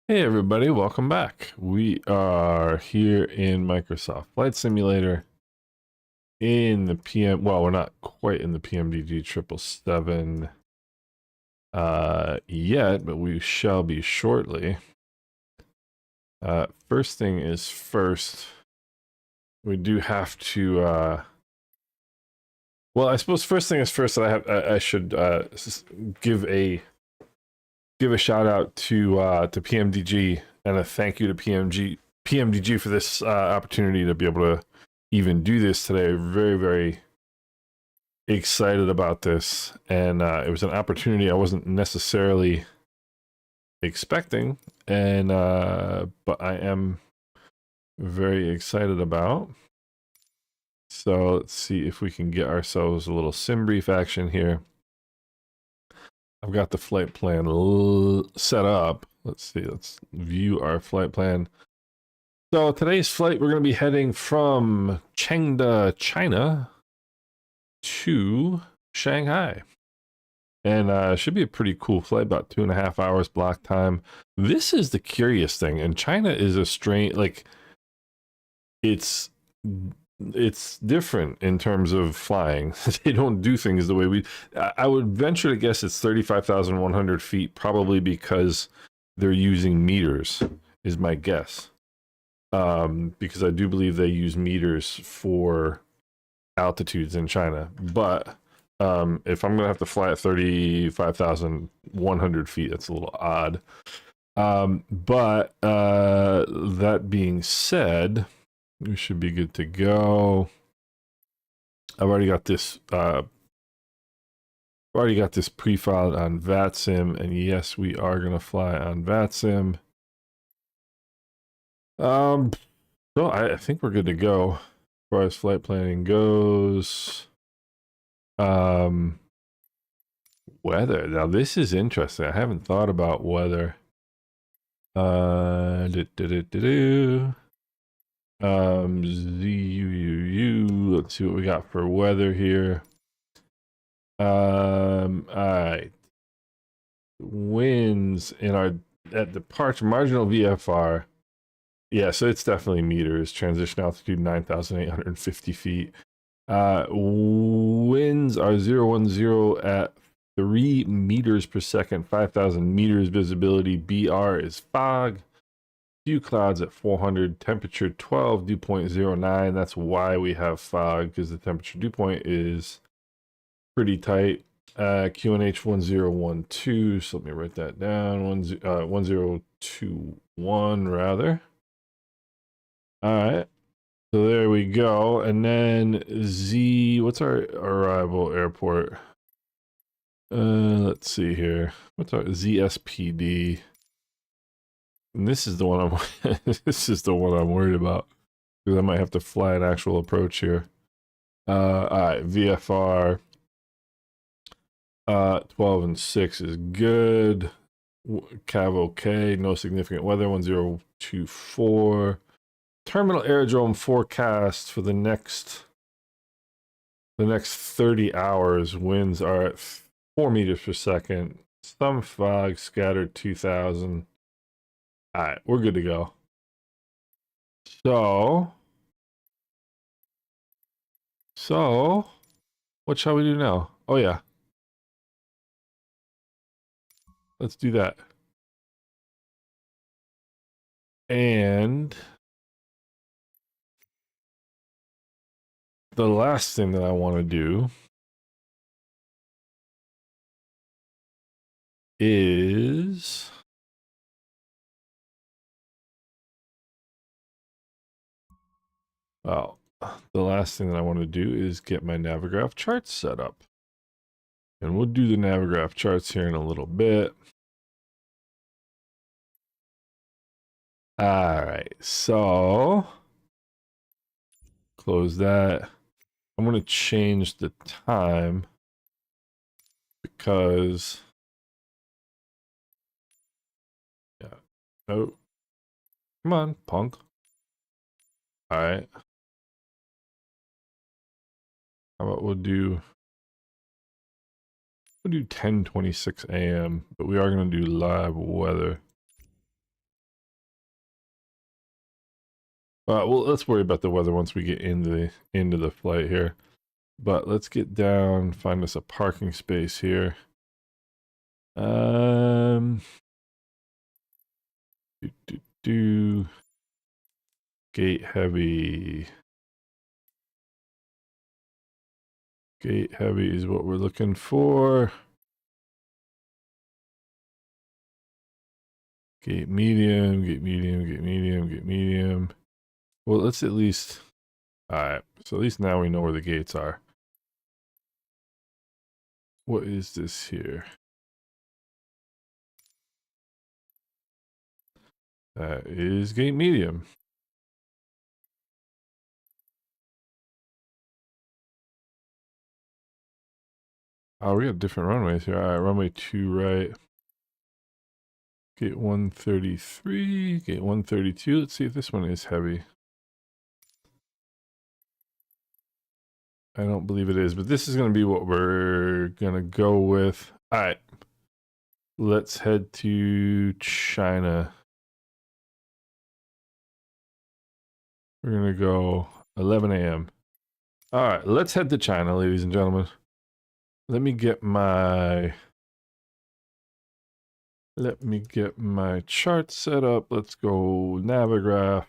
Hey everybody, welcome back. We are here in Microsoft Flight Simulator in the well, we're not quite in the PMDG 777 yet, but we shall be shortly. First thing is first, we do have to well, I suppose first thing is first that I should give a shout out to PMDG and a thank you to PMDG for this opportunity to be able to even do this today. Very, very excited about this, and it was an opportunity I wasn't necessarily expecting, and but I am very excited about. So let's see if we can get ourselves a little sim brief action here. I've got the flight plan set up. Let's see, let's view our flight plan. So today's flight, we're going to be heading from Chengdu, China to Shanghai. And should be a pretty cool flight, about 2.5 hours block time. This is the curious thing, and China is a strange, like, it's different in terms of flying. They don't do things the way we. I would venture to guess it's 35,100 feet, probably because they're using meters, is my guess. Because I do believe they use meters for altitudes in China. But if I'm gonna have to fly at 35,100 feet, that's a little odd. But that being said, we should be good to go. I've already got this. Pre-filed on VATSIM, and yes, we are gonna fly on VATSIM. So I think we're good to go as far as flight planning goes. Weather. Now this is interesting. I haven't thought about weather. ZUUU. Let's see what we got for weather here. All right. Winds in our at departure marginal VFR. Yeah, so it's definitely meters. Transition altitude 9,850 feet. Winds are 010 at 3 meters per second, 5,000 meters visibility. BR is fog. Few clouds at 400. Temperature 12, dew point 09. That's why we have fog, because the temperature dew point is pretty tight. QNH 1012. So let me write that down. 1021 rather. All right. So there we go. And then what's our arrival airport? Let's see here. What's our ZSPD? And this is the one I'm this is the one I'm worried about, because I might have to fly an actual approach here. All right, VFR 12 and 6 is good. Cav okay, no significant weather. 1024. Terminal aerodrome forecast for the next 30 hours. Winds are at 4 meters per second. Some fog, scattered 2,000. All right, we're good to go. So what shall we do now? Oh yeah, let's do that. And the last thing that I want to do is well, the last thing that I want to do is get my Navigraph charts set up. And we'll do the Navigraph charts here in a little bit. All right, so close that. I'm going to change the time because oh, come on, punk. All right. How about we'll do 10:26 a.m., but we are going to do live weather. Well, let's worry about the weather once we get into the flight here. But let's get down, find us a parking space here. Gate heavy. Gate heavy is what we're looking for. Gate medium, gate medium, gate medium, gate medium. Well, let's at least... Alright, so at least now we know where the gates are. What is this here? That is gate medium. Oh, we got different runways here. Alright, runway 2 right. Gate 133, gate 132. Let's see if this one is heavy. I don't believe it is, but this is going to be what we're going to go with. Alright. Let's head to China. We're going to go 11 a.m. Alright, let's head to China, ladies and gentlemen. Let me get my chart set up. Let's go Navigraph.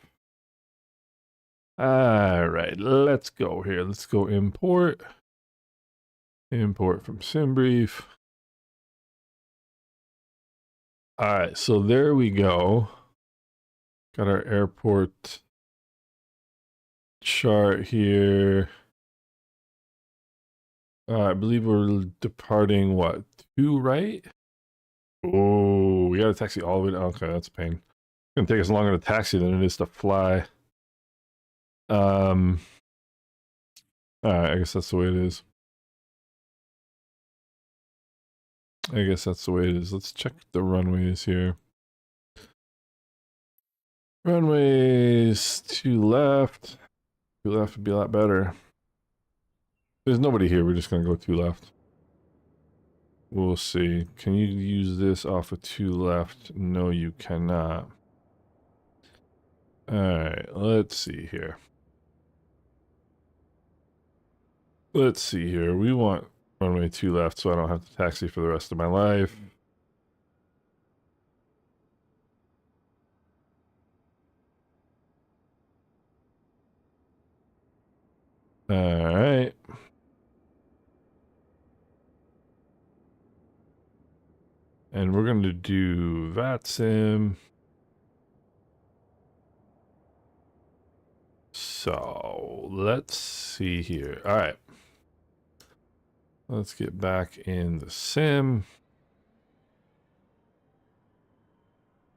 Alright, let's go here. Let's go import. Import from SimBrief. Alright, so there we go. Got our airport chart here. I believe we're departing, what, 2 right? Oh, we got to taxi all the way down. Okay, that's a pain. It's going to take us longer to taxi than it is to fly. Alright, I guess that's the way it is. I guess that's the way it is. Let's check the runways here. Runways 2 left. 2 left would be a lot better. There's nobody here. We're just going to go 2 left. We'll see. Can you use this off of 2 left? No, you cannot. Alright, let's see here. Let's see here. We want runway 2 left so I don't have to taxi for the rest of my life. Alright. And we're going to do VATSIM. So, let's see here. Alright. Let's get back in the sim.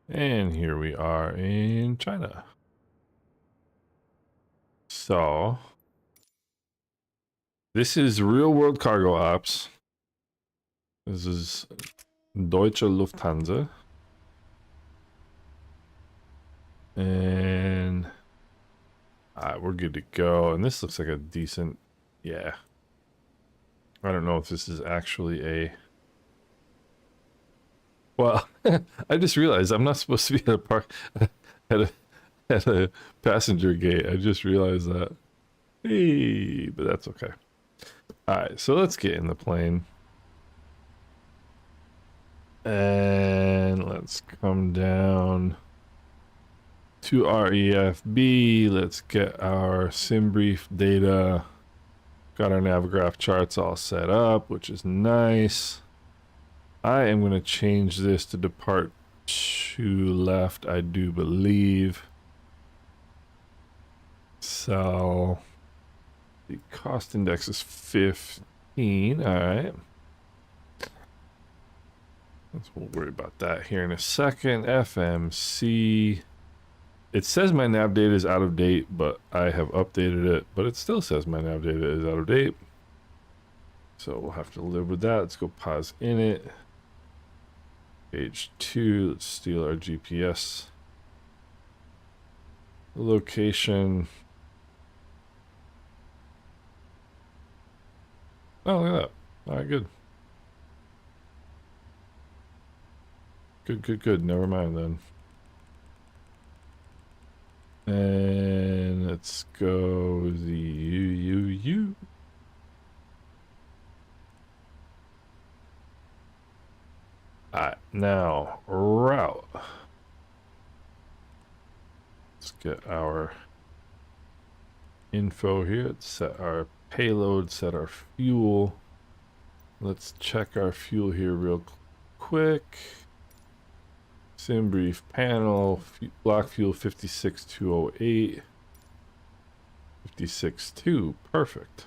And here we are in China. So, this is real world cargo ops. This is Deutsche Lufthansa. And we're good to go. And this looks like a decent, yeah. I don't know if this is actually a... Well, I just realized I'm not supposed to be at a park at a passenger gate. I just realized that. Hey, but that's okay. Alright, so let's get in the plane. And let's come down to REFB. Let's get our SimBrief data. Got our Navigraph charts all set up, which is nice. I am going to change this to depart 2 left, I do believe. So the cost index is 15. All right. We'll worry about that here in a second. FMC. It says my nav data is out of date, but I have updated it. But it still says my nav data is out of date. So we'll have to live with that. Let's go pause in it. Page 2. Let's steal our GPS location. Oh, look at that. All right, good. Good. Never mind then. Let's go ZUUU. Alright, now route. Let's get our info here. Let's set our payload, set our fuel. Let's check our fuel here real quick. Sim brief panel, block fuel 56208. 56.2, perfect.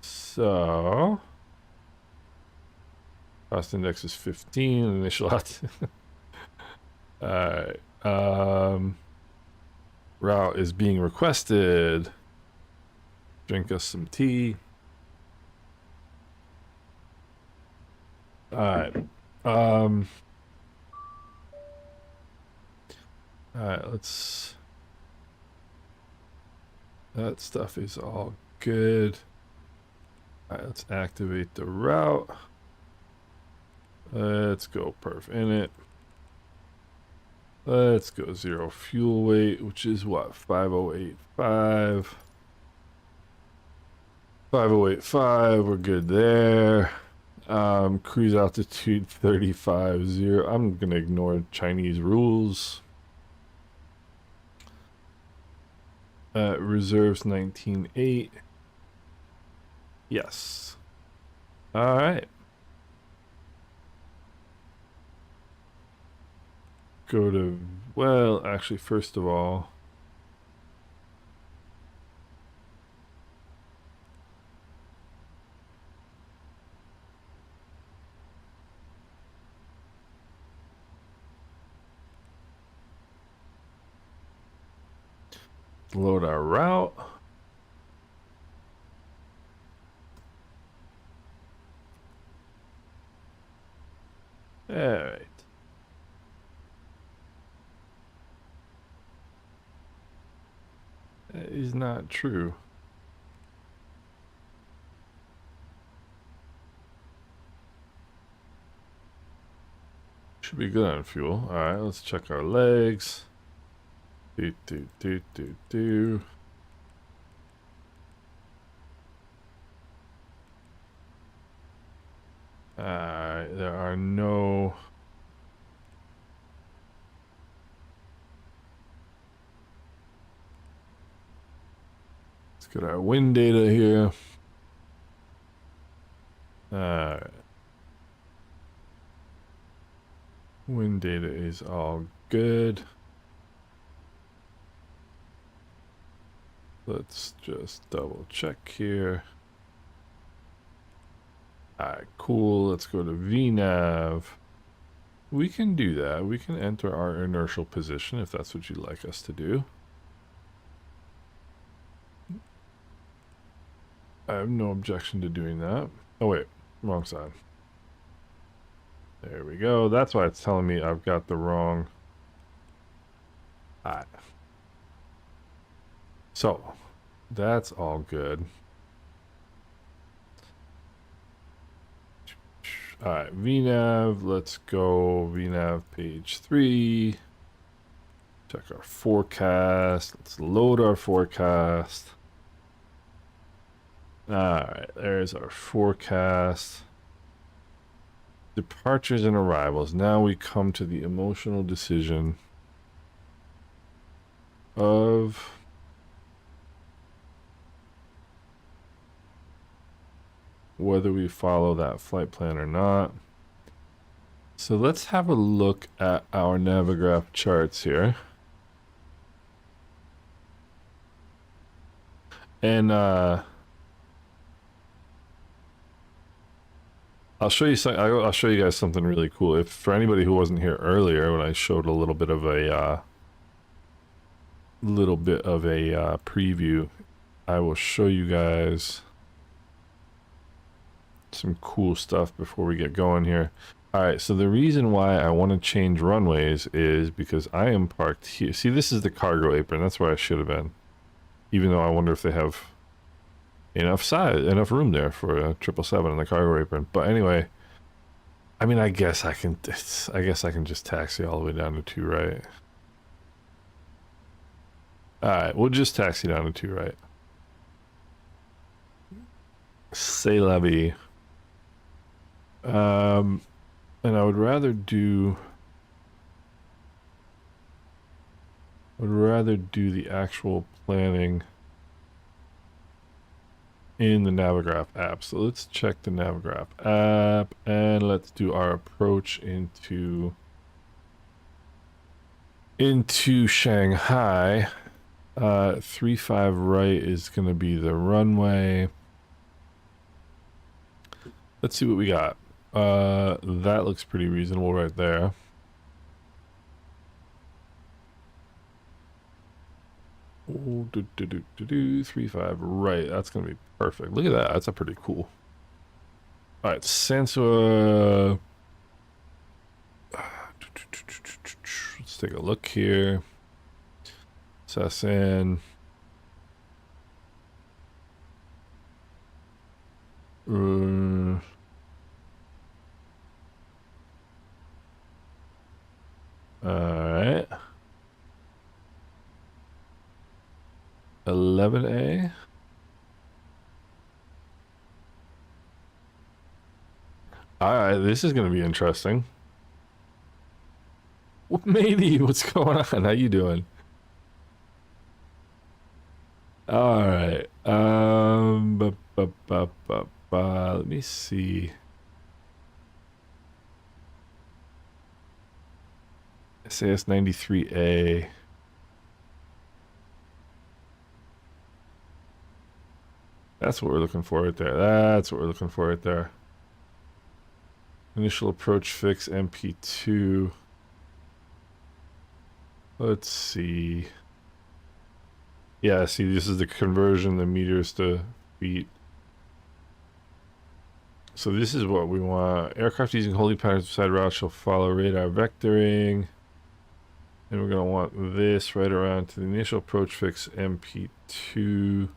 So cost index is 15, initial out. Alright. Route is being requested. Drink us some tea. Alright. Alright, let's... That stuff is all good. Alright, let's activate the route. Let's go perf in it. Let's go 0 fuel weight, which is what? 5085. 5085, we're good there. Cruise altitude 35.0. I'm gonna ignore Chinese rules. Reserves 19.8. Yes. All right. Go to, well, actually, first of all, load our route. All right. That is not true. Should be good on fuel. All right, let's check our legs. Do. Alright, there are no... Let's get our wind data here. Alright. Wind data is all good. Let's just double check here. Alright, cool. Let's go to VNav. We can do that. We can enter our inertial position if that's what you'd like us to do. I have no objection to doing that. Oh wait, wrong side. There we go. That's why it's telling me I've got the wrong... Alright. So, that's all good. Alright, VNav, let's go VNav page 3. Check our forecast. Let's load our forecast. Alright, there's our forecast. Departures and arrivals. Now we come to the emotional decision of... whether we follow that flight plan or not. So let's have a look at our Navigraph charts here. And I'll show you some, I'll show you guys something really cool. If for anybody who wasn't here earlier when I showed a little bit of a preview, I will show you guys some cool stuff before we get going here. All right, so the reason why I want to change runways is because I am parked here. See, this is the cargo apron. That's where I should have been. Even though I wonder if they have enough room there for a 777 in the cargo apron. But anyway, I mean, I guess I can just taxi all the way down to 2, right? Alright, we'll just taxi down to 2 right. C'est la vie. And I would rather do the actual planning in the Navigraph app. So let's check the Navigraph app and let's do our approach into Shanghai. 35 right is going to be the runway. Let's see what we got. That looks pretty reasonable right there. Oh, 35 right. That's gonna be perfect. Look at that. That's a pretty cool. All right, Sansa. Let's take a look here. Sasan. Alright. 11A. Alright, this is gonna be interesting. Matey, what's going on? How you doing? Alright. Let me see. SAS 93A. That's what we're looking for right there. That's what we're looking for right there. Initial approach fix MP2. Let's see. Yeah, see, this is the conversion, the meters to feet. So this is what we want. Aircraft using holding patterns beside routes shall follow radar vectoring. And we're going to want this right around to the initial approach fix MP2.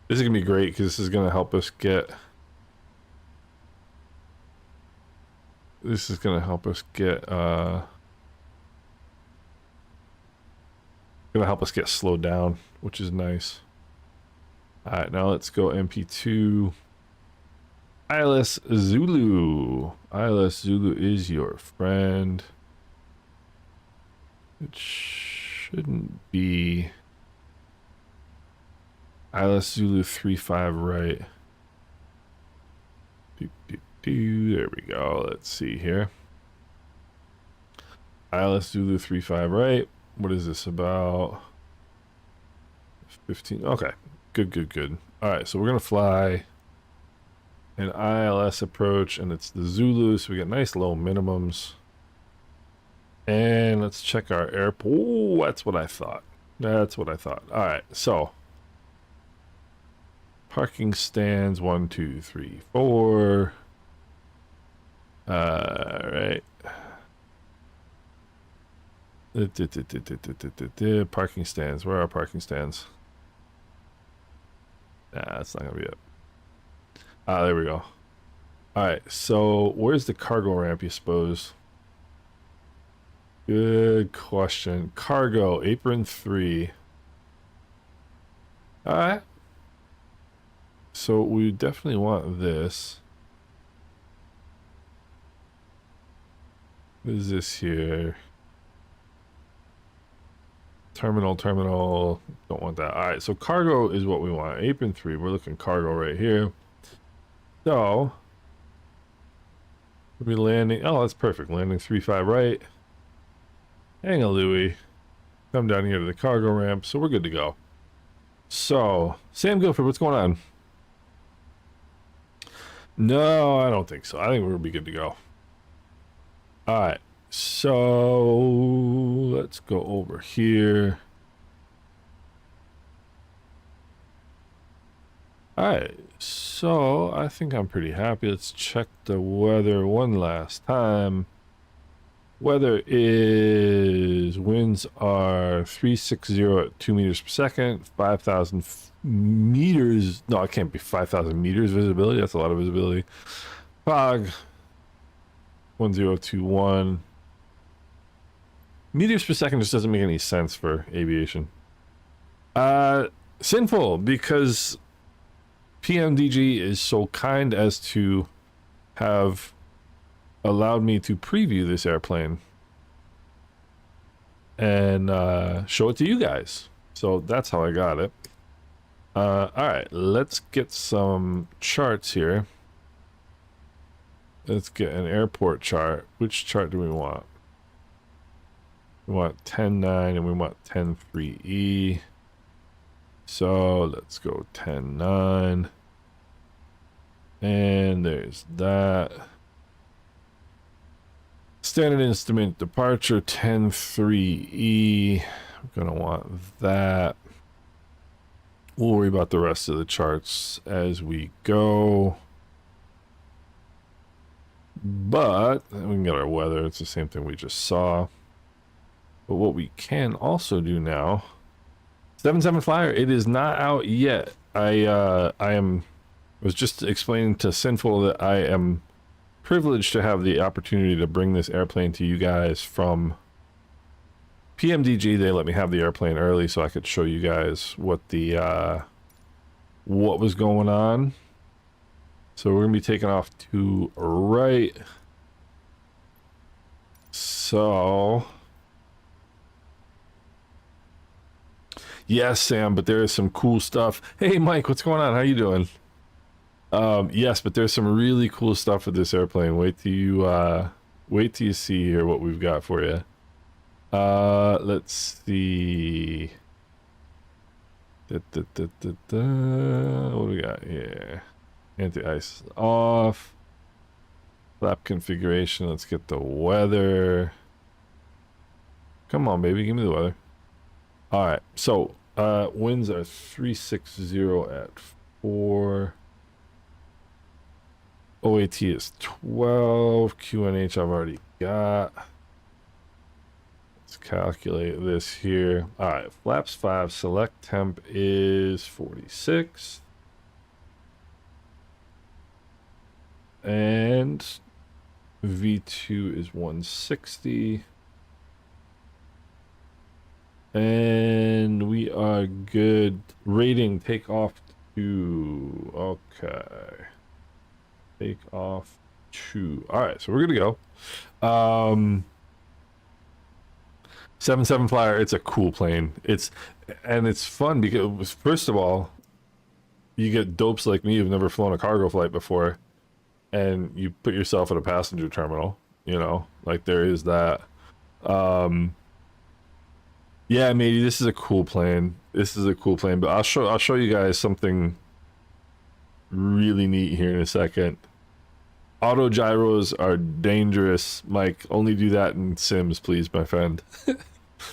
This is going to be great because this is going to help us get... gonna help us get slowed down, which is nice. Alright, now let's go MP2. ILS ZUUU. ILS ZUUU is your friend. It shouldn't be ILS ZUUU 35 right. There we go. Let's see here. ILS ZUUU 35 right. What is this about? 15. Okay. Good. Alright, so we're going to fly an ILS approach, and it's the ZUUU, so we get nice low minimums. And let's check our airport. Oh, that's what I thought. Alright, so parking stands 1, 2, 3, 4. Alright. Parking stands. Where are parking stands? Nah, that's not gonna be it. Ah, there we go. Alright, so where's the cargo ramp, you suppose? Good question. Cargo, apron 3. Alright. So we definitely want this. What is this here? Terminal. Don't want that. Alright, so cargo is what we want. Apron 3. We're looking cargo right here. So we'll be landing. Oh, that's perfect. Landing 35 right. Hang a Louie. Come down here to the cargo ramp. So we're good to go. So, Sam Guilford, what's going on? No, I don't think so. I think we're gonna be good to go. Alright. So let's go over here. Alright, so I think I'm pretty happy. Let's check the weather one last time. Weather is, winds are 360 at 2 meters per second, 5,000 meters. No, it can't be 5,000 meters visibility. That's a lot of visibility. Fog 1021. Meters per second just doesn't make any sense for aviation. Sinful, because PMDG is so kind as to have allowed me to preview this airplane and show it to you guys. So that's how I got it. All right, let's get some charts here. Let's get an airport chart. Which chart do we want? We want 10.9 and we want 10.3E. So let's go 10.9. And there's that. Standard instrument departure 10.3E. I'm gonna want that. We'll worry about the rest of the charts as we go. But we can get our weather. It's the same thing we just saw. But what we can also do now, 77 Flyer, it is not out yet. I was just explaining to Sinful that I am privileged to have the opportunity to bring this airplane to you guys from PMDG. They let me have the airplane early so I could show you guys what the what was going on. So we're gonna be taking off to right. So yes, Sam, but there is some cool stuff. Hey Mike, what's going on? How you doing? Yes, but there's some really cool stuff with this airplane. Wait till you see here what we've got for you. Let's see. What do we got here? Anti-ice off. Flap configuration. Let's get the weather. Come on, baby, give me the weather. All right, so winds are 360 at 4. OAT is 12. QNH I've already got. Let's calculate this here. All right, flaps 5. Select temp is 46. And V2 is 160. And we are good. Rating takeoff to, okay. Take off 2. All right, so we're good to go. 77 Flyer, it's a cool plane. It's fun because, first of all, you get dopes like me who've never flown a cargo flight before, and you put yourself at a passenger terminal, you know, like there is that. Yeah, matey, this is a cool plane. This is a cool plane, but I'll show you guys something really neat here in a second. Auto gyros are dangerous, Mike. Only do that in Sims, please, my friend.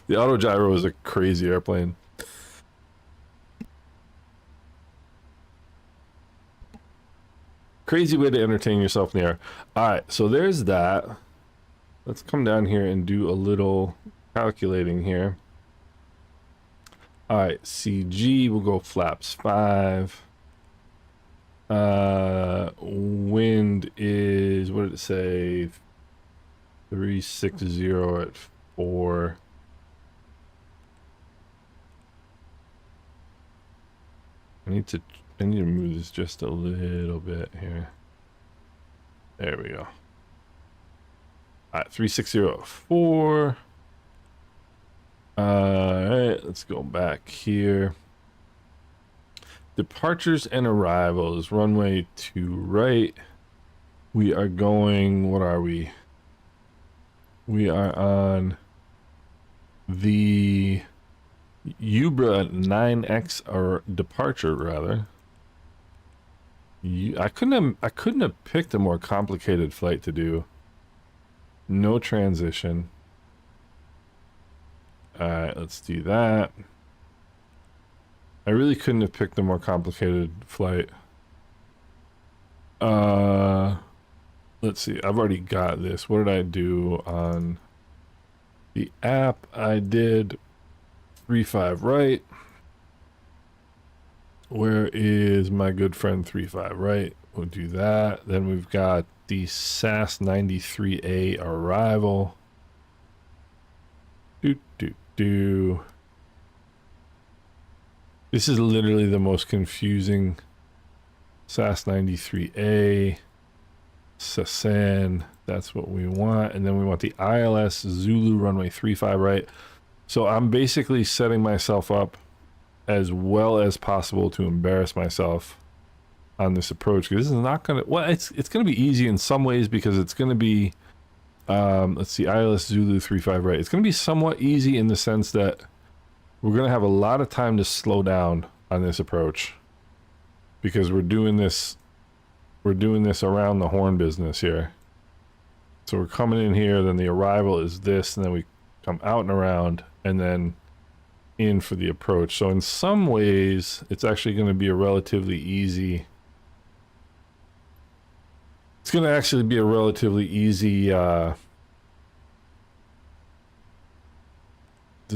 The auto gyro is a crazy airplane. Crazy way to entertain yourself in the air. All right, so there's that. Let's come down here and do a little calculating here. All right, CG, we'll go flaps 5. Wind is, what did it say? 360 at 4. I need to move this just a little bit here. There we go. All right, 360 at 4. All right, let's go back here. Departures and arrivals, runway to right. We are going, what are we? We are on the Ubra 9X, or departure rather. I couldn't have picked a more complicated flight to do. No transition. All right, let's do that. I really couldn't have picked a more complicated flight. Let's see. I've already got this. What did I do on the app? I did 35 right. Where is my good friend 35 right? We'll do that. Then we've got the SAS 93A arrival. Do. This is literally the most confusing. SAS 93A, Sasan, that's what we want. And then we want the ILS ZUUU runway 35 right. So I'm basically setting myself up as well as possible to embarrass myself on this approach, because this is not gonna, well, it's gonna be easy in some ways, because it's gonna be let's see, ILS ZUUU 35 right. It's gonna be somewhat easy in the sense that we're gonna have a lot of time to slow down on this approach, because we're doing this around the horn business here. So we're coming in here, then the arrival is this, and then we come out and around, and then in for the approach. So in some ways, it's actually going to be a relatively easy... It's going to actually be a relatively easy... Does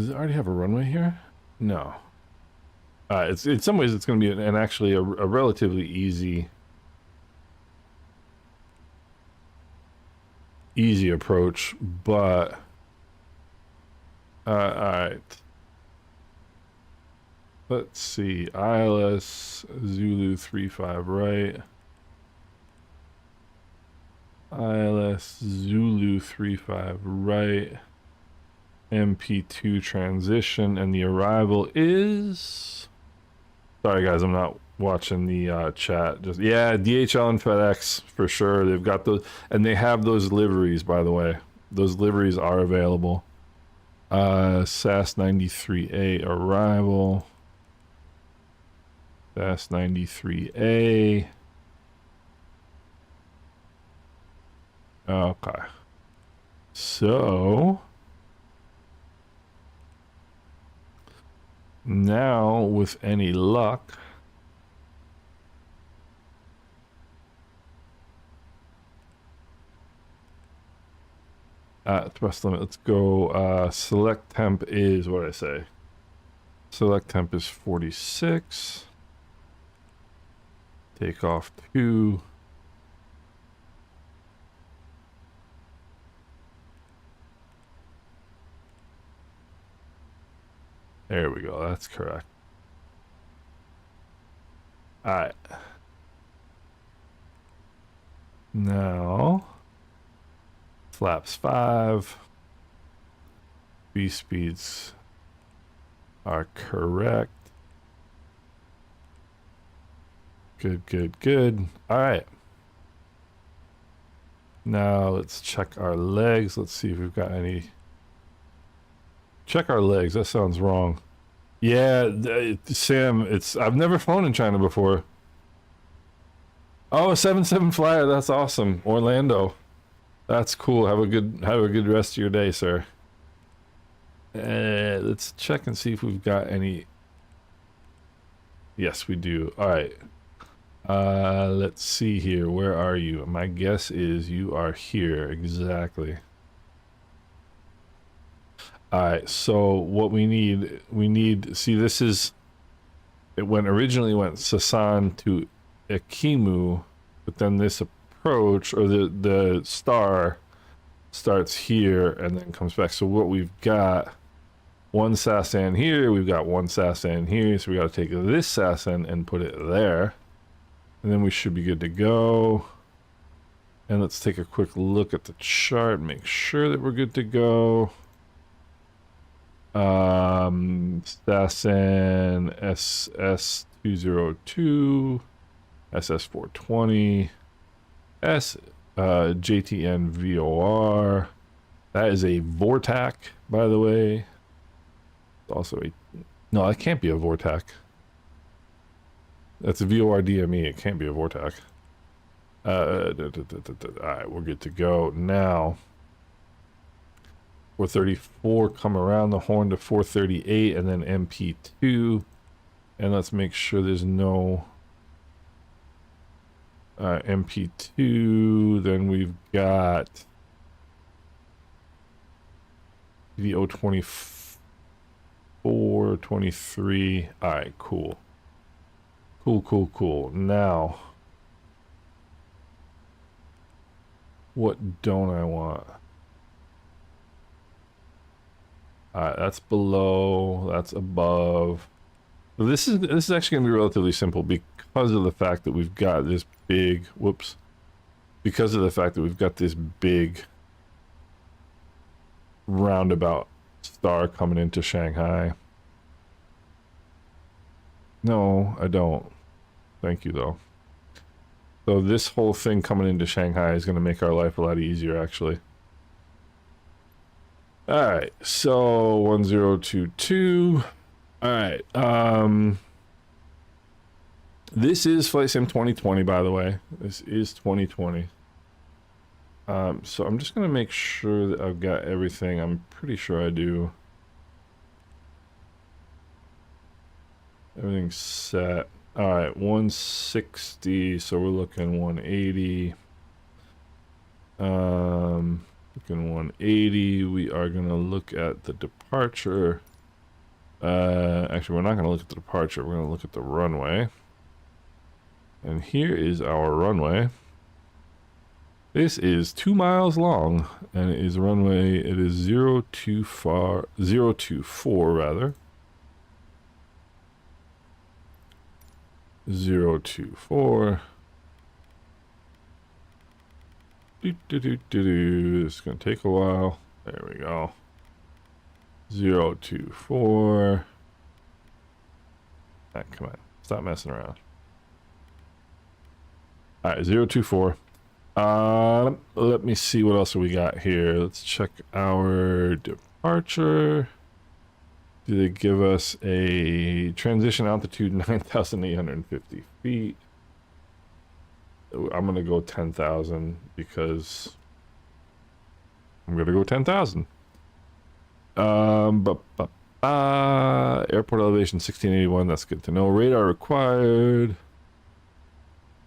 it already have a runway here? No. It's in some ways, it's going to be actually a relatively easy approach, but all right, let's see. ILS ZUUU 35 right, ILS ZUUU 35 right, MP2 transition, and the arrival is, sorry guys, I'm not watching the chat. Just, yeah, DHL and FedEx for sure. They've got those, and they have those liveries, by the way. Those liveries are available. SAS 93A arrival. SAS 93A. Okay. So now, with any luck, thrust limit, let's go. Select temp is, what did I say? Select temp is 46. Takeoff 2. There we go, that's correct. Alright. Now, flaps 5. B speeds are correct. Good, good, good. Alright. Now let's check our legs. Let's see if we've got any. Check our legs. That sounds wrong. Yeah, Sam, I've never flown in China before. Oh, a 777 flyer. That's awesome. Orlando. That's cool. Have a good rest of your day, sir. Let's check and see if we've got any. Yes, we do. All right. Let's see here. Where are you? My guess is you are here. Exactly. Alright, so what we need, see, this is, it originally went Sasan to Ekimu, but then this approach, or the star starts here and then comes back. So what we've got, one Sasan here, we've got one Sasan here, so we got to take this Sasan and put it there, and then we should be good to go. And let's take a quick look at the chart, make sure that we're good to go. Sasan SS202, SS420, JTN VOR. That is a Vortac, by the way. It's also a, no, that can't be a Vortac. That's a VOR DME. It can't be a Vortac. Alright, we're good to go now. 434, come around the horn to 438, and then MP2. And let's make sure there's no MP2. Then we've got the 024, 23. All right, cool. Cool. Now, what don't I want? Alright, that's below, that's above. This is actually going to be relatively simple because of the fact that we've got this big, whoops, because of the fact that we've got this big roundabout star coming into Shanghai. No, I don't. Thank you, though. So this whole thing coming into Shanghai is going to make our life a lot easier, actually. Alright, so 1022. Alright, this is Flight Sim 2020, by the way. This is 2020. So I'm just gonna make sure that I've got everything. I'm pretty sure I do. Everything's set. Alright, 160, so we're looking 180. Looking 180. We are gonna look at the departure. Actually, we're not gonna look at the departure. We're gonna look at the runway. And here is our runway. This is 2 miles long, and it is runway. It is 024 rather. 024. It's gonna take a while. There we go. 024. Ah, come on, stop messing around. All right, 024. Let me see what else we got here. Let's check our departure. Do they give us a transition altitude 9,850 feet? I'm gonna go 10,000 because I'm gonna go 10,000. Airport elevation 1681. That's good to know. Radar required.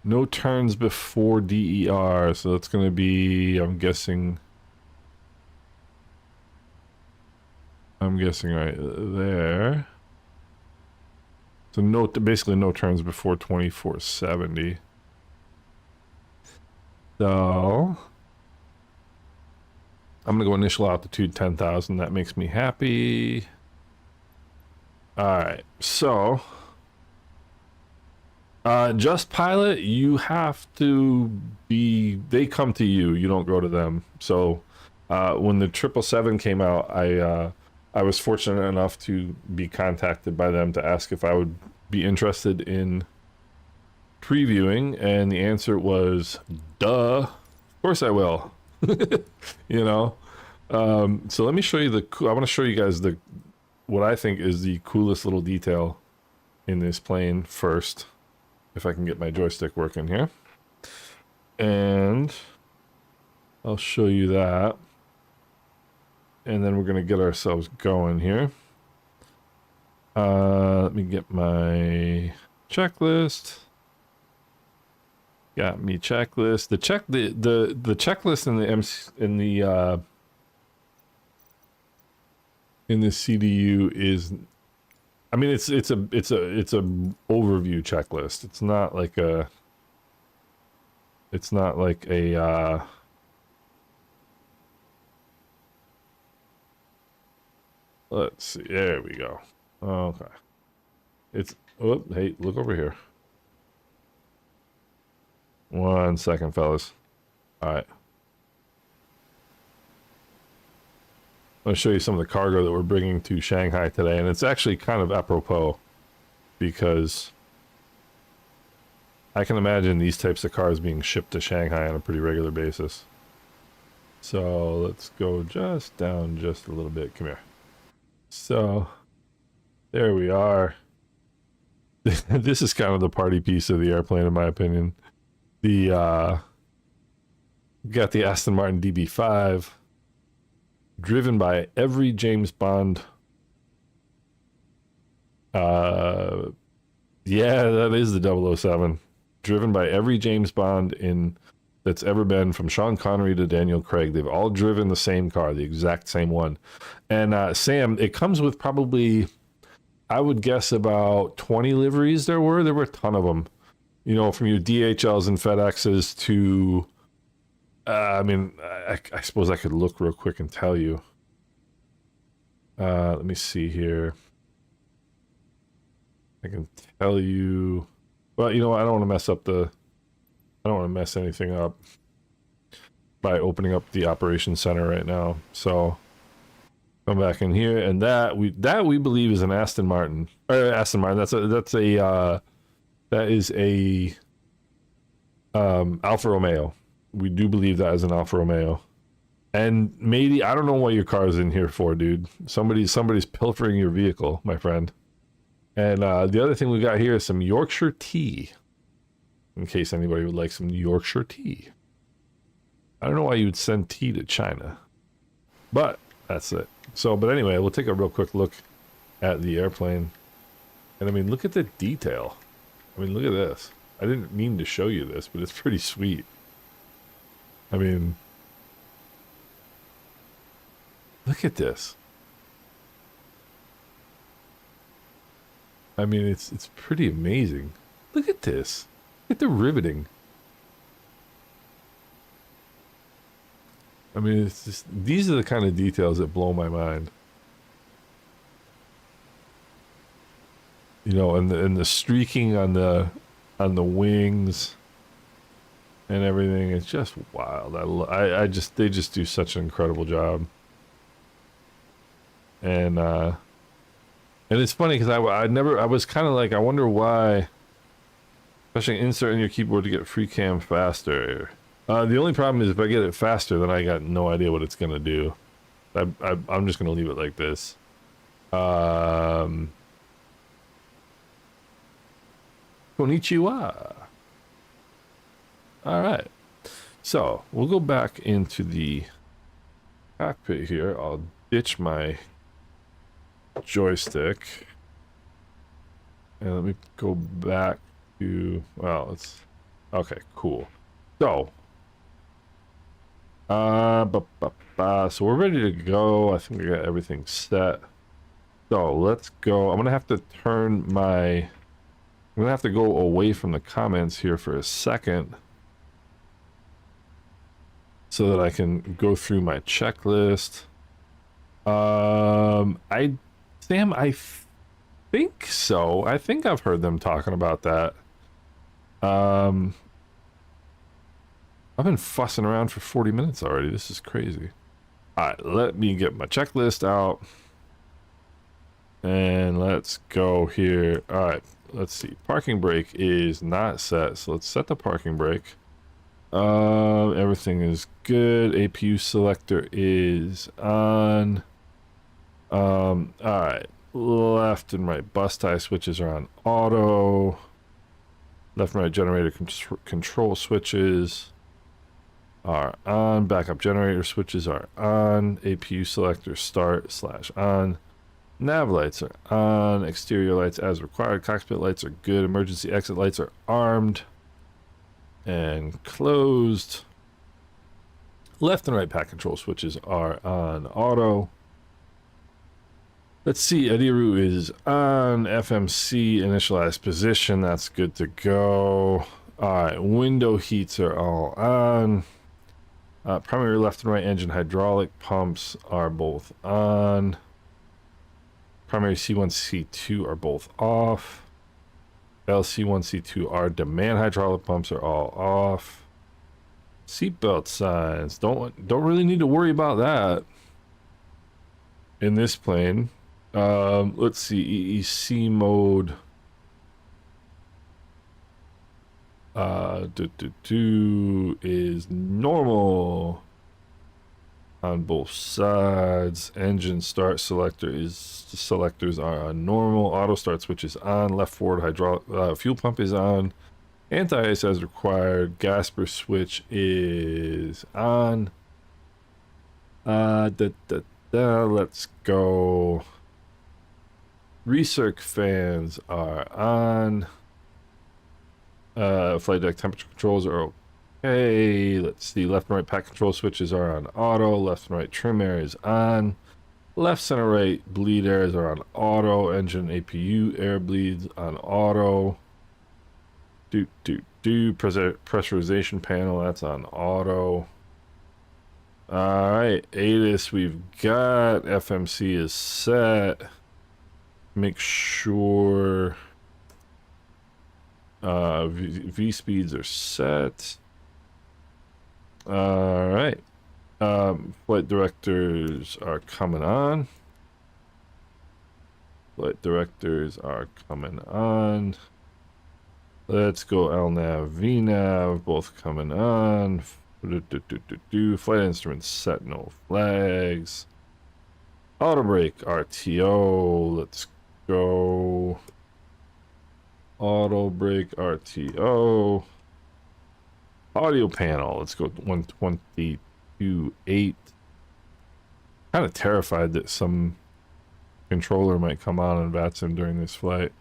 No turns before DER, so that's gonna be, I'm guessing right there. So no, basically no turns before 2470. So I'm gonna go initial altitude 10,000. That makes me happy. All right, so Just Pilot, you have to be, they come to you, you don't go to them. So when the 777 came out, I was fortunate enough to be contacted by them to ask if I would be interested in previewing, and the answer was, duh, of course I will. You know? So let me show you I want to show you guys what I think is the coolest little detail in this plane first. If I can get my joystick working here. And I'll show you that. And then we're going to get ourselves going here. Let me get my checklist. Got me checklist. The checklist in the CDU is, I mean, it's a overview checklist. It's not like a let's see, there we go. Okay. Oh, hey, look over here. 1 second, fellas. All right. I'm going to show you some of the cargo that we're bringing to Shanghai today, and it's actually kind of apropos because I can imagine these types of cars being shipped to Shanghai on a pretty regular basis. So let's go just down just a little bit. Come here. So there we are. This is kind of the party piece of the airplane, in my opinion. Got the Aston Martin DB5. Driven by every James Bond. Yeah, that is the 007. Driven by every James Bond that's ever been, from Sean Connery to Daniel Craig. They've all driven the same car, the exact same one. And Sam, it comes with probably, I would guess, about 20 liveries. There were a ton of them. You know, from your DHLs and FedExes to, I mean, I suppose I could look real quick and tell you. Let me see here. I can tell you. Well, you know what? I don't want to mess up the. I don't want to mess anything up by opening up the operations center right now. So come back in here, and that we believe is an Aston Martin. Aston Martin. That is a Alfa Romeo. We do believe that is an Alfa Romeo. And maybe I don't know what your car is in here for, dude. Somebody's pilfering your vehicle, my friend. And the other thing we got here is some Yorkshire tea. In case anybody would like some Yorkshire tea. I don't know why you would send tea to China. But that's it. So, but anyway, we'll take a real quick look at the airplane. And I mean, look at the detail. I mean, look at this. I didn't mean to show you this, but it's pretty sweet. I mean, look at this. I mean, it's pretty amazing. Look at this. Look at the riveting. I mean, it's just, these are the kind of details that blow my mind. You know, and the streaking on the wings and everything, it's just wild. They just do such an incredible job. And it's funny because I was kind of like, I wonder why, especially insert in your keyboard to get free cam faster. The only problem is if I get it faster, then I got no idea what it's gonna do. I'm just gonna leave it like this. Konnichiwa. All right, so we'll go back into the cockpit here. I'll ditch my joystick and let me go back to, well, it's okay, cool. So so we're ready to go. I think I got everything set. So let's go. I'm gonna have to go away from the comments here for a second so that I can go through my checklist. Sam, I think so. I think I've heard them talking about that. I've been fussing around for 40 minutes already. This is crazy. All right, let me get my checklist out. And let's go here. All right, let's see. Parking brake is not set, so let's set the parking brake. Everything is good. APU selector is on. All right. Left and right bus tie switches are on auto. Left and right generator control switches are on. Backup generator switches are on. APU selector start/on. Nav lights are on. Exterior lights as required. Cockpit lights are good. Emergency exit lights are armed and closed. Left and right pack control switches are on auto. Let's see, Adiru is on. FMC initialized position, that's good to go. Alright, window heats are all on. Primary left and right engine hydraulic pumps are both on. Primary C1, C2 are both off. LC1, C2 demand hydraulic pumps are all off. Seatbelt signs, don't really need to worry about that in this plane. Let's see, EEC mode. Is normal on both sides. Engine start selectors are on normal. Auto start switch is on. Left forward hydraulic fuel pump is on. Anti-ice as required. Gasper switch is on. Let's go. Recirc fans are on. Flight deck temperature controls are okay. Let's see. Left and right pack control switches are on auto. Left and right trim air is on. Left, center, right bleed airs are on auto. Engine APU air bleeds on auto. Pressurization panel, that's on auto. Alright, ATIS we've got. FMC is set. Make sure V speeds are set. All right. Flight directors are coming on. Flight directors are coming on. Let's go LNAV, VNAV, both coming on. Flight instruments set, no flags. Auto brake, RTO. Let's go. Auto brake, RTO. Audio panel. Let's go 122.8. Kind of terrified that some controller might come on and VATSIM during this flight.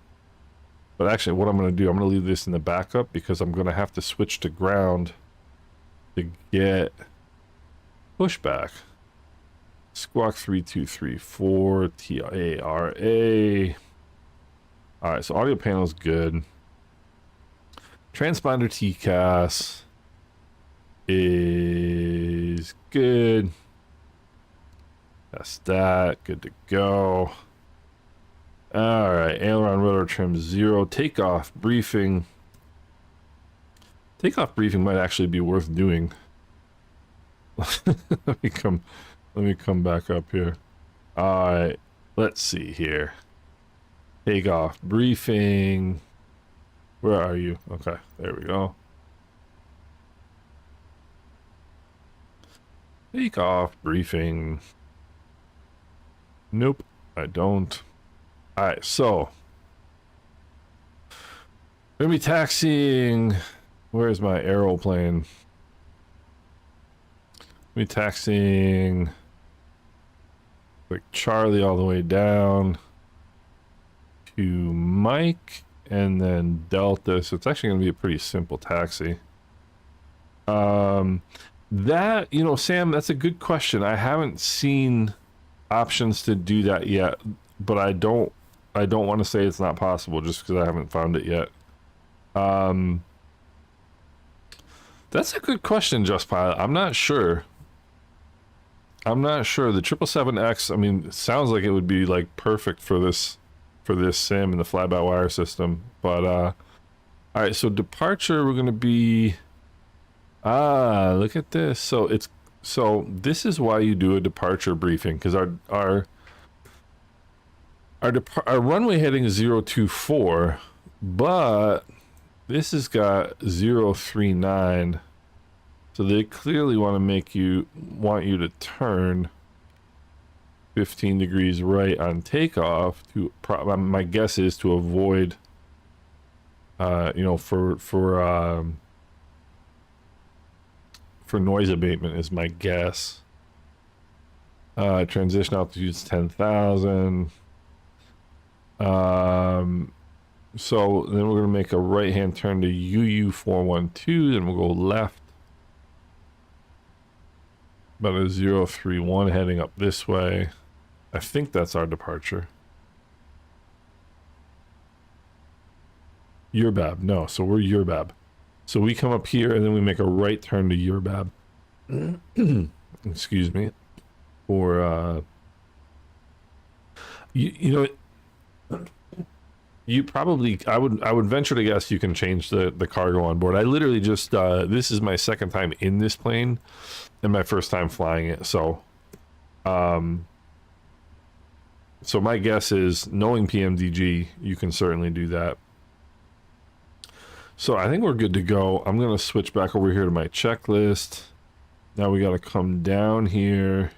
But actually, what I'm going to do, I'm going to leave this in the backup because I'm going to have to switch to ground to get pushback. Squawk 3234, TARA. Alright, so audio panel is good. Transponder TCAS is good. That's that. Good to go. Alright, aileron rotor trim 0. Takeoff briefing. Takeoff briefing might actually be worth doing. Let me come back up here. Alright, let's see here. Takeoff briefing. Where are you? Okay, there we go. Takeoff briefing. Nope, I don't. Alright, so we're gonna be taxiing. Where's my aeroplane? Be taxiing like Charlie all the way down to Mike and then Delta. So it's actually gonna be a pretty simple taxi. That, you know, Sam, that's a good question. I haven't seen options to do that yet, but I don't want to say it's not possible just because I haven't found it yet. That's a good question, Just Pilot. I'm not sure. The 777X, I mean, it sounds like it would be like perfect for this sim and the fly-by-wire system. But all right, so departure, we're gonna be look at this. So this is why you do a departure briefing, because our runway heading is 024, but this has got 039. So they clearly want you to turn 15 degrees right on takeoff to my guess is to avoid you know, for noise abatement is my guess. Transition altitude is 10,000. So then we're gonna make a right hand turn to UU 412, then we'll go left about a 031 heading up this way. I think that's our departure. Yurbab, no, so we're Yurbab. So we come up here and then we make a right turn to Yurbab. Excuse me. Or you know, you probably, I would venture to guess you can change the cargo on board. I literally just this is my second time in this plane and my first time flying it, so so my guess is, knowing PMDG, you can certainly do that. So I think we're good to go. I'm gonna switch back over here to my checklist. Now we gotta come down here.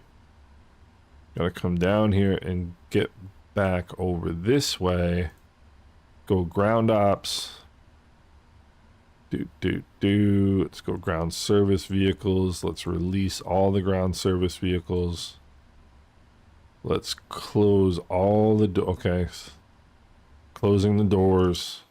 Gotta come down here and get back over this way. Go ground ops. Let's go ground service vehicles. Let's release all the ground service vehicles. Let's close all the okay. Closing the doors.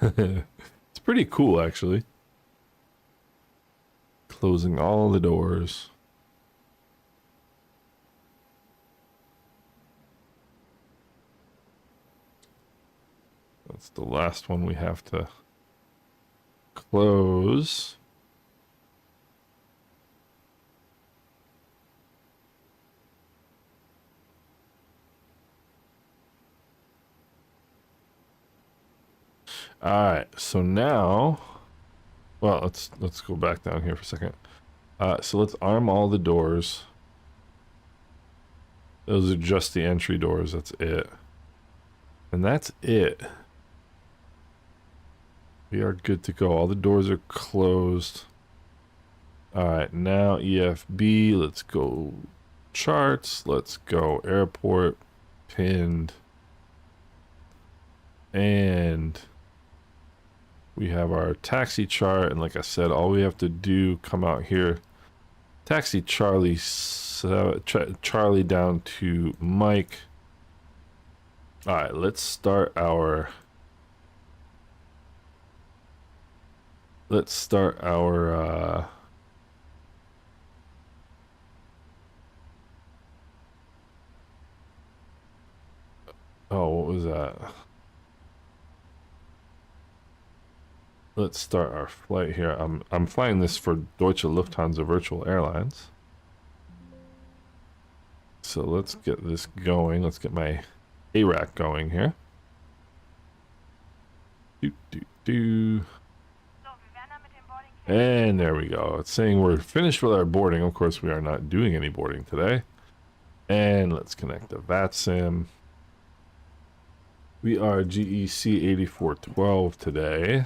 It's pretty cool, actually. Closing all the doors. That's the last one we have to close. All right, so now, well, let's go back down here for a second. So let's arm all the doors. Those are just the entry doors. That's it. And that's it. We are good to go. All the doors are closed. All right, now EFB. Let's go charts. Let's go airport. Pinned. And we have our taxi chart. And like I said, all we have to do, come out here. Taxi Charlie, Charlie down to Mike. All right, let's start our oh, what was that? Let's start our flight here. I'm flying this for Deutsche Lufthansa Virtual Airlines. So let's get this going. Let's get my ARAC going here. And there we go. It's saying we're finished with our boarding. Of course, we are not doing any boarding today. And let's connect the VATSIM. We are GEC 8412 today.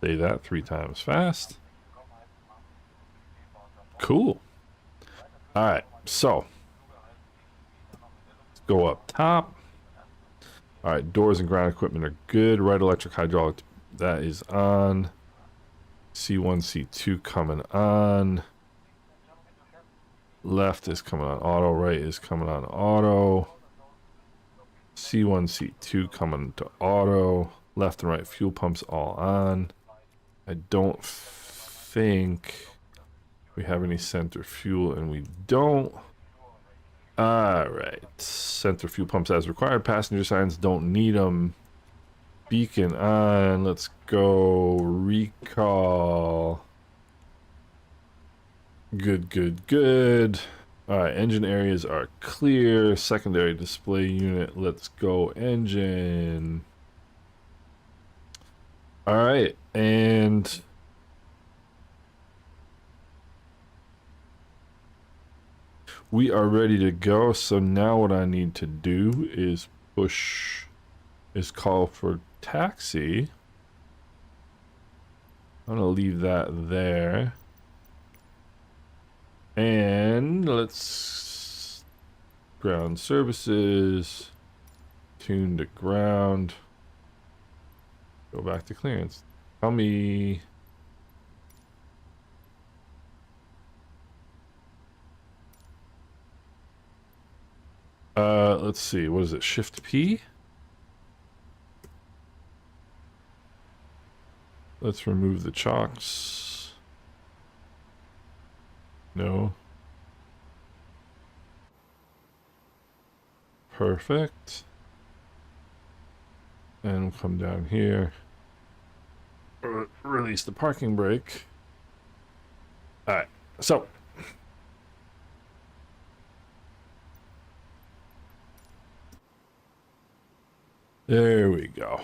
Say that 3 times fast. Cool. All right, so let's go up top. All right, doors and ground equipment are good. Right electric hydraulic, that is on. C1, C2 coming on. Left is coming on auto. Right is coming on auto. C1, C2 coming to auto. Left and right fuel pumps all on. I don't think we have any center fuel, and we don't. All right, center fuel pumps as required. Passenger signs, don't need them. Beacon on. Let's go recall. Good, good, good. All right, engine areas are clear. Secondary display unit, let's go engine. All right, and we are ready to go. So now what I need to do is call for taxi. I'm gonna leave that there. And let's ground services, tune to ground, go back to clearance. Tell me. Let's see, what is it? Shift P? Let's remove the chocks. No. Perfect. And we'll come down here. Release the parking brake. Alright, so. There we go.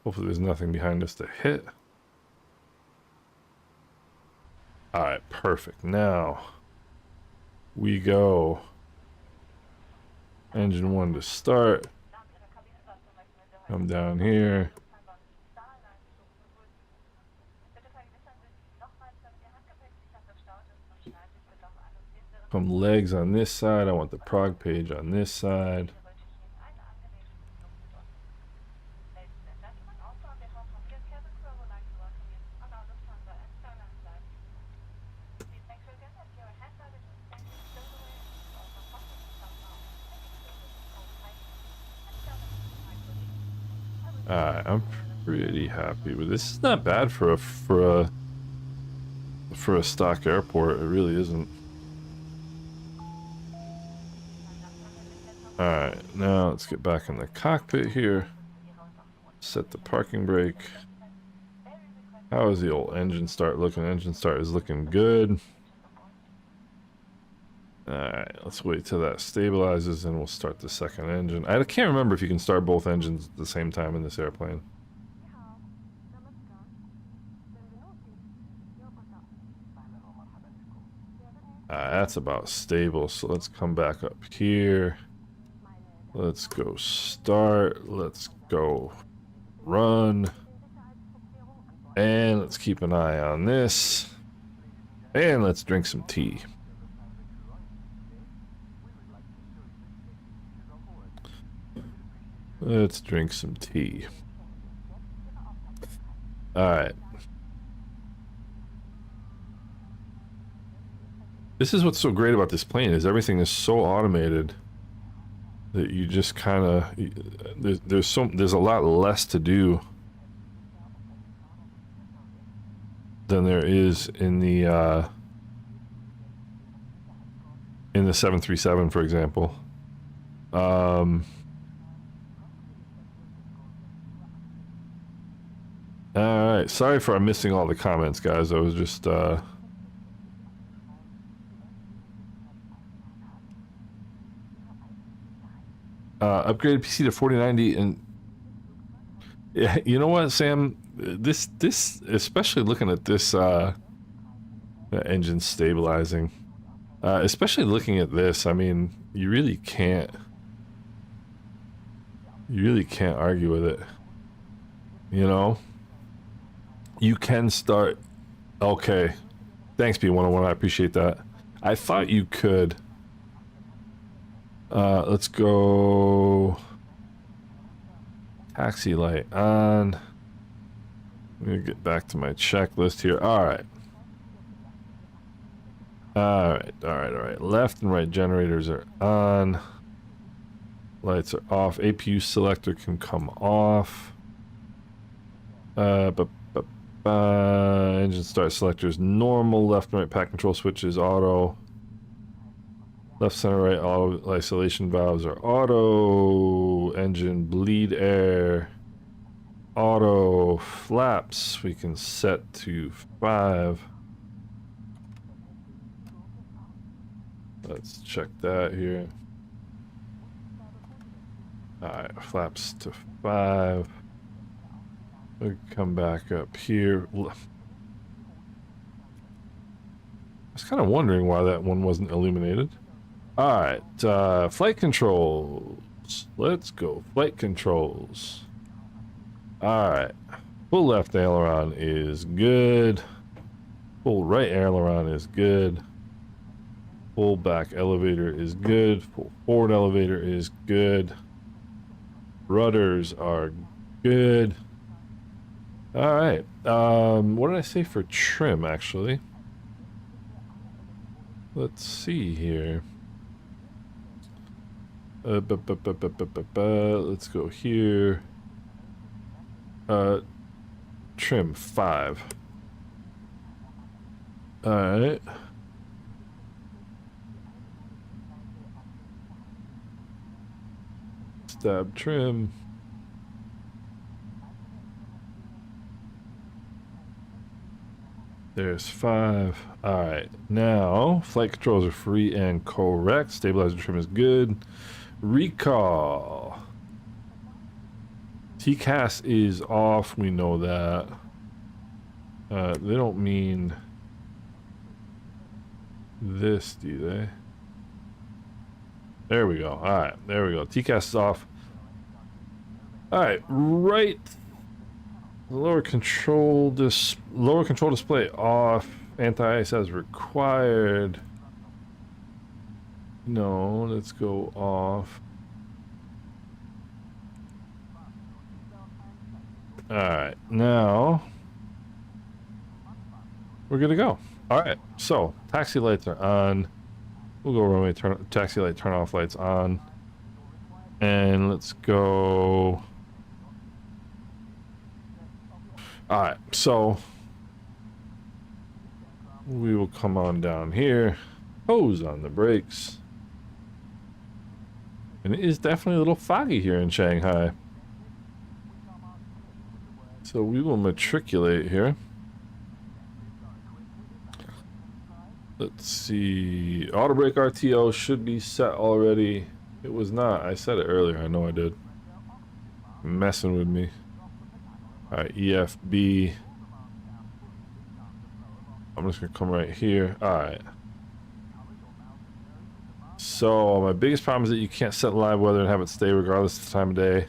Hopefully there's nothing behind us to hit. Alright, perfect. Now we go engine 1 to start. Come down here. Come legs on this side. I want the prog page on this side. I'm pretty happy with this. This is not bad for a stock airport. It really isn't. Alright, now let's get back in the cockpit here. Set the parking brake. How is the old engine start looking? Engine start is looking good. Alright, let's wait till that stabilizes and we'll start the second engine. I can't remember if you can start both engines at the same time in this airplane. That's about stable, so let's come back up here. Let's go start. Let's go run. And let's keep an eye on this. And let's drink some tea. Let's drink some tea. Alright. This is what's so great about this plane, is everything is so automated that you just kind of there's a lot less to do than there is in the 737, for example. All right, sorry for missing all the comments, guys. I was just upgraded PC to 4090, and yeah, you know what, Sam? This especially looking at this engine stabilizing, especially looking at this, I mean, you really can't argue with it. You know, you can start. Okay, thanks, B101. I appreciate that. I thought you could. Let's go. Taxi light on. I'm gonna get back to my checklist here. Alright. Alright. Left and right generators are on. Lights are off. APU selector can come off. Engine start selector is normal. Left and right pack control switch is auto. Left, center, right, all isolation valves are auto. Engine bleed air, auto. Flaps we can set to 5. Let's check that here. Alright, flaps to 5. We'll come back up here. I was kind of wondering why that one wasn't illuminated. Alright, flight controls. Let's go. Flight controls. Alright. Full left aileron is good. Full right aileron is good. Full back elevator is good. Full forward elevator is good. Rudders are good. Alright. What did I say for trim, actually? Let's see here. Let's go here. Trim 5. Alright. Stab trim. There's 5. Alright. Now, flight controls are free and correct. Stabilizer trim is good. Recall. TCAS is off, we know that. They don't mean this, do they? There we go. Alright, there we go. TCAS is off. Alright, right. Lower control display off. Anti-ice as required. No, let's go off. Alright, now we're good to go. Alright, so taxi lights are on. We'll go runway taxi light turn off lights on. And let's go. Alright, so we will come on down here. Hose on the brakes. And it is definitely a little foggy here in Shanghai. So we will matriculate here. Let's see. Auto brake RTO should be set already. It was not. I said it earlier. I know I did. Messing with me. Alright, EFB. I'm just gonna come right here. Alright. So, my biggest problem is that you can't set live weather and have it stay regardless of the time of day.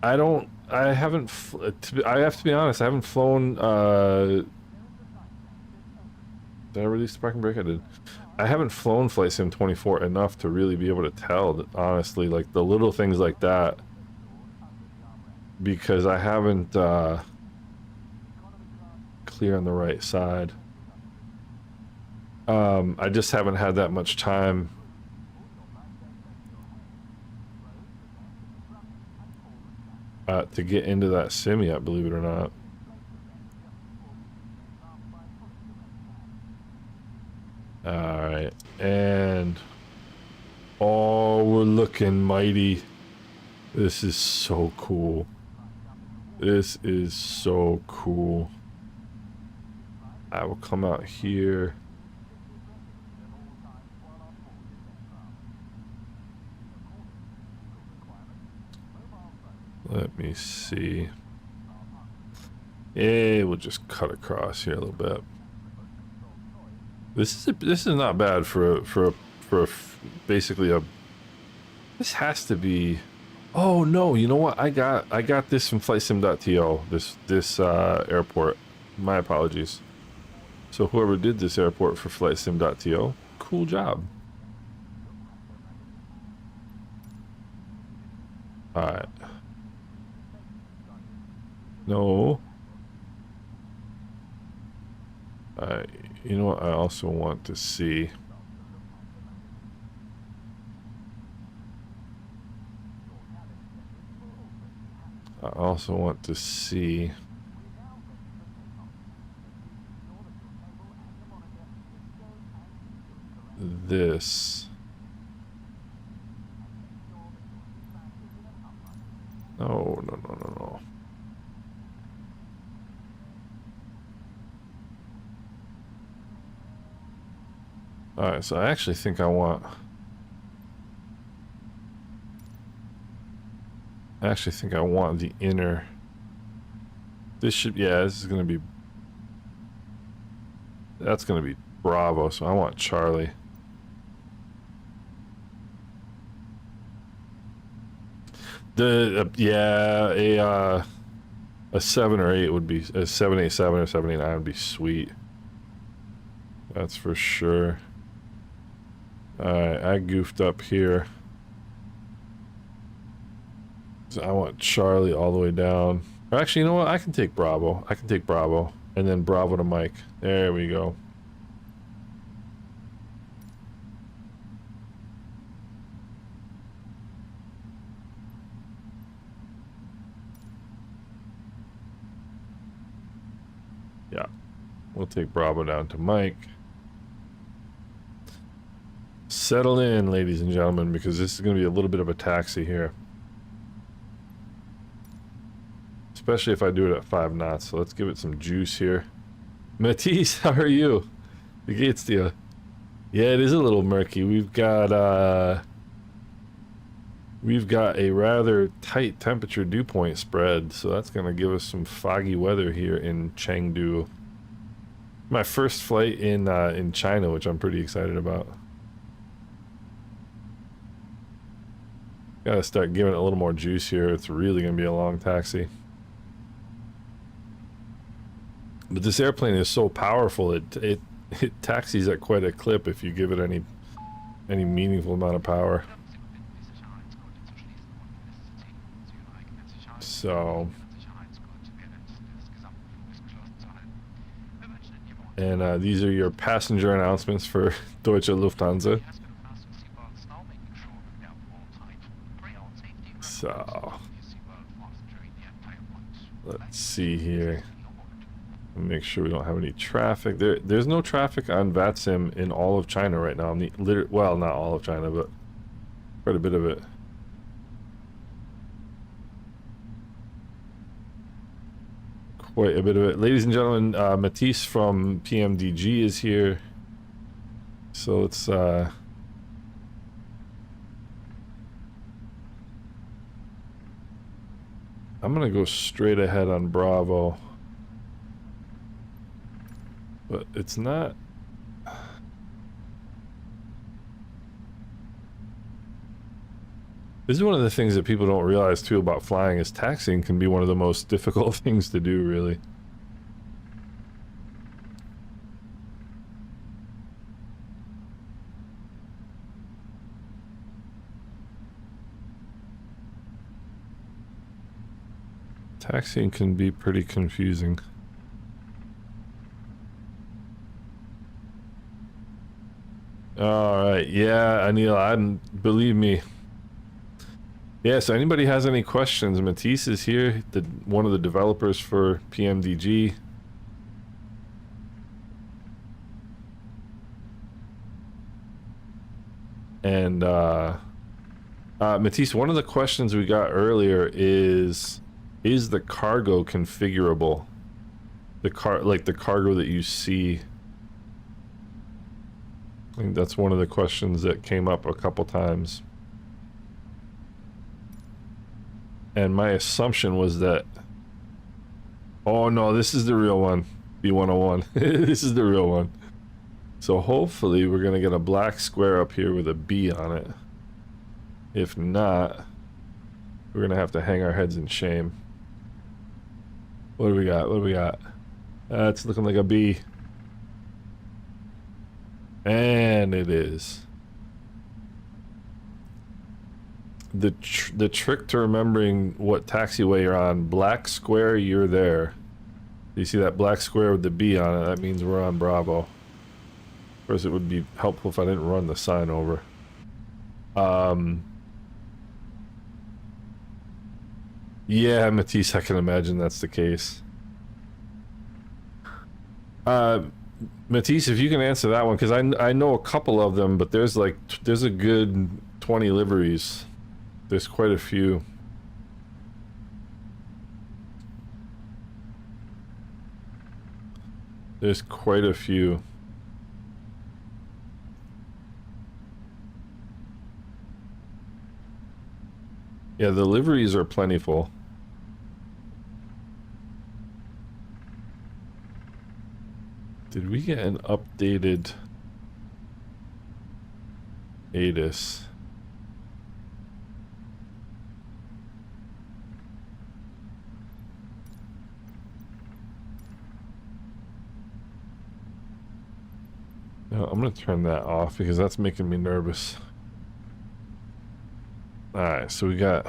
I haven't, I have to be honest, I haven't flown, did I release the parking brake? I did. I haven't flown Flight Sim 24 enough to really be able to tell, honestly, like the little things like that. Because I haven't, clear on the right side. I just haven't had that much time to get into that sim yet, believe it or not. Alright, and oh, we're looking mighty. This is so cool. This is so cool. I will come out here. Let me see. Yeah, we'll just cut across here a little bit. This is not bad for basically a. This has to be. Oh no! You know what? I got this from FlightSim.to. This airport. My apologies. So whoever did this airport for FlightSim.to, cool job. All right. No. You know what I also want to see? I also want to see this. No. Alright, so I actually think I want... the inner... This should... Yeah, this is gonna be... That's gonna be Bravo, so I want Charlie. Yeah, a 7 or 8 would be... A 787 or 789 would be sweet. That's for sure. Alright, I goofed up here. So I want Charlie all the way down. Or actually, you know what? I can take Bravo. And then Bravo to Mike. There we go. Yeah. We'll take Bravo down to Mike. Settle in, ladies and gentlemen, because this is going to be a little bit of a taxi here. Especially if I do it at 5 knots. So let's give it some juice here. Matisse, how are you? Wie geht's dir? Yeah, it is a little murky. We've got a rather tight temperature dew point spread, so that's going to give us some foggy weather here in Chengdu. My first flight in China, which I'm pretty excited about. Gotta start giving it a little more juice here. It's really gonna be a long taxi. But this airplane is so powerful, it taxis at quite a clip if you give it any meaningful amount of power. So, and these are your passenger announcements for Deutsche Lufthansa. So, let's see here. Make sure we don't have any traffic. There's no traffic on VATSIM in all of China right now. Well, not all of China, but quite a bit of it. Quite a bit of it. Ladies and gentlemen, Matisse from PMDG is here. so let's I'm gonna go straight ahead on Bravo, but it's not. This is one of the things that people don't realize too about flying, is taxiing can be one of the most difficult things to do, really. Taxiing can be pretty confusing. Alright, yeah, Anil, believe me. Yeah, so anybody has any questions, Matisse is here, one of the developers for PMDG. And Matisse, one of the questions we got earlier is the cargo configurable? The cargo that you see. I think that's one of the questions that came up a couple times. And my assumption was that, oh no, this is the real one, B101. This is the real one. So hopefully we're gonna get a black square up here with a B on it. If not, we're gonna have to hang our heads in shame. What do we got? What do we got? It's looking like a B. And it is. The trick to remembering what taxiway you're on, black square, you're there. You see that black square with the B on it, that means we're on Bravo. Of course, it would be helpful if I didn't run the sign over. Yeah, Matisse, I can imagine that's the case. Matisse, if you can answer that one, because I know a couple of them, but there's a good 20 liveries. There's quite a few. There's quite a few. Yeah, the liveries are plentiful. Did we get an updated ATIS? No, I'm gonna turn that off because that's making me nervous. Alright, so we've got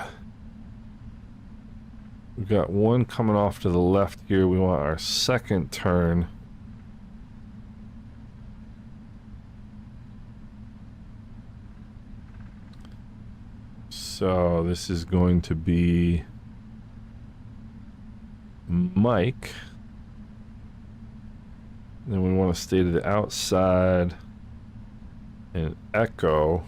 one coming off to the left here. We want our second turn. So this is going to be Mike. Then we want to stay to the outside and Echo.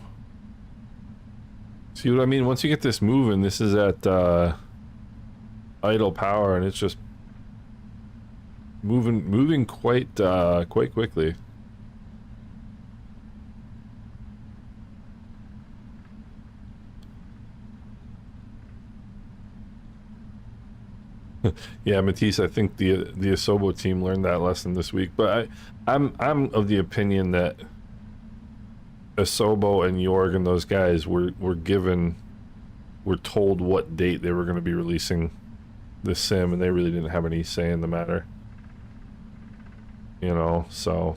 See what I mean? Once you get this moving, this is at idle power, and it's just moving quite quickly. Yeah, Matisse, I think the Asobo team learned that lesson this week. But I'm of the opinion that Asobo and Jorg and those guys were told what date they were going to be releasing the sim, and they really didn't have any say in the matter. You know, so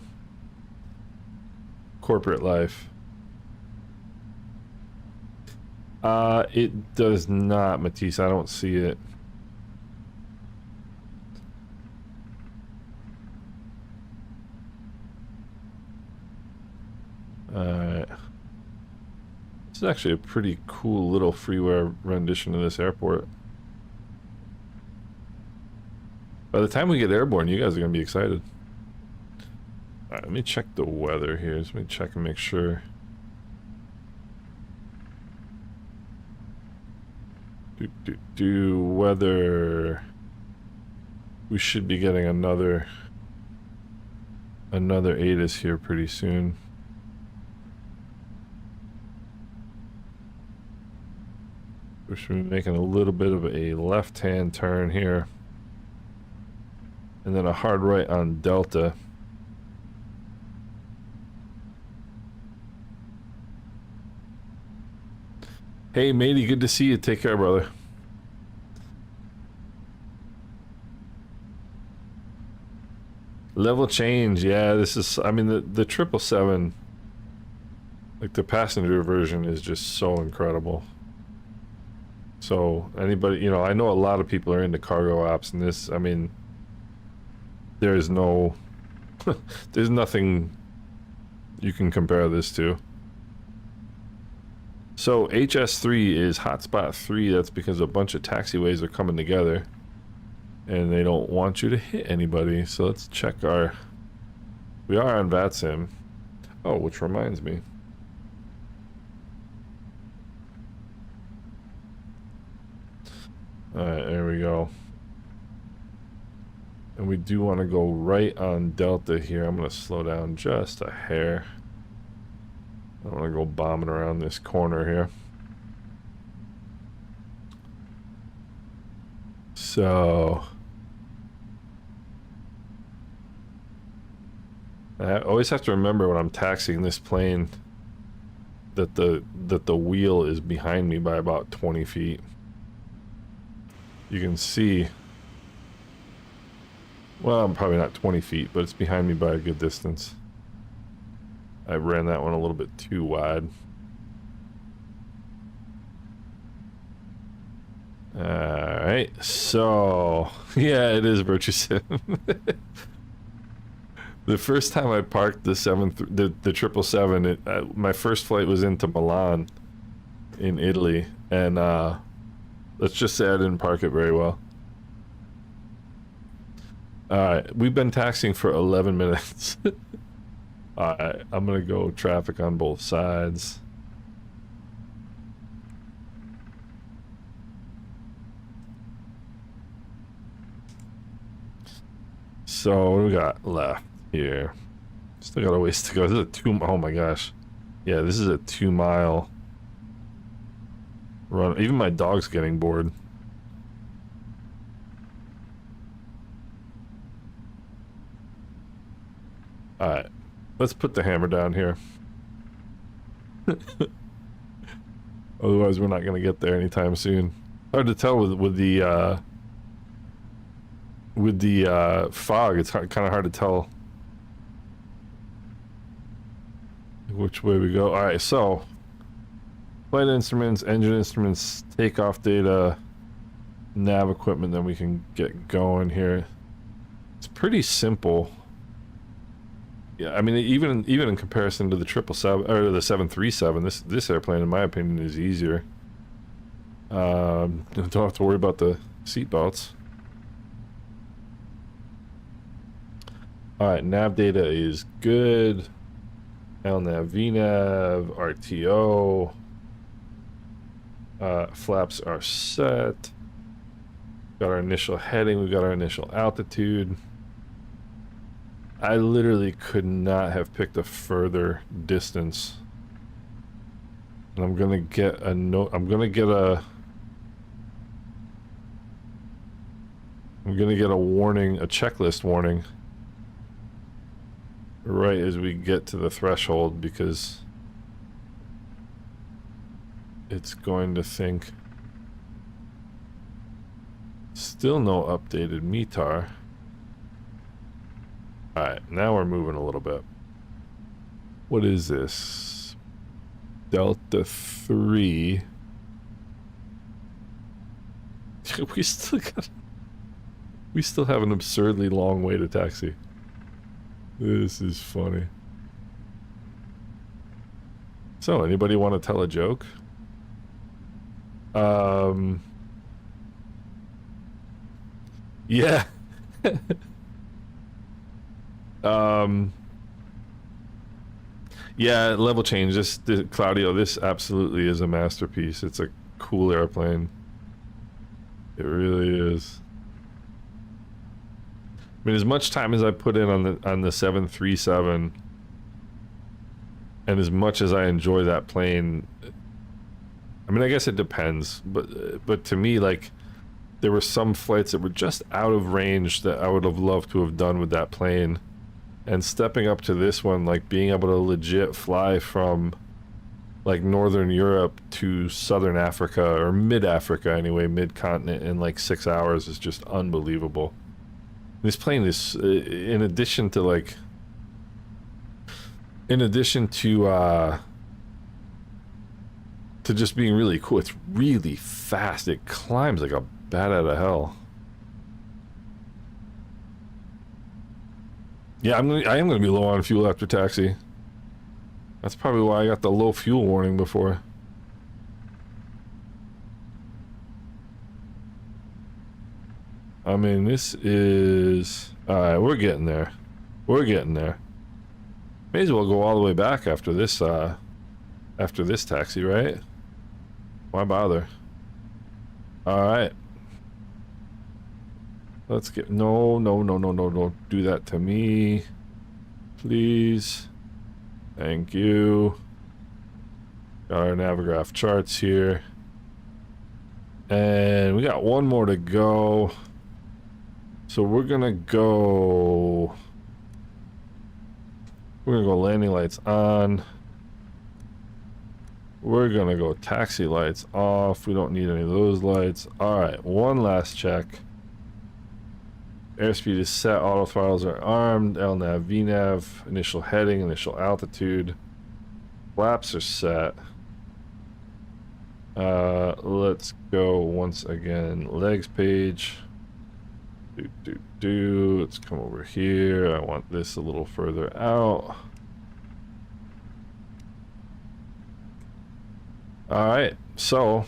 corporate life. It does not, Matisse. I don't see it. This is actually a pretty cool little freeware rendition of this airport. By the time we get airborne, you guys are going to be excited. Alright, let me check the weather here. Let me check and make sure. Weather. We should be getting another ATIS here pretty soon. We should be making a little bit of a left-hand turn here. And then a hard right on Delta. Hey, matey, good to see you. Take care, brother. Level change, yeah, this is, I mean, the 777, like the passenger version is just so incredible. So, anybody, you know, I know a lot of people are into cargo apps, and this, I mean, there's no, there's nothing you can compare this to. So, HS3 is hotspot 3, that's because a bunch of taxiways are coming together. And they don't want you to hit anybody. So let's check our... We are on VATSIM. Oh, which reminds me. Alright, there we go. And we do want to go right on Delta here. I'm going to slow down just a hair. I don't want to go bombing around this corner here. So... I always have to remember when I'm taxiing this plane that the wheel is behind me by about 20 feet. You can see, well, I'm probably not 20 feet, but it's behind me by a good distance. I ran that one a little bit too wide. Alright, so yeah, it is Virtue Sim. The first time I parked the 777, my first flight was into Milan in Italy, and let's just say I didn't park it very well. Alright, we've been taxiing for 11 minutes. Alright, I'm gonna go traffic on both sides. So, what do we got left here? Still got a ways to go. This is a oh my gosh. Yeah, this is a 2-mile run. Even my dog's getting bored. Alright, let's put the hammer down here. Otherwise, we're not gonna get there anytime soon. Hard to tell with the fog. It's kind of hard to tell which way we go. All right, so flight instruments, engine instruments, takeoff data, nav equipment. Then we can get going here. It's pretty simple. Yeah, I mean, even in comparison to the 777 or the 737, this airplane, in my opinion, is easier. Don't have to worry about the seat belts. Alright, nav data is good. LNAV, VNAV, RTO. Flaps are set. Got our initial heading, we've got our initial altitude. I literally could not have picked a further distance. And I'm gonna get a note. I'm gonna get a warning, a checklist warning, right as we get to the threshold, because it's going to think still no updated METAR. Alright, now we're moving a little bit. What is this? Delta 3. We still have an absurdly long way to taxi. This is funny. So, anybody want to tell a joke? Yeah. Yeah, level change. This Claudio, this absolutely is a masterpiece. It's a cool airplane. It really is. I mean, as much time as I put in on the 737, and as much as I enjoy that plane, I mean, I guess it depends, but to me, like, there were some flights that were just out of range that I would have loved to have done with that plane. And stepping up to this one, like being able to legit fly from like Northern Europe to Southern Africa, or mid-Africa anyway, mid-continent, in like 6 hours is just unbelievable. This plane is, in addition to just being really cool, it's really fast. It climbs like a bat out of hell. Yeah, I am gonna be low on fuel after taxi. That's probably why I got the low fuel warning before. I mean, this is... Alright, we're getting there. We're getting there. May as well go all the way back after this taxi, right? Why bother? Alright. Let's get... No, don't do that to me. Please. Thank you. Got our Navigraph charts here. And we got one more to go. So we're gonna go landing lights on. We're gonna go taxi lights off. We don't need any of those lights. Alright, one last check. Airspeed is set, auto throttles are armed, LNAV, VNAV, initial heading, initial altitude. Flaps are set. Let's go once again, legs page. Let's come over here. I want this a little further out. Alright, so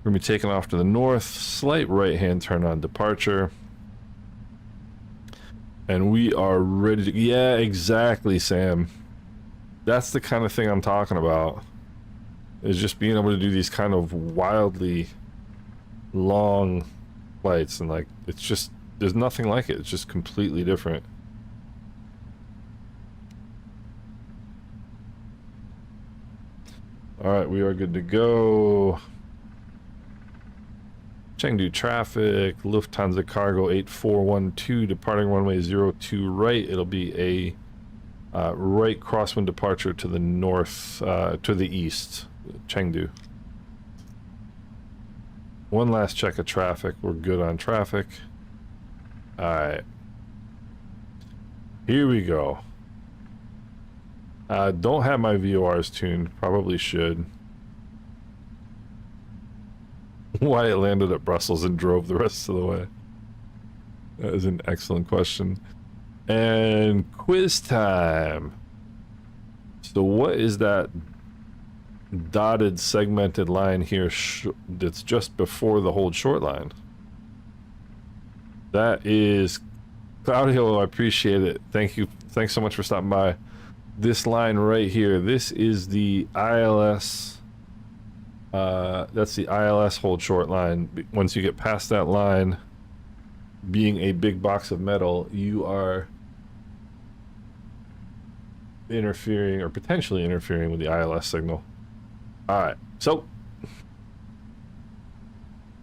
we're going to be taking off to the north, slight right-hand turn on departure. And we are ready to... Yeah, exactly, Sam. That's the kind of thing I'm talking about. Is just being able to do these kind of wildly long flights. And, like, it's just... There's nothing like it. It's just completely different. Alright, we are good to go. Chengdu traffic, Lufthansa cargo 8412, departing runway 02 right. It'll be a right crosswind departure to the north, to the east, Chengdu. One last check of traffic. We're good on traffic. Alright. Here we go. Don't have my VORs tuned. Probably should. Why it landed at Brussels and drove the rest of the way? That is an excellent question. And quiz time. So what is that dotted segmented line here that's just before the hold short line? That is Claudio. I appreciate it. Thank you. Thanks so much for stopping by. This line right here, this is the ILS. That's the ILS hold short line. Once you get past that line, being a big box of metal, you are interfering or potentially interfering with the ILS signal. Alright, so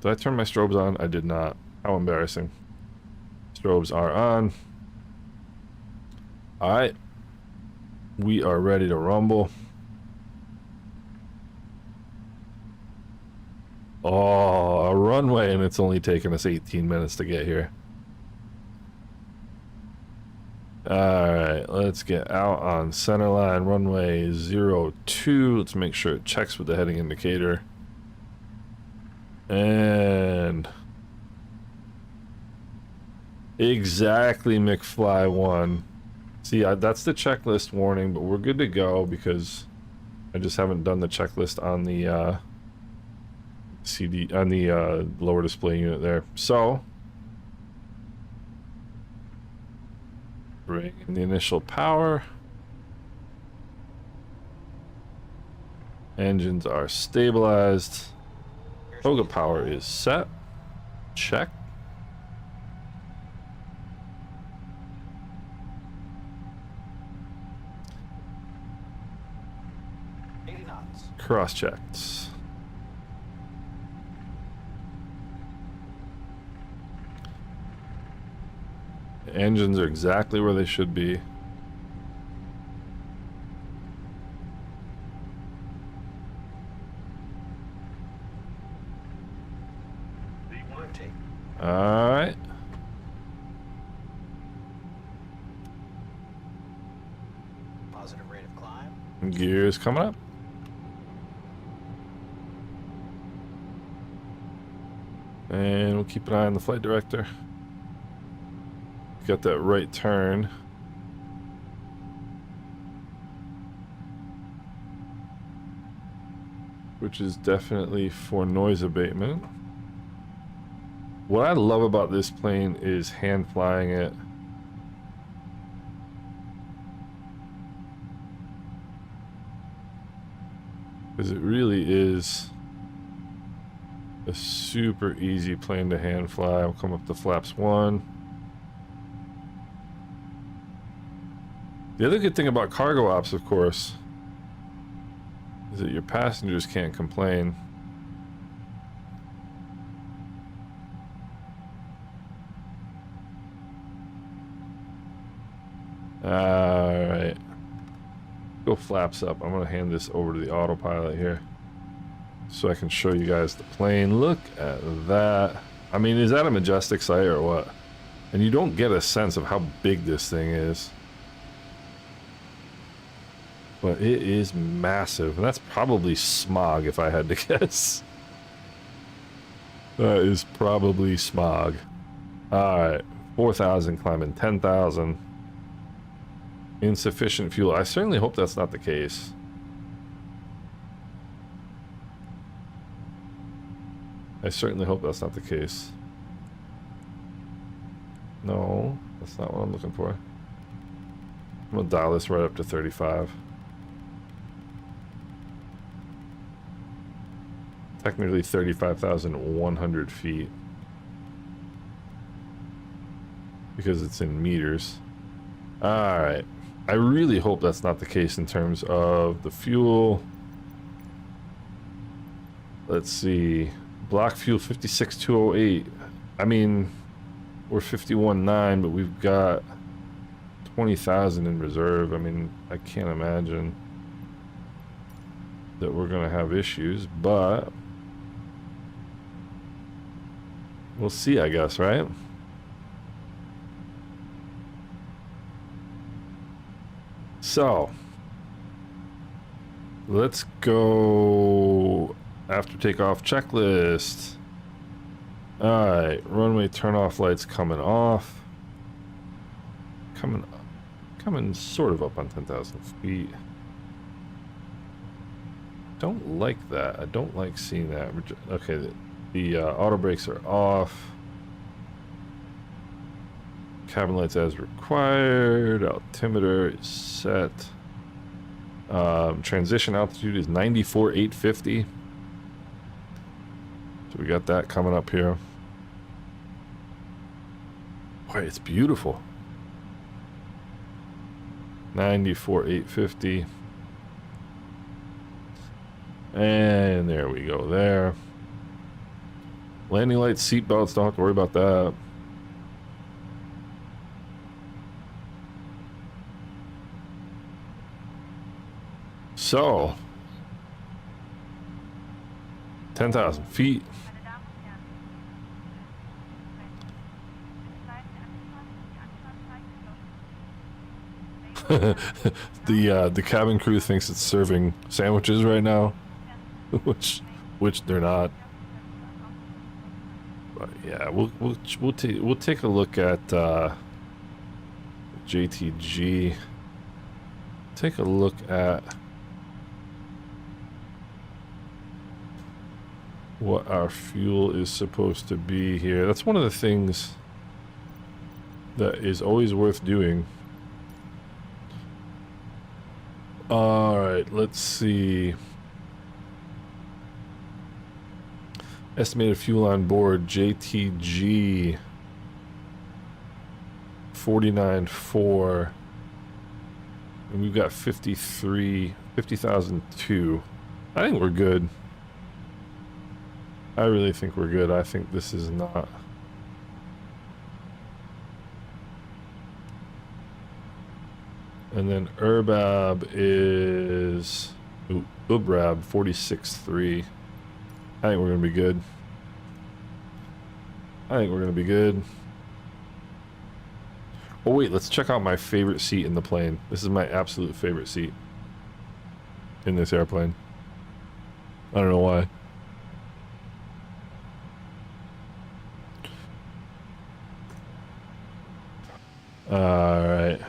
did I turn my strobes on? I did not. How embarrassing. Strobes are on. Alright. We are ready to rumble. Oh, a runway, and it's only taken us 18 minutes to get here. Alright, let's get out on centerline, runway 02. Let's make sure it checks with the heading indicator. And exactly, McFly 1. See, that's the checklist warning, but we're good to go because I just haven't done the checklist on the lower display unit there. So bring in the initial power. Engines are stabilized. Toga power is set. Check. cross-checked. Engines are exactly where they should be. Alright. Positive rate of climb. Gears coming up. And we'll keep an eye on the flight director. Got that right turn. Which is definitely for noise abatement. What I love about this plane is hand flying it. Because it really is a super easy plane to hand fly. I'll come up to flaps 1. The other good thing about cargo ops, of course, is that your passengers can't complain. Alright. Go flaps up. I'm going to hand this over to the autopilot here so I can show you guys the plane. Look at that. I mean, is that a majestic sight or what? And you don't get a sense of how big this thing is. But it is massive. And that's probably smog if I had to guess. That is probably smog. Alright. 4,000 climbing 10,000. Insufficient fuel. I certainly hope that's not the case. I certainly hope that's not the case. No, that's not what I'm looking for. I'm gonna dial this right up to 35. Technically 35,100 feet. Because it's in meters. Alright. I really hope that's not the case in terms of the fuel. Let's see. Block fuel 56,208. I mean, we're 51,900, but we've got 20,000 in reserve. I mean, I can't imagine that we're going to have issues, but we'll see, I guess, right? So, let's go after takeoff checklist. Alright, runway turn off lights coming off. Coming sort of up on 10,000 feet. Don't like that. I don't like seeing that. Okay, the auto brakes are off. Cabin lights as required. Altimeter is set. Transition altitude is 94,850. So we got that coming up here. Boy, it's beautiful. 94,850. And there we go there. Landing lights, seat belts, don't have to worry about that. So, 10,000 feet. The cabin crew thinks it's serving sandwiches right now, which they're not. But yeah, we'll take a look at JTG. Take a look at what our fuel is supposed to be here. That's one of the things that is always worth doing. Alright, let's see. Estimated fuel on board, JTG 49.4. And we've got 50,002. I think we're good. I really think we're good. I think this is not. And then Urbab is Ubrab 46.3. I think we're gonna be good. I think we're gonna be good. Oh wait, let's check out my favorite seat in the plane. This is my absolute favorite seat in this airplane. I don't know why. Alright.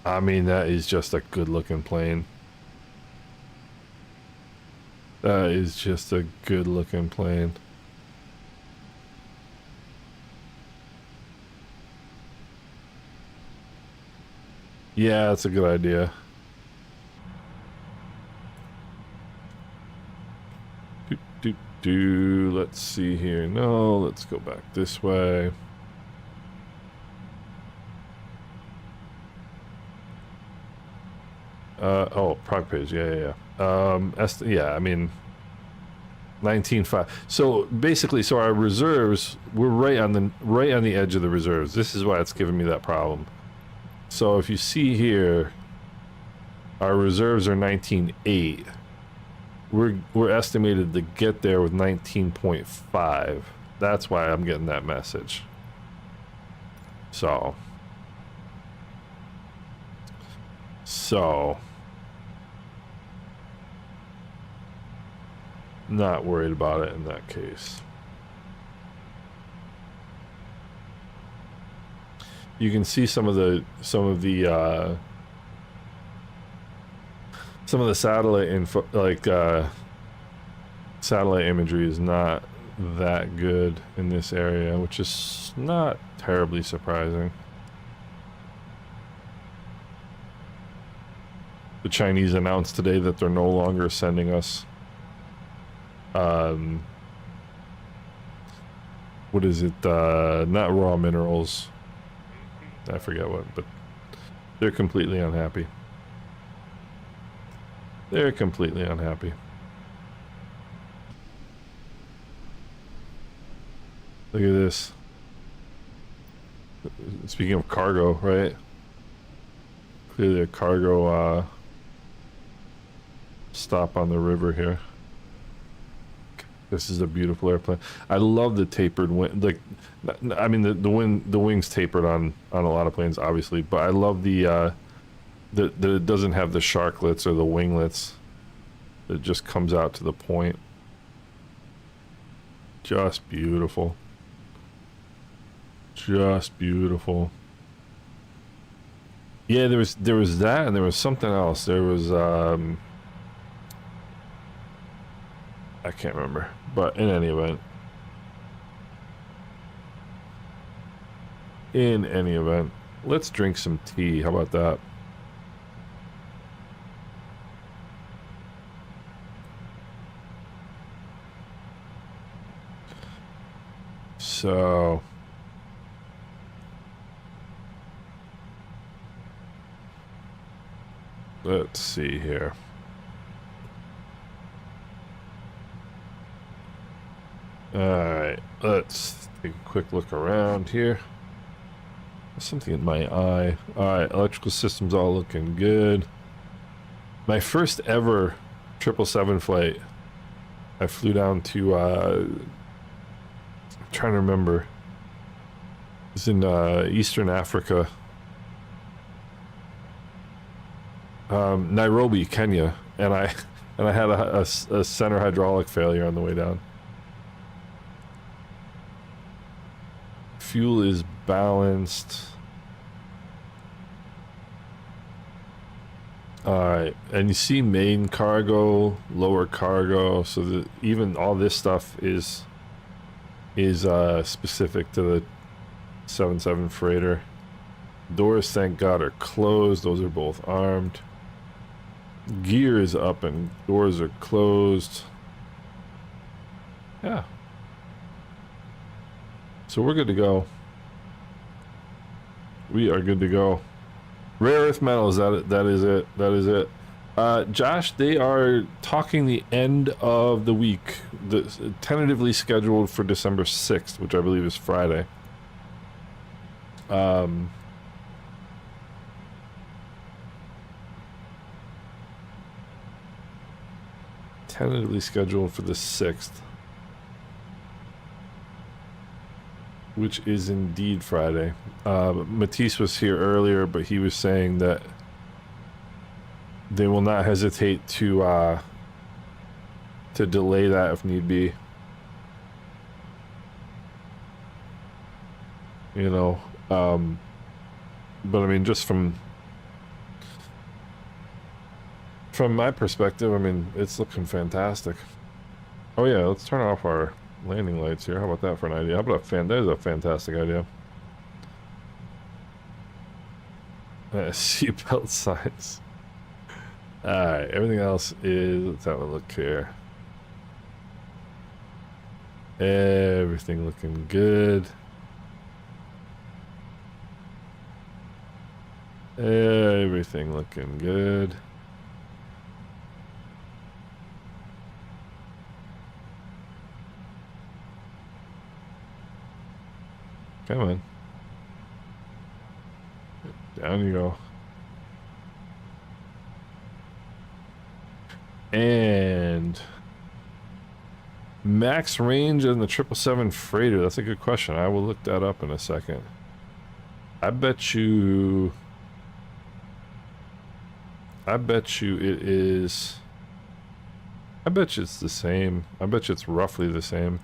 I mean, that is just a good looking plane. That is just a good looking plane. Yeah, that's a good idea. Let's see here. No, let's go back this way. Oh, prog page. Yeah. Yeah, I mean 19.5. So basically, so our reserves, we're right on the edge of the reserves. This is why it's giving me that problem. So if you see here, our reserves are 19.8. We're estimated to get there with 19.5. That's why I'm getting that message. So not worried about it in that case. You can see some of the satellite info, like satellite imagery is not that good in this area, which is not terribly surprising. The Chinese announced today that they're no longer sending us what is it, not raw minerals, I forget what, but they're completely unhappy. They're completely unhappy. Look at this. Speaking of cargo, right? Clearly a cargo stop on the river here. This is a beautiful airplane. I love the tapered wing. Like, I mean, the wings tapered on a lot of planes, obviously, but I love that it doesn't have the sharklets or the winglets. It just comes out to the point. Just beautiful. Just beautiful. Yeah, there was that, and there was something else. There was I can't remember, but in any event, let's drink some tea. How about that? So let's see here. Alright, let's take a quick look around here. There's something in my eye. Alright, electrical systems all looking good. My first ever 777 flight, I flew down to, I'm trying to remember. It's in Eastern Africa. Nairobi, Kenya, and I had a center hydraulic failure on the way down. Fuel is balanced. Alright, and you see main cargo, lower cargo, so that even all this stuff is specific to the 77 freighter. Doors, thank God, are closed. Those are both armed. Gear is up and doors are closed. Yeah. So we're good to go. We are good to go. Rare earth metals, that is it. Josh, they are talking the end of the week, tentatively scheduled for December 6th, which I believe is Friday. Tentatively scheduled for the 6th, which is indeed Friday. Matisse was here earlier, but he was saying that they will not hesitate to delay that if need be. You know, but I mean, just from my perspective, I mean, it's looking fantastic. Oh yeah, let's turn off our landing lights here. How about that for an idea? How about there's a fantastic idea. Seatbelt signs. Alright, everything else is, let's have a look here. Everything looking good. Everything looking good. Come on. Down you go. And max range on the 777 freighter. That's a good question. I will look that up in a second. I bet you it is. I bet you it's the same. I bet you it's roughly the same.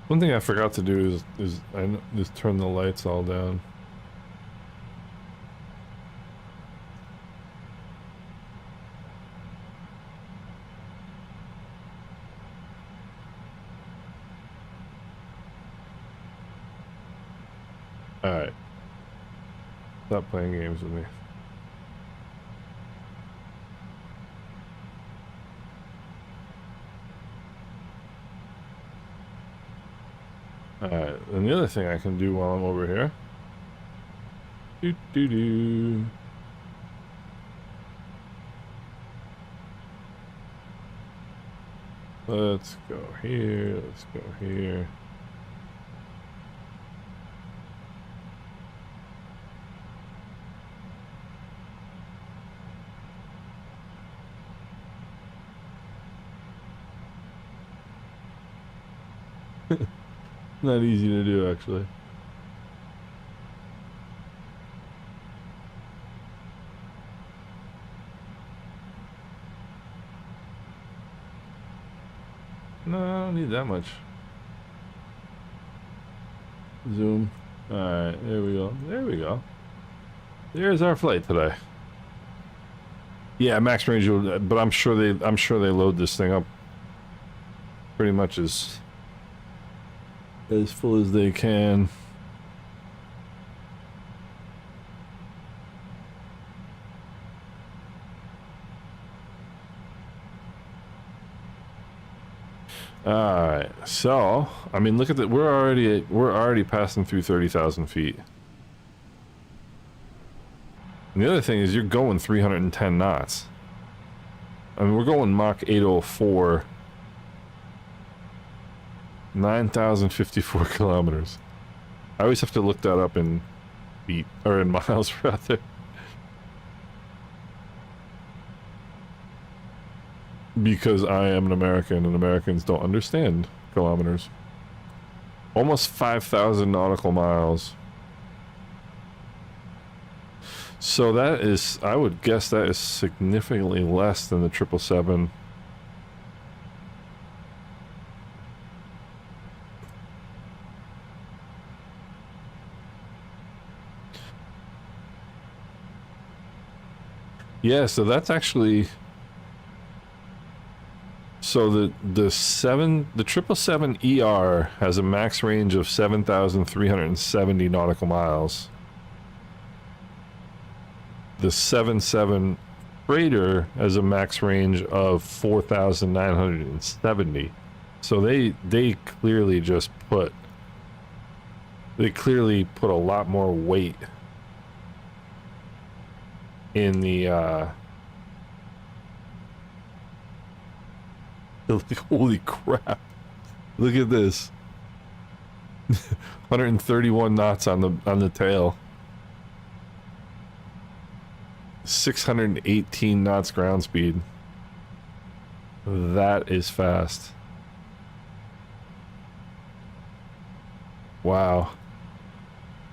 One thing I forgot to do is just turn the lights all down. All right. Stop playing games with me. Alright, and the other thing I can do while I'm over here. Let's go here, let's go here. Not easy to do, actually. No, I don't need that much. Zoom. Alright, there we go. There we go. There's our flight today. Yeah, max range, but I'm sure they load this thing up pretty much as full as they can. All right, so I mean, look at that. We're already passing through 30,000 feet. And the other thing is, you're going 310 knots. I mean, we're going Mach 804. 9,054 kilometers. I always have to look that up in feet, or in miles rather. Because I am an American and Americans don't understand kilometers. Almost 5,000 nautical miles. So that is, I would guess that is significantly less than the 777. Yeah, so that's actually... So the 777ER has a max range of 7,370 nautical miles. The 77 Freighter has a max range of 4,970. So they clearly just put a lot more weight in the holy crap. Look at this. 131 knots on the tail. 618 knots ground speed. That is fast. Wow.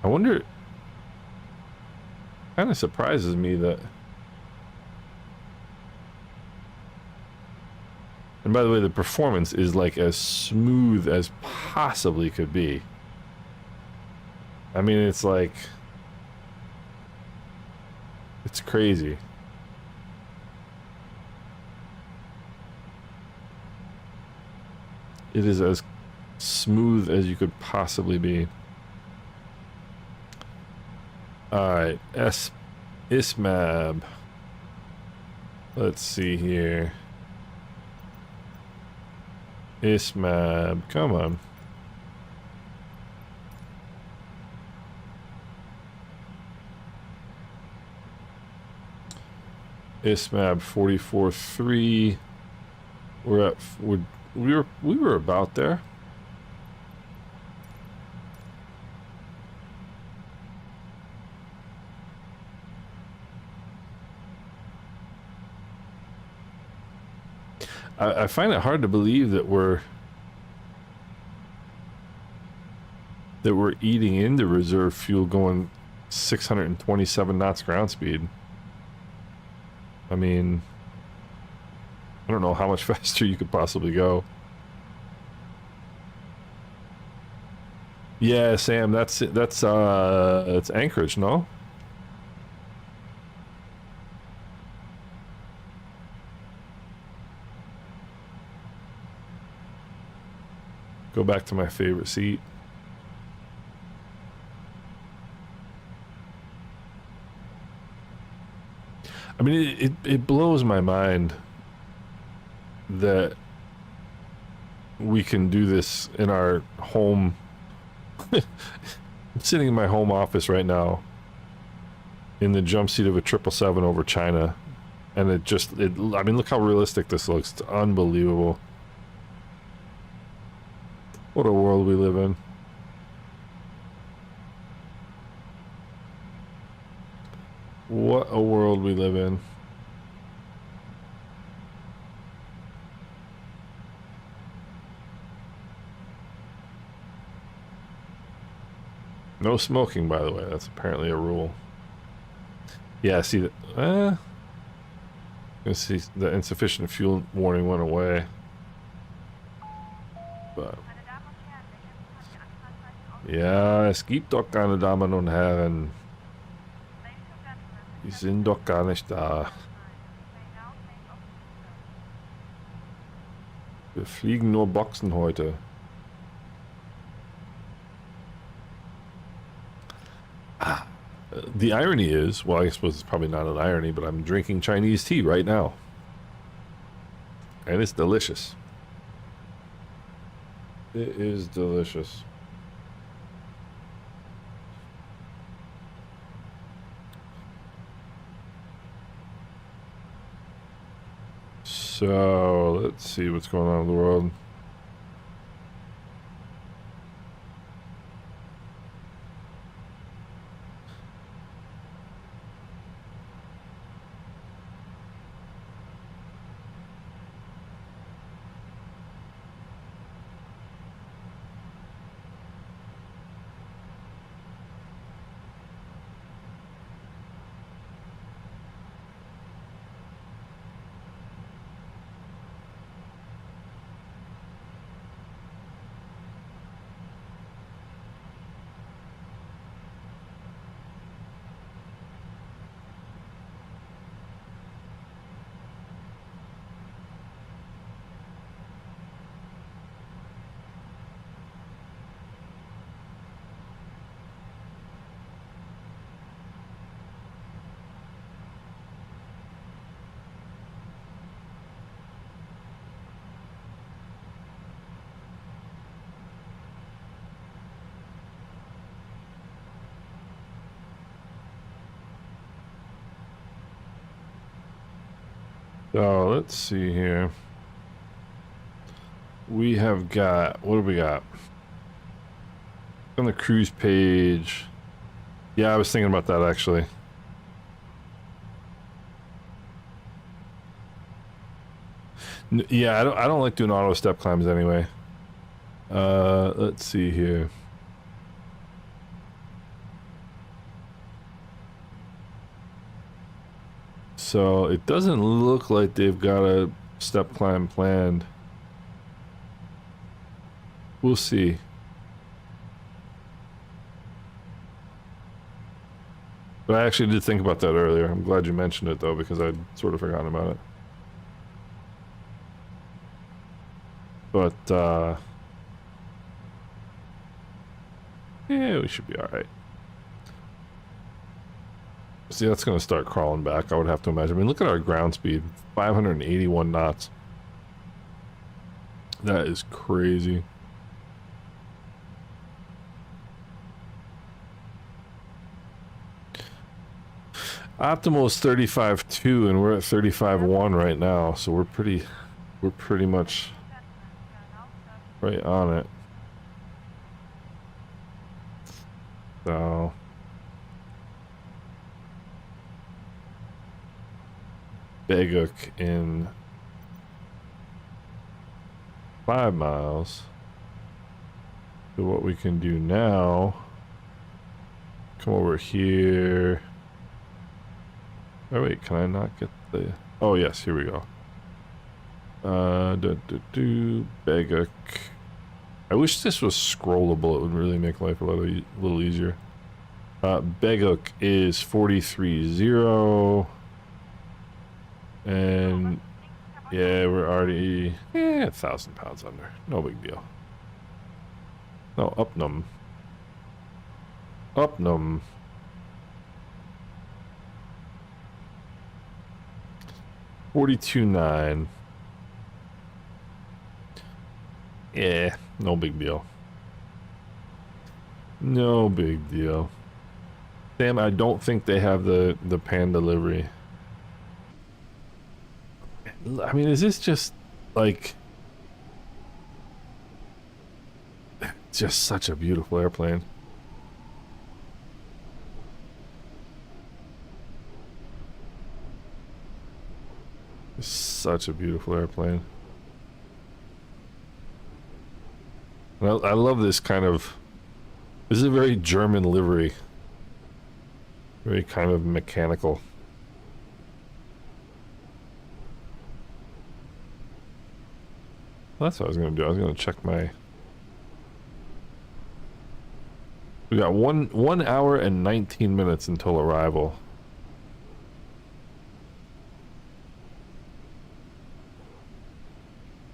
I wonder, kind of surprises me that. And by the way, the performance is like as smooth as possibly could be. I mean, it's like, it's crazy. It is as smooth as you could possibly be. Alright, ISMAB. Let's see here. ISMAB, come on. ISMAB 44.3. We were about there. I find it hard to believe that we're eating into reserve fuel going 627 knots ground speed. I mean, I don't know how much faster you could possibly go. Yeah, Sam, that's Anchorage, no? Go back to my favorite seat. I mean, it blows my mind that we can do this in our home. I'm sitting in my home office right now in the jump seat of a 777 over China, and I mean, look how realistic this looks. It's unbelievable. What a world we live in. What a world we live in. No smoking, by the way. That's apparently a rule. Yeah, see that. Let's see, the insufficient fuel warning went away. But ja, es gibt doch keine Damen und Herren. Die sind doch gar nicht da. Wir fliegen nur Boxen heute. The irony is, well, I suppose it's probably not an irony, but I'm drinking Chinese tea right now. And it's delicious. It is delicious. So, let's see what's going on in the world. So let's see here. We have got, what do we got? On the cruise page. Yeah, I was thinking about that actually. Yeah, I don't like doing auto step climbs anyway. Let's see here. So it doesn't look like they've got a step climb planned. We'll see. But I actually did think about that earlier. I'm glad you mentioned it though, because I'd sort of forgotten about it. But yeah, we should be all right. See, that's going to start crawling back, I would have to imagine. I mean, look at our ground speed, 581 knots. That is crazy. Optimal is 35.2 and we're at 35.1 right now, so we're pretty much right on it. So Beguk in 5 miles. So what we can do now, come over here. Oh wait, can I not get the, oh yes, here we go. Beguk. I wish this was scrollable, it would really make life a little easier. Beguk is 43.0. And yeah, we're already 1,000 pounds under. No big deal. No, Upnum. Upnum. 42.9. Yeah, no big deal. No big deal. Sam, I don't think they have the pan delivery. I mean, is this just like just such a beautiful airplane? Such a beautiful airplane. I love this kind of, this is a very German livery. Very kind of mechanical. Well, that's what I was going to do. I was going to check my... We got 1 hour and 19 minutes until arrival.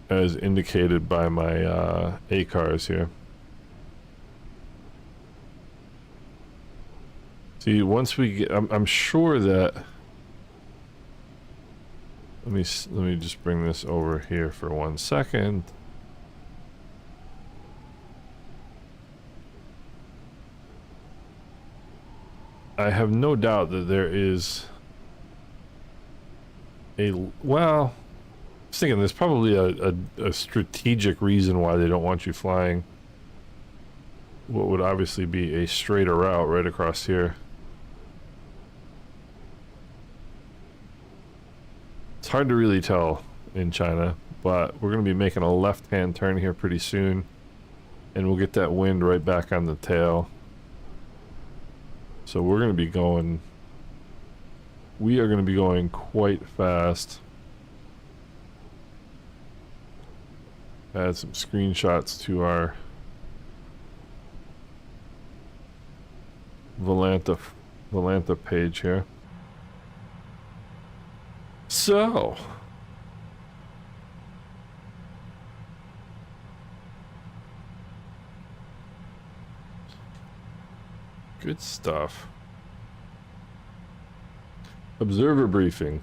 As indicated by my ACARs here. See, once we get, I'm sure that. Let me just bring this over here for 1 second. I have no doubt that there is a, well, I was thinking there's probably a strategic reason why they don't want you flying what would obviously be a straighter route right across here. It's hard to really tell in China, but we're going to be making a left-hand turn here pretty soon, and we'll get that wind right back on the tail. So we're going to be going, we are going to be going quite fast. Add some screenshots to our Volanta page here. So good stuff. Observer briefing.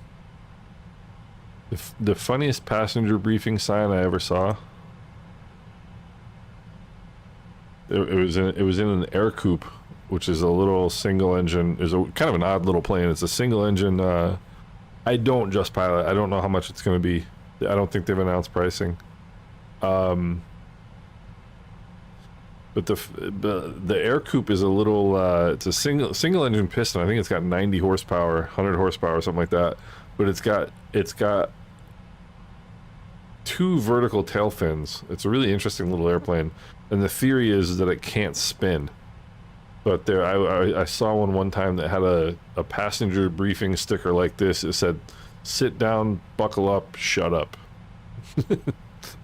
The funniest passenger briefing sign I ever saw. It was in an air coupe, which is a little single engine. Is a kind of an odd little plane. It's a single engine I don't just pilot. I don't know how much it's going to be. I don't think they've announced pricing. But the air coupe is a little. It's a single engine piston. I think it's got 90 horsepower, 100 horsepower, something like that. But it's got 2 vertical tail fins. It's a really interesting little airplane, and the theory is that it can't spin. But there, I saw one time that had a passenger briefing sticker like this. It said, "Sit down, buckle up, shut up."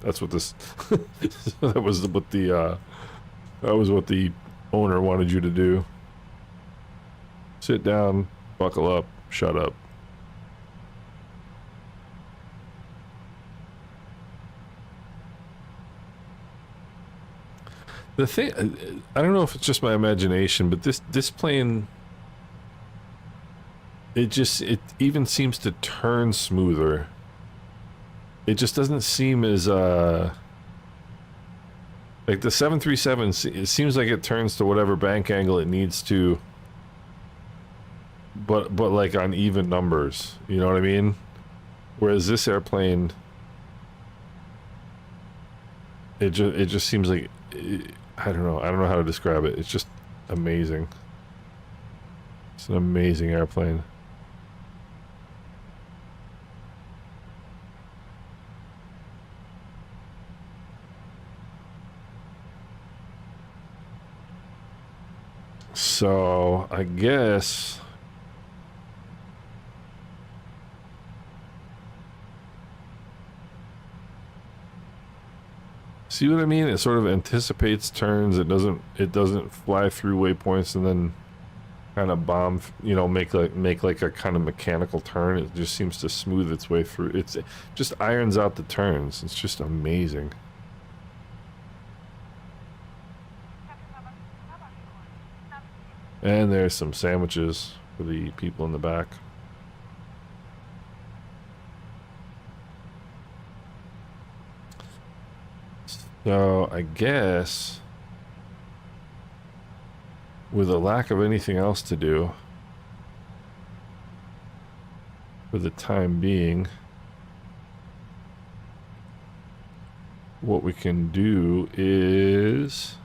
That's what this. That was what the owner wanted you to do. Sit down, buckle up, shut up. The thing, I don't know if it's just my imagination, but this plane, it even seems to turn smoother. It just doesn't seem as like the 737. It seems like it turns to whatever bank angle it needs to, but like on even numbers. You know what I mean? Whereas this airplane, it just seems like. I don't know how to describe it. It's just amazing. It's an amazing airplane. So, I guess see what I mean? It sort of anticipates turns. It doesn't fly through waypoints and then kind of bomb, you know, make like a kind of mechanical turn. It just seems to smooth its way through. It just irons out the turns. It's just amazing. And there's some sandwiches for the people in the back. So I guess with a lack of anything else to do for the time being, what we can do is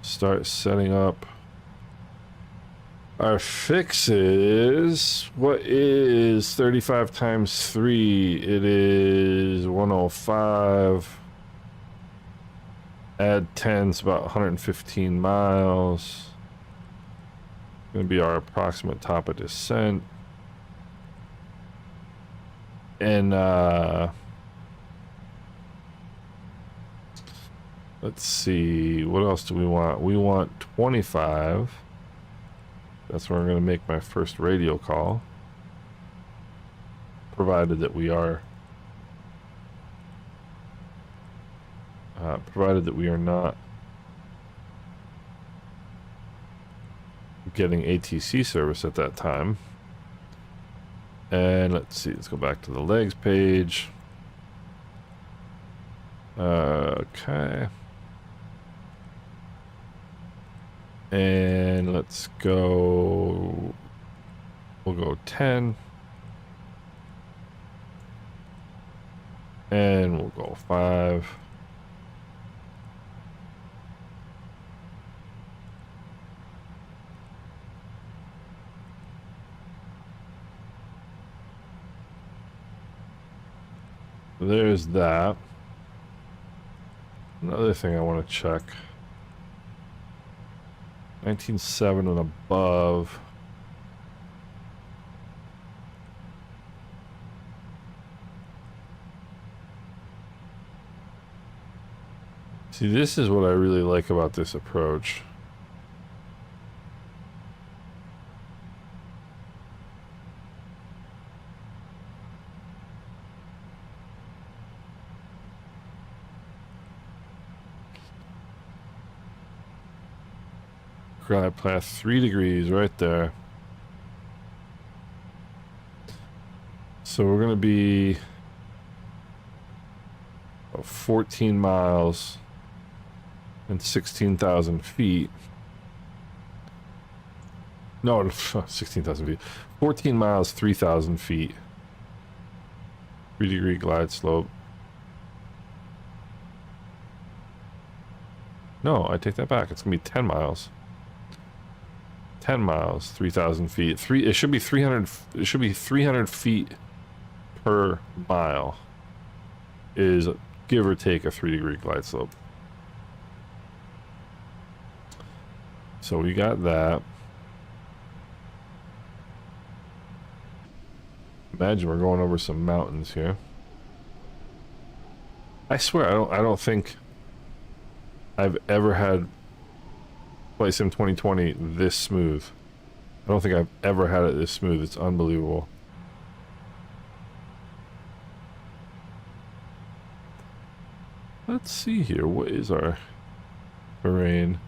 start setting up our fixes. What is 35 times 3? It is 105. Add 10, it's about 115 miles. Gonna be our approximate top of descent. And let's see, what else do we want? We want 25. That's where I'm going to make my first radio call, provided that we are not getting ATC service at that time. And let's see, let's go back to the legs page. Okay. And let's go, we'll go 10. And we'll go 5. There's that. Another thing I want to check. 19.7 and above. See, this is what I really like about this approach. Glide path 3 degrees right there. So we're gonna be 14 miles and 16,000 feet. No, 16,000 feet. 14 miles, 3,000 feet. 3-degree glide slope. No, I take that back. It's gonna be 10 miles. 10 miles, 3,000 feet. It should be 300. It should be 300 feet per mile. Is give or take a 3-degree glide slope. So we got that. Imagine we're going over some mountains here. I swear I don't think I've ever had Flight Sim 2020 this smooth. I don't think I've ever had it this smooth. It's unbelievable. Let's see here. What is our terrain?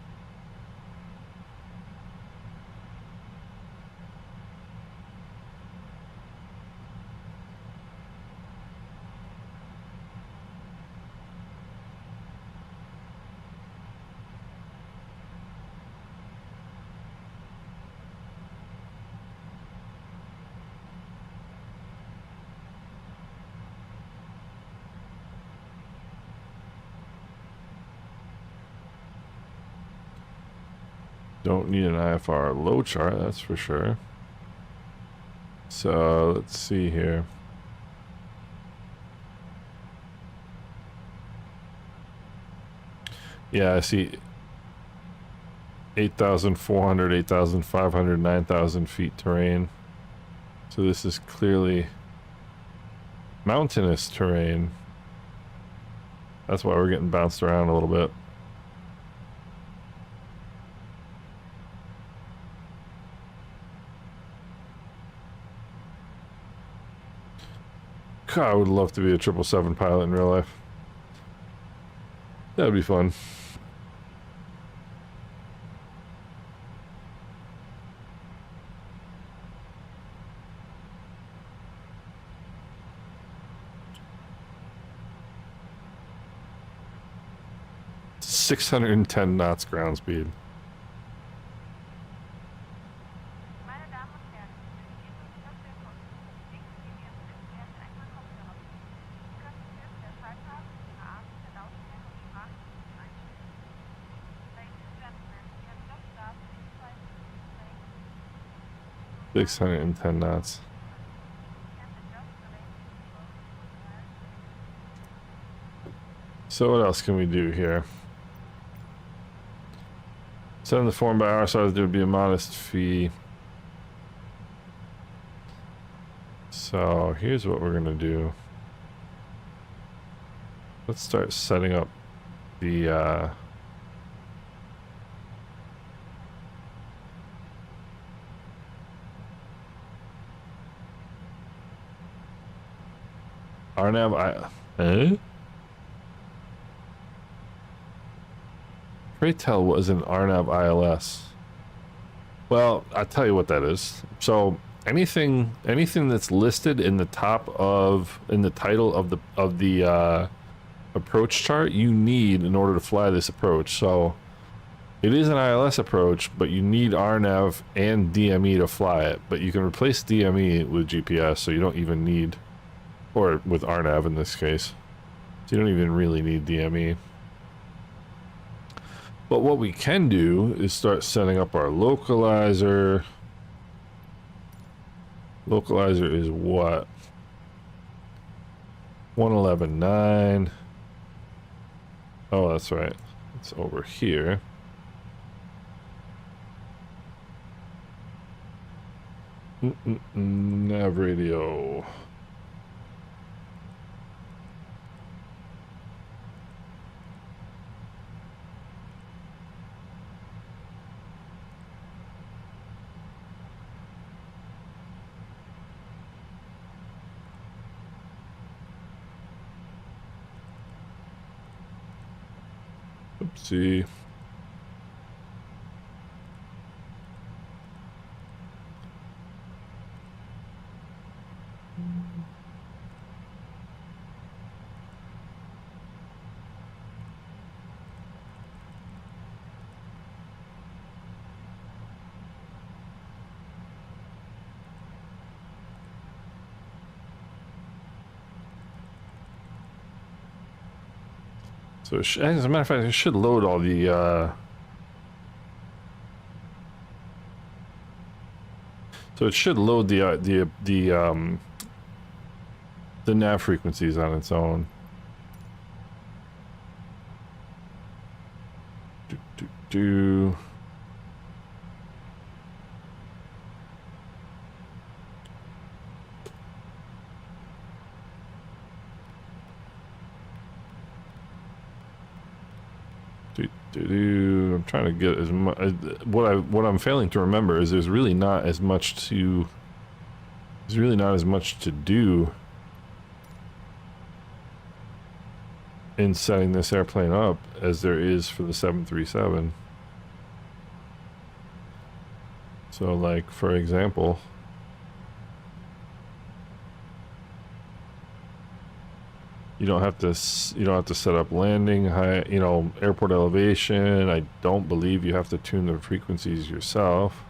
Don't need an IFR low chart, that's for sure. So let's see here. Yeah, I see 8,400, 8,500, 9,000 feet terrain. So this is clearly mountainous terrain. That's why we're getting bounced around a little bit. God, I would love to be a 777 pilot in real life. That'd be fun. .610 knots ground speed. .610 knots. So what else can we do here? Send the form by our side, there would be a modest fee. So here's what we're gonna do. Let's start setting up the RNAV Pray tell, what is an RNAV ILS? Well, I'll tell you what that is. So anything that's listed in the title of the approach chart, you need in order to fly this approach. So it is an ILS approach, but you need RNAV and DME to fly it. But you can replace DME with GPS, so you don't even need, or with RNAV in this case. So you don't even really need DME. But what we can do is start setting up our localizer. Localizer is what? 111.9. Oh, that's right. It's over here. Nav radio. Oopsie. So as a matter of fact, it should load all the so it should load the nav frequencies on its own. Do. I'm trying to get as much. What I'm failing to remember is there's really not as much to. There's really not as much to do in setting this airplane up as there is for the 737. So, like, for example, you don't have to set up landing high, airport elevation. I don't believe you have to tune the frequencies yourself.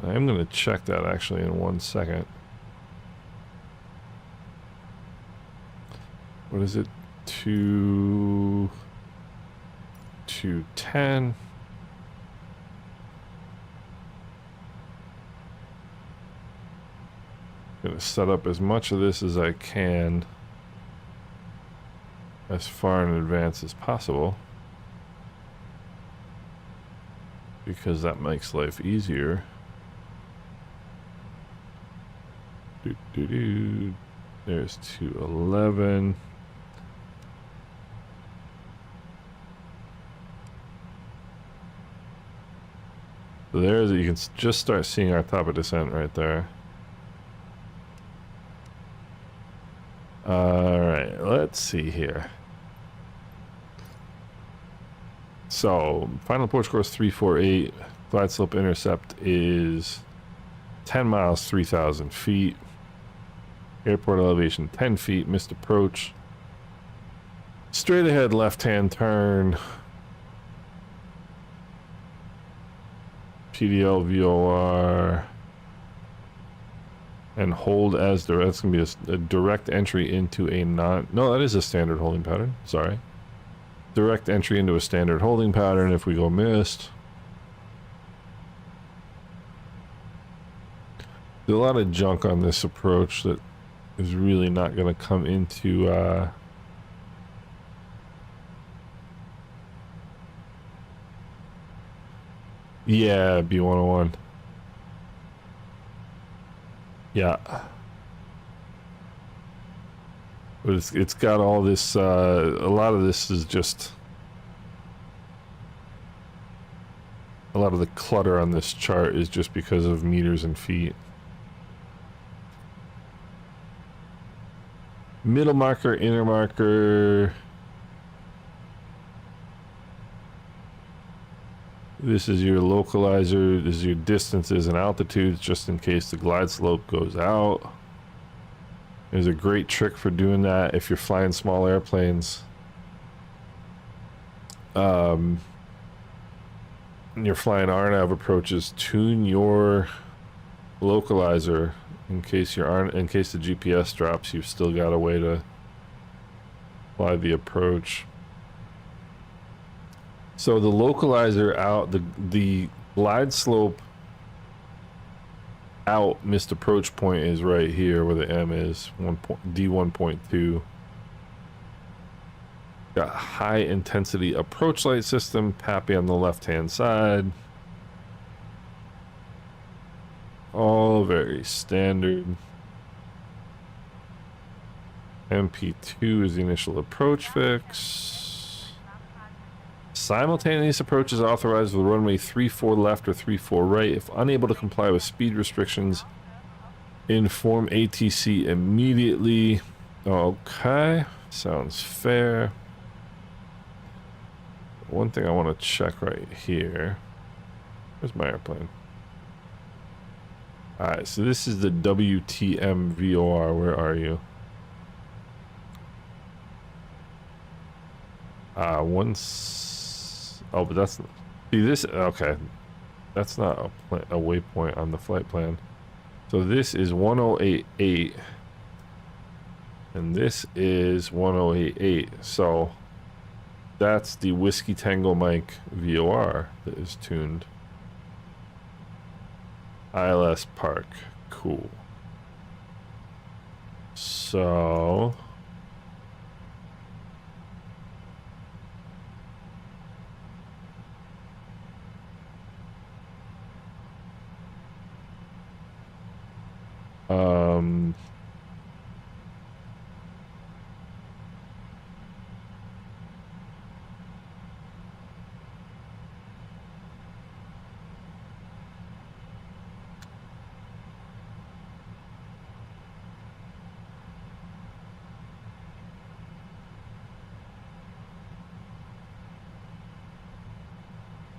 I'm going to check that actually in 1 second. What is it? 210. Gonna set up as much of this as I can as far in advance as possible, because that makes life easier. There's 211. So there's, you can just start seeing our top of descent right there. Alright, let's see here. So, final approach course 348, glide slope intercept is 10 miles, 3,000 feet. Airport elevation 10 feet, missed approach. Straight ahead left-hand turn. PDL VOR. And hold as direct. That's going to be a direct entry into a no, that is a standard holding pattern. Sorry. Direct entry into a standard holding pattern if we go missed. There's a lot of junk on this approach that is really not going to come into yeah, B101. Yeah. But it's got all this, a lot of this is just, a lot of the clutter on this chart is just because of meters and feet. Middle marker, inner marker. This is your localizer. This is your distances and altitudes, just in case the glide slope goes out. There's a great trick for doing that if you're flying small airplanes. And you're flying RNAV approaches, tune your localizer in case in case the GPS drops. You've still got a way to fly the approach. So the localizer out, the glide slope out missed approach point is right here where the M is, D1.2. Got high intensity approach light system, PAPI on the left hand side. All very standard. MP2 is the initial approach fix. Simultaneous approach is authorized with runway 34 left or 34 right. If unable to comply with speed restrictions, inform ATC immediately. Okay, sounds fair. One thing I want to check right here. Where's my airplane? Alright, so this is the WTM VOR. Where are you? Oh, but that's, see this, okay. That's not a waypoint on the flight plan. So this is 1088. And this is 1088. So that's the Whiskey Tango Mike VOR that is tuned. ILS Park. Cool. So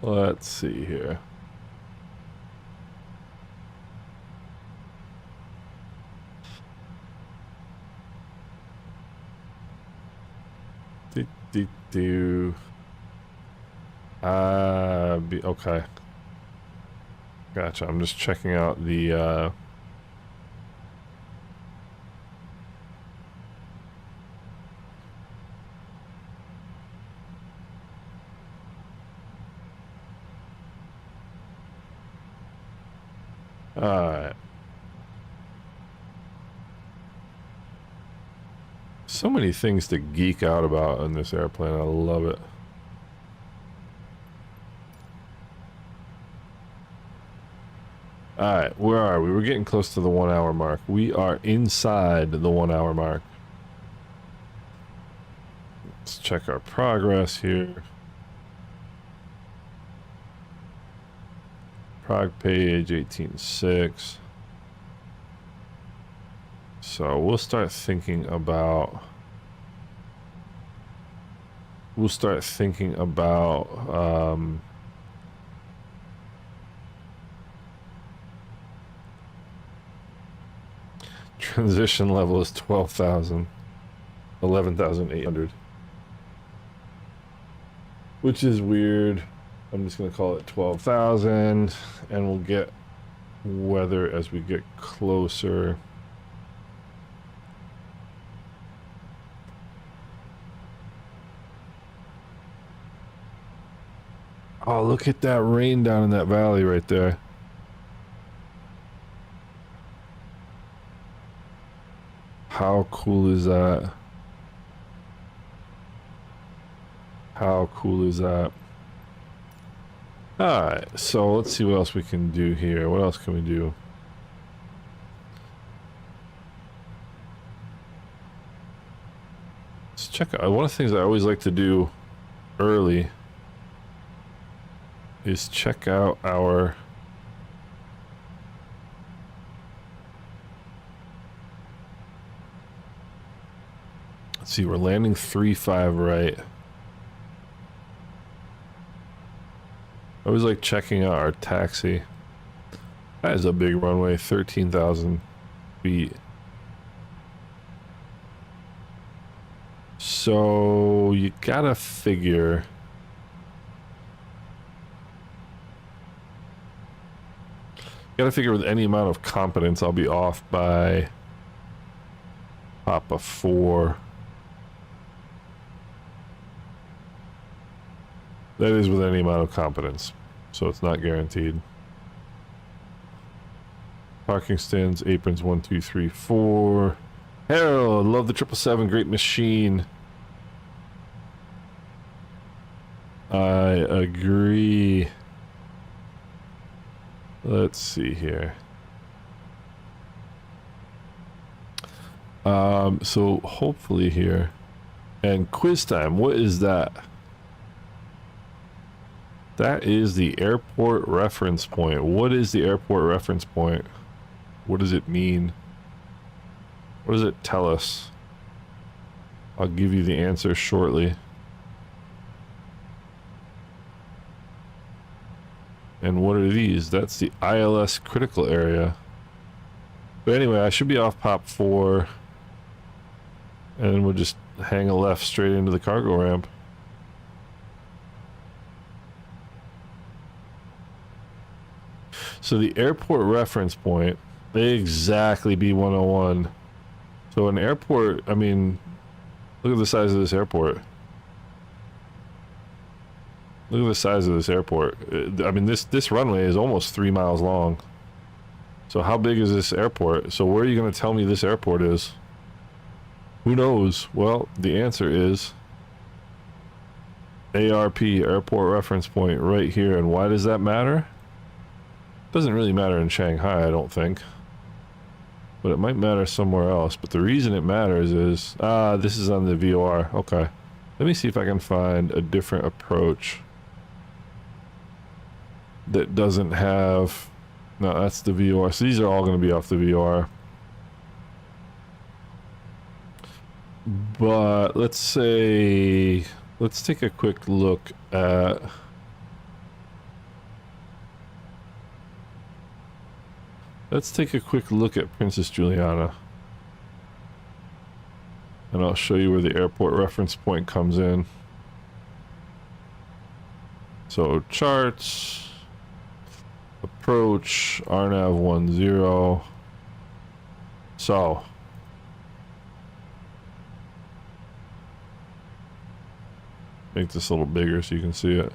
let's see here. Okay. Gotcha. I'm just checking out the alright. So many things to geek out about in this airplane. I love it. Alright, where are we? We're getting close to the 1 hour mark. We are inside the 1 hour mark. Let's check our progress here. Prog page 18.6. So we'll start thinking about transition level is 12,000, 11,800, which is weird. I'm just gonna call it 12,000, and we'll get weather as we get closer. Oh, look at that rain down in that valley right there. How cool is that? How cool is that? Alright, so let's see what else we can do here. What else can we do? Let's check out. One of the things I always like to do early is check out our let's see, we're landing 3-5 right. I always like checking out our taxi. That is a big runway, 13,000 feet. So you gotta figure with any amount of competence I'll be off by Papa 4. That is with any amount of competence, so it's not guaranteed. Parking stands, aprons 1, 2, 3, 4. Harold, love the 777, great machine. I agree. Let's see here. So hopefully here, and quiz time. What is that? That is the airport reference point. What is the airport reference point? What does it mean? What does it tell us? I'll give you the answer shortly. And what are these? That's the ILS critical area. But anyway, I should be off Pop 4. And then we'll just hang a left straight into the cargo ramp. So the airport reference point, exactly B101. So an airport, I mean, look at the size of this airport. Look at the size of this airport. I mean, this runway is almost 3 miles long. So how big is this airport? So where are you going to tell me this airport is? Who knows? Well, the answer is ARP, Airport Reference Point, right here. And why does that matter? Doesn't really matter in Shanghai, I don't think. But it might matter somewhere else. But the reason it matters is... this is on the VOR. Okay. Let me see if I can find a different approach that doesn't have... No, that's the VOR. So these are all going to be off the VOR. But let's say... Let's take a quick look at... Let's take a quick look at Princess Juliana. And I'll show you where the airport reference point comes in. So charts, approach, RNAV 10. So make this a little bigger so you can see it.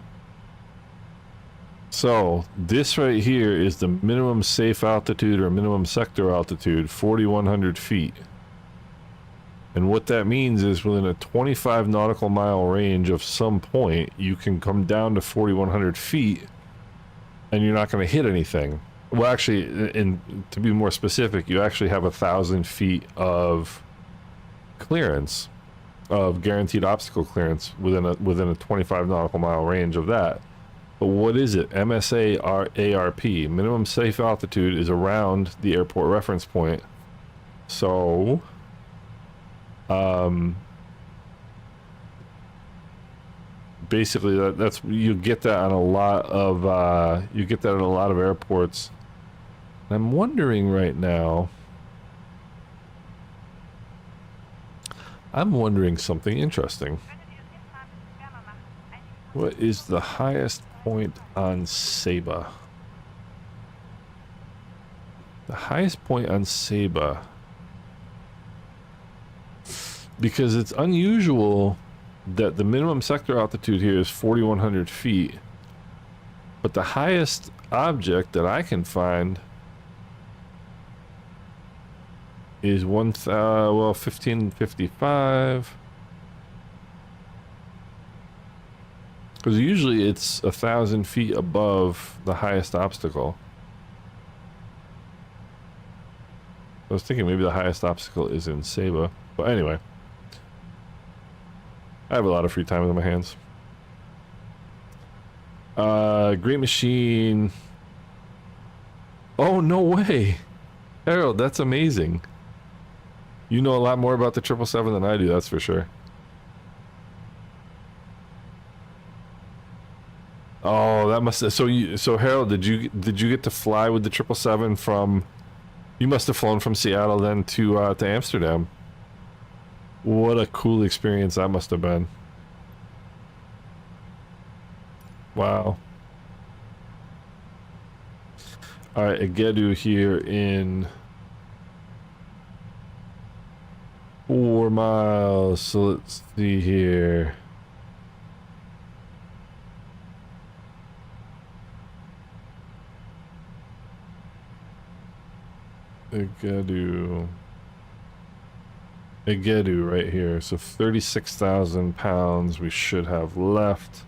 So this right here is the minimum safe altitude or minimum sector altitude, 4,100 feet. And what that means is within a 25 nautical mile range of some point, you can come down to 4,100 feet and you're not going to hit anything. Well, actually, to be more specific, you actually have 1,000 feet of clearance, of guaranteed obstacle clearance within a 25 nautical mile range of that. But what is it? ARP, minimum safe altitude, is around the airport reference point. So, basically, that's you get that on a lot of airports. And I'm wondering right now. I'm wondering something interesting. What is the highest point on Saba? The highest point on Saba. Because it's unusual that the minimum sector altitude here is 4,100 feet. But the highest object that I can find is 1555. Because usually it's 1,000 feet above the highest obstacle. I was thinking maybe the highest obstacle is in Saba. But anyway. I have a lot of free time on my hands. Great Machine. Oh, no way. Harold, that's amazing. You know a lot more about the 777 than I do, that's for sure. Oh, that must have, so Harold, did you get to fly with the 777 from, you must have flown from Seattle then to Amsterdam. What a cool experience that must have been. Wow. Alright, Agedu here in 4 miles, so let's see here. Agedu right here. So 36,000 pounds we should have left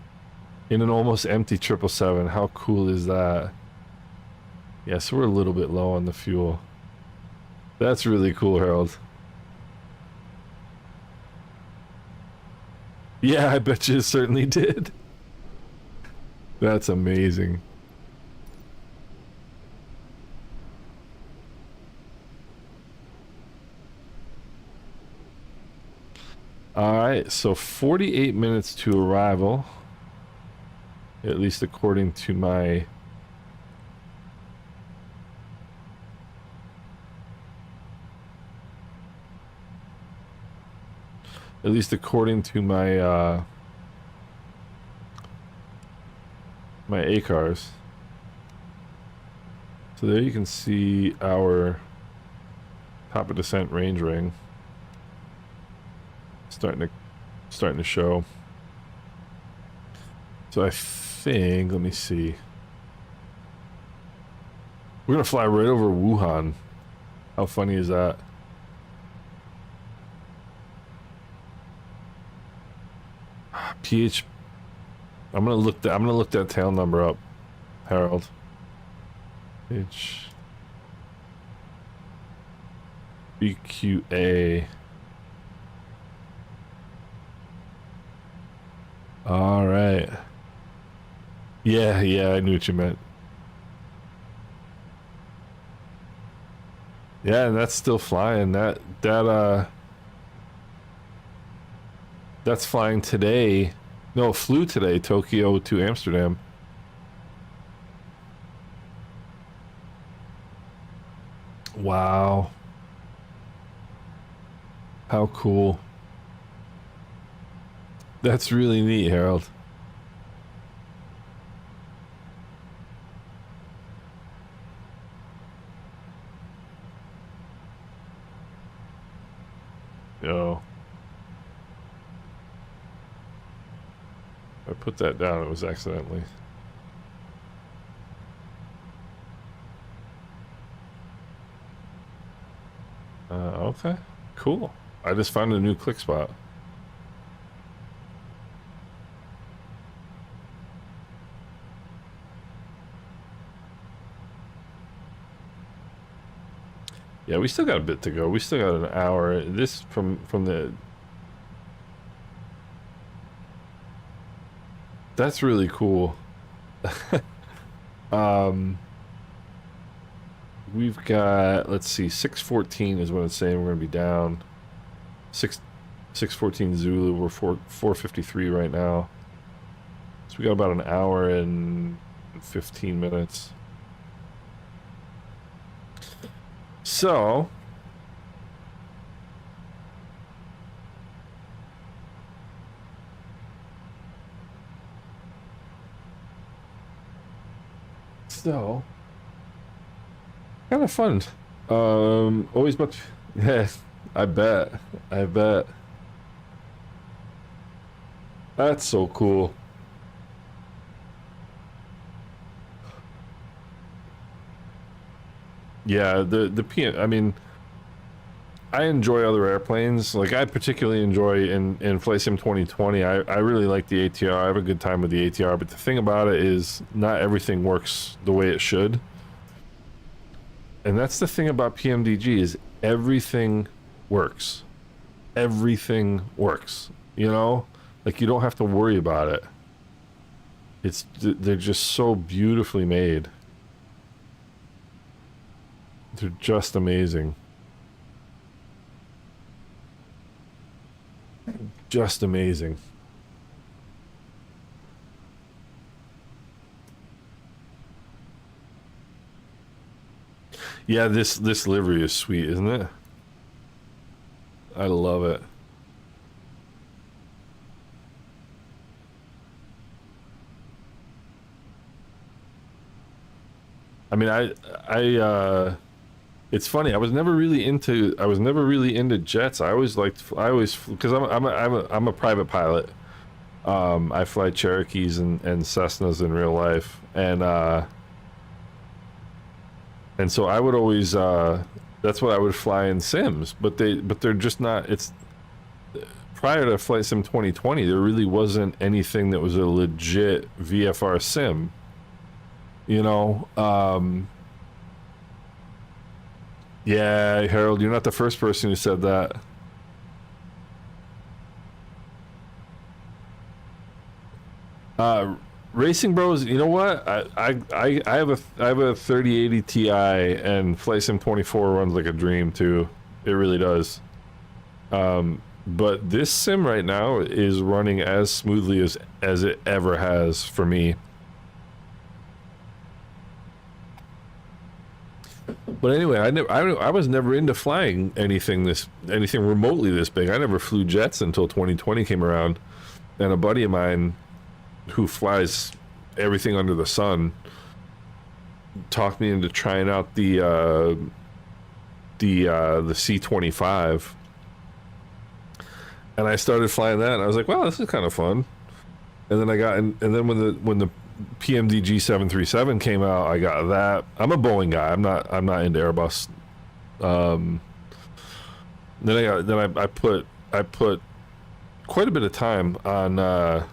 in an almost empty 777. How cool is that? Yeah, so we're a little bit low on the fuel. That's really cool, Harold. Yeah, I bet you it certainly did. That's amazing. Alright, so 48 minutes to arrival. At least according to my... At least according to my, my ACARs. So there you can see our top of descent range ring. starting to show. So I think, let me see. We're gonna fly right over Wuhan. How funny is that? PH. I'm gonna look that tail number up, Harold. BQA. All right. Yeah, I knew what you meant. Yeah, and that's still flying. That's flying today. No, flew today, Tokyo to Amsterdam. Wow. How cool. That's really neat, Harold. Yo. I put that down, it was accidentally. Okay, cool. I just found a new click spot. Yeah, we still got a bit to go. We still got an hour. This from the... That's really cool. We've got, let's see, 6:14 is when it's saying we're gonna be down. 6:14 Zulu. We're 4:53 right now. So we got about an hour and 15 minutes. So kind of fun. Always much. Yeah, I bet. That's so cool. Yeah, the PM. I mean, I enjoy other airplanes. Like I particularly enjoy in Flight Sim 2020. I really like the ATR. I have a good time with the ATR. But the thing about it is, not everything works the way it should. And that's the thing about PMDG is everything works. Everything works. You know, like you don't have to worry about it. They're just so beautifully made. They're just amazing. Just amazing. Yeah, this livery is sweet, isn't it? I love it. I mean, it's funny. I was never really into jets. I always because I'm a private pilot. I fly Cherokees and Cessnas in real life, and so I would always that's what I would fly in sims. But they're just not. It's prior to Flight Sim 2020, there really wasn't anything that was a legit VFR sim. You know. Yeah, Harold, you're not the first person who said that. Racing Bros, you know what? I have a 3080 Ti and Flight Sim 24 runs like a dream too. It really does. But this sim right now is running as smoothly as it ever has for me. But anyway, I was never into flying anything remotely this big. I never flew jets until 2020 came around, and a buddy of mine who flies everything under the sun talked me into trying out the C-25, And I started flying that, and I was like, wow, this is kind of fun. And then I got, and then when the PMDG 737 came out, I got that. I'm a Boeing guy. I'm not into Airbus. Then I put quite a bit of time on the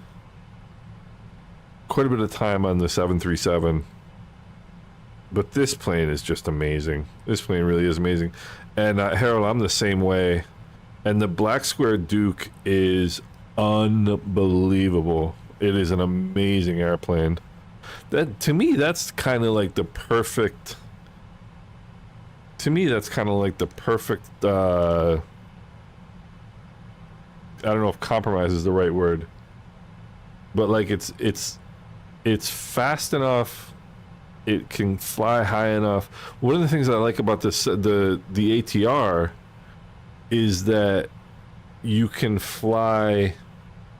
737. But this plane is just amazing. This plane really is amazing. And Harold, I'm the same way. And the Black Square Duke is unbelievable. It is an amazing airplane. That, to me, that's kind of like the perfect. To me, that's kind of like the perfect. I don't know if compromise is the right word. But like it's fast enough. It can fly high enough. One of the things I like about this the ATR is that you can fly.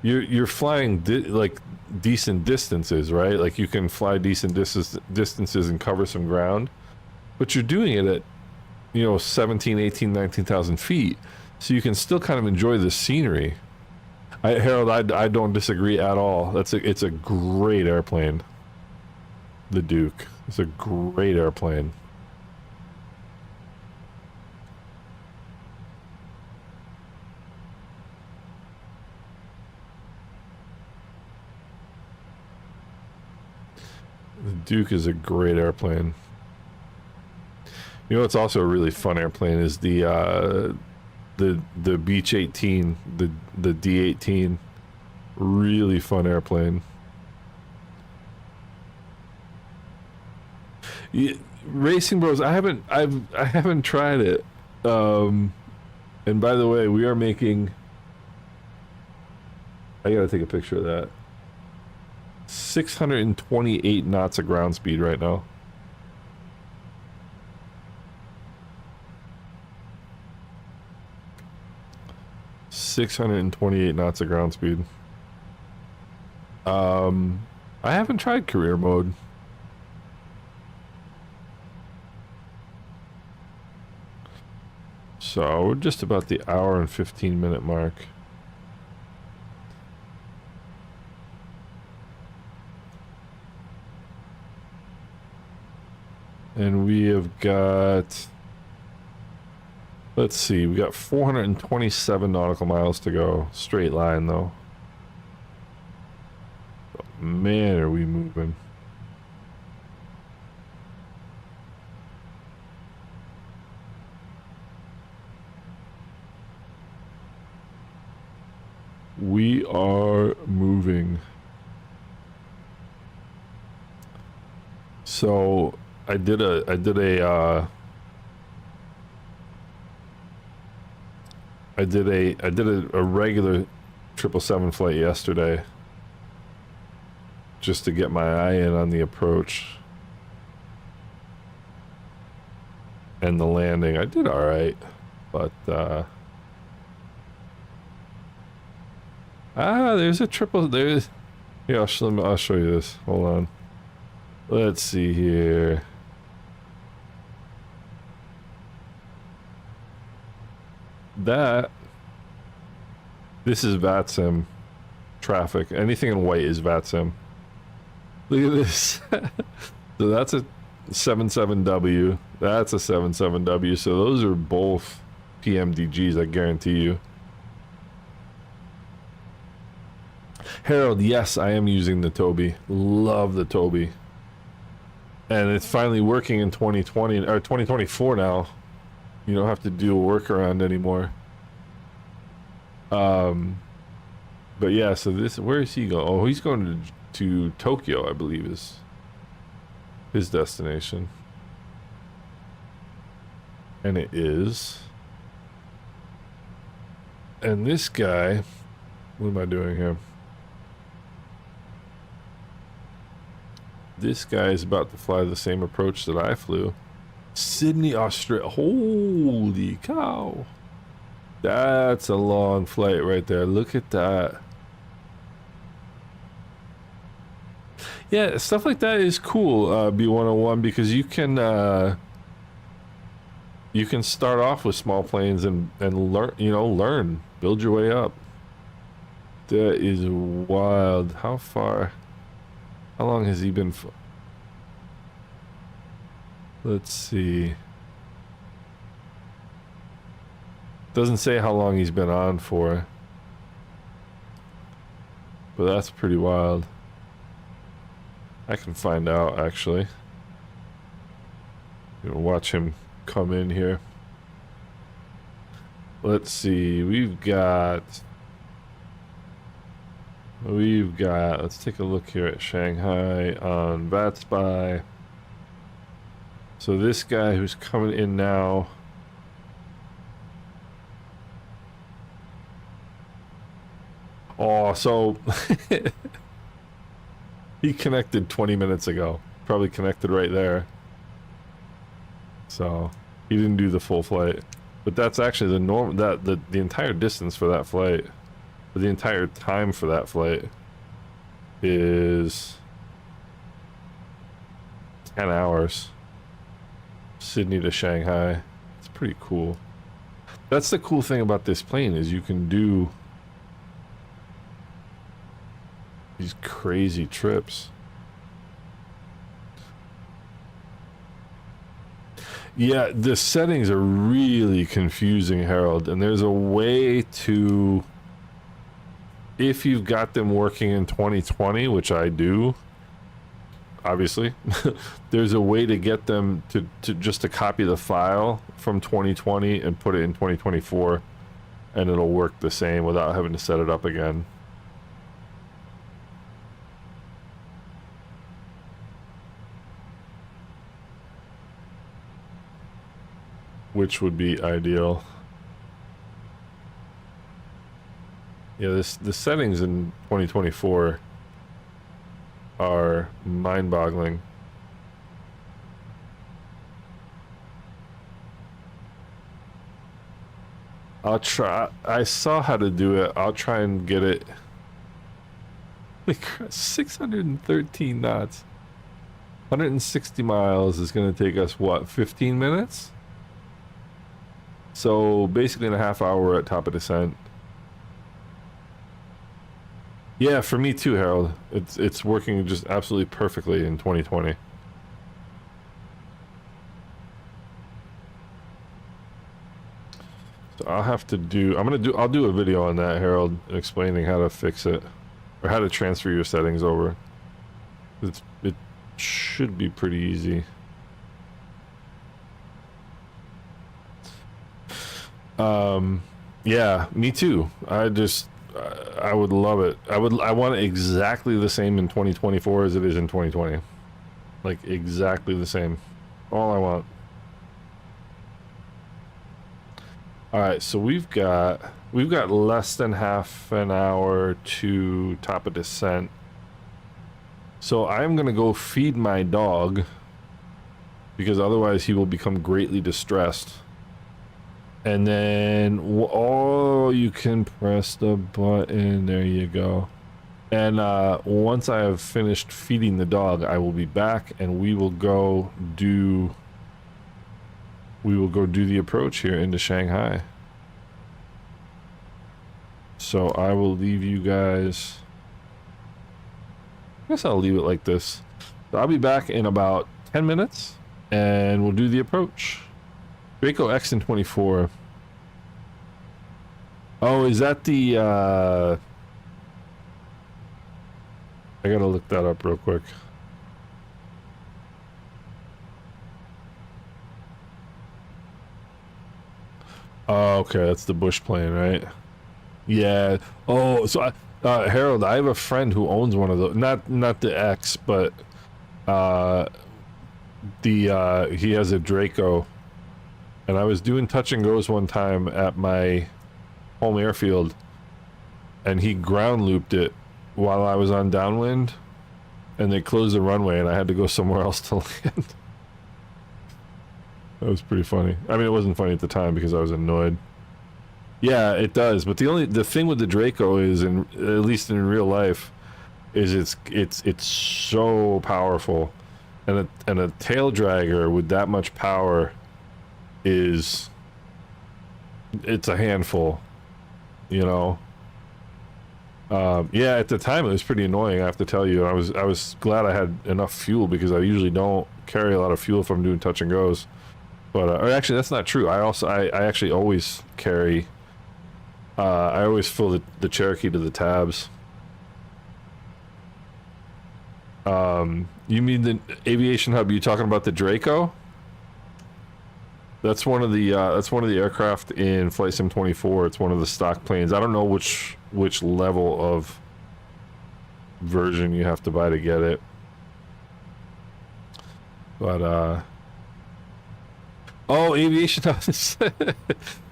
You're flying like decent distances, right? Like you can fly decent distances and cover some ground, but you're doing it at 17, 18, 19,000 feet, so you can still kind of enjoy the scenery. Harold, I don't disagree at all. It's a great airplane. The Duke. It's a great airplane. The Duke is a great airplane. You know what's also a really fun airplane is the Beech 18, the D18. Really fun airplane. Yeah, Racing Bros, I haven't tried it. And by the way, we are making. I gotta take a picture of that. 628 knots of ground speed right now. .628 knots of ground speed. I haven't tried career mode. So we're just about the hour and 15-minute mark. And we have got, let's see, we got 427 nautical miles to go. Straight line though. Oh, man, are we moving. We are moving. So I did a regular 777 flight yesterday just to get my eye in on the approach and the landing. I did all right, but there's a there's. Yeah, I'll show you this. Hold on. Let's see here. This is VATSIM traffic. Anything in white is VATSIM. Look at this. So that's a 77W. That's a 77W. So those are both PMDGs, I guarantee you. Harold, yes, I am using the Toby. Love the Toby. And it's finally working in 2020 or 2024 now. You don't have to do a workaround anymore. But yeah, so where is he going? Oh, he's going to Tokyo, I believe is his destination. And it is. And this guy, what am I doing here? This guy is about to fly the same approach that I flew. Sydney, Australia. Holy cow. That's a long flight right there. Look at that. Yeah, stuff like that is cool, B101, because you can start off with small planes and learn, build your way up. That is wild. How far? How long has he been? Let's see. Doesn't say how long he's been on for. But that's pretty wild. I can find out, actually. You know, watch him come in here. Let's see. We've got... Let's take a look here at Shanghai on VATSPY. So this guy who's coming in now... Oh, so... he connected 20 minutes ago. Probably connected right there. So, he didn't do the full flight. But that's actually the norm... the entire distance for that flight... the entire time for that flight is 10 hours. Sydney to Shanghai. It's pretty cool. That's the cool thing about this plane is you can do these crazy trips. Yeah, the settings are really confusing, Harold, and there's a way to... if you've got them working in 2020, which I do, obviously, there's a way to get them to just to copy the file from 2020 and put it in 2024, and it'll work the same without having to set it up again. Which would be ideal. Yeah, the settings in 2024 are mind-boggling. I'll try. I saw how to do it. I'll try and get it. 613 knots. 160 miles is going to take us, what, 15 minutes? So basically in a half hour we're at top of descent. Yeah, for me too, Harold. It's working just absolutely perfectly in 2020. So I'll have to do... I'll do a video on that, Harold, explaining how to fix it. Or how to transfer your settings over. It should be pretty easy. Yeah, me too. I would love it. I want it exactly the same in 2024 as it is in 2020. Like exactly the same. All I want. All right, so we've got less than half an hour to top of descent. So I'm going to go feed my dog because otherwise he will become greatly distressed. And then, oh, you can press the button. There you go. And once I have finished feeding the dog, I will be back, and we will go do the approach here into Shanghai. So I will leave you guys. I guess I'll leave it like this. So I'll be back in about 10 minutes, and we'll do the approach. Draco X in 24. Oh, is that the, I gotta look that up real quick. Oh, okay, that's the Bush plane, right? Yeah. Oh, so Harold, I have a friend who owns one of those. Not the X, but he has a Draco. And I was doing touch and goes one time at my home airfield, and he ground looped it while I was on downwind, and they closed the runway, and I had to go somewhere else to land. That was pretty funny. I mean, it wasn't funny at the time because I was annoyed. Yeah, it does. But the thing with the Draco is, at least in real life, is it's so powerful, and a tail dragger with that much power it's a handful, you know. Yeah, at the time it was pretty annoying. I have to tell you. I was glad I had enough fuel because I usually don't carry a lot of fuel if I'm doing touch and goes. But or actually, that's not true. I actually always carry. I always fill the Cherokee to the tabs. You mean the aviation hub? You talking about the Draco? That's one of the aircraft in Flight Sim 24. It's one of the stock planes. I don't know which level of version you have to buy to get it. But oh, aviation hubs.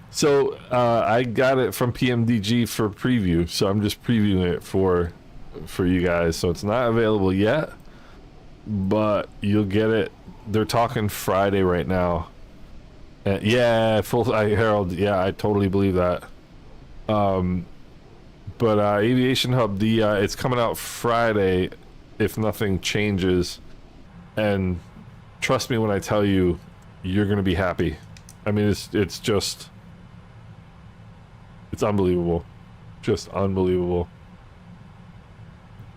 So I got it from PMDG for preview, so I'm just previewing it for you guys. So it's not available yet, but you'll get it. They're talking Friday right now. Yeah, Harold. Yeah, I totally believe that. But Aviation Hub, it's coming out Friday, if nothing changes. And trust me when I tell you, you're gonna be happy. I mean, it's just, it's unbelievable, just unbelievable.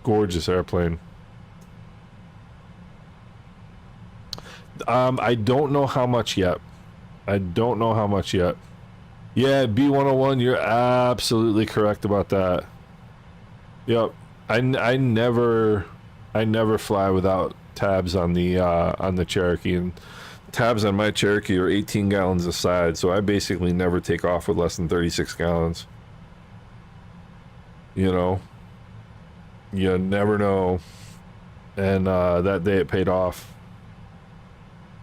Gorgeous airplane. I don't know how much yet. I don't know how much yet. Yeah, B101, you're absolutely correct about that. Yep. I never fly without tabs on the Cherokee, and tabs on my Cherokee are 18 gallons a side, so I basically never take off with less than 36 gallons. You know, you never know. And that day it paid off.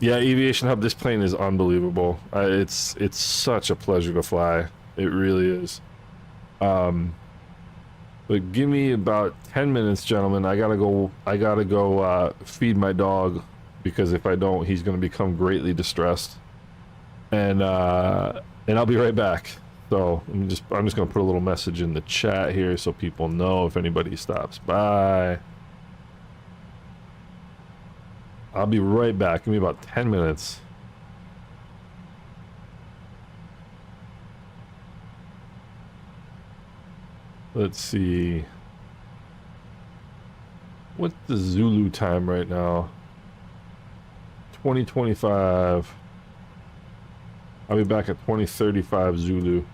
Yeah, Aviation Hub, this plane is unbelievable. It's such a pleasure to fly. It really is. But give me about 10 minutes, gentlemen. I gotta go feed my dog, because if I don't, he's gonna become greatly distressed. And I'll be right back. So I'm just gonna put a little message in the chat here so people know if anybody stops by. I'll be right back. Give me about 10 minutes. Let's see. What's the ZUUU time right now? 2025. I'll be back at 2035 ZUUU.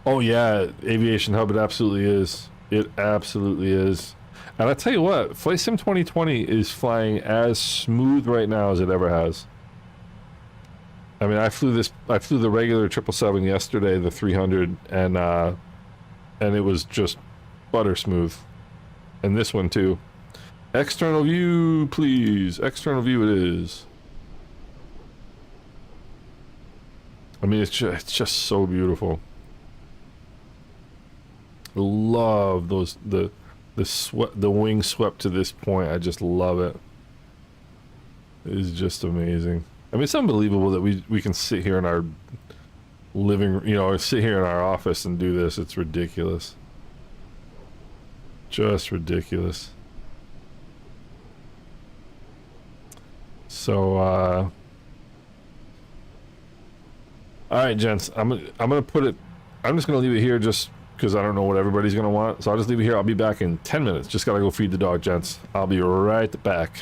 Oh yeah, Aviation Hub, it absolutely is. It absolutely is. And I tell you what, Flight Sim 2020 is flying as smooth right now as it ever has. I mean, I flew the regular 777 yesterday, the 300, and it was just butter smooth. And this one too. External view, please. External view it is. I mean, it's just so beautiful. Love those the wing swept to this point. I just love it. It is just amazing. I mean, it's unbelievable that we can sit here in our living, you know, or sit here in our office and do this. It's ridiculous. Just ridiculous. So all right, gents, I'm gonna put it, I'm just gonna leave it here just because I don't know what everybody's gonna want. So I'll just leave it here. I'll be back in 10 minutes. Just gotta go feed the dog, gents. I'll be right back.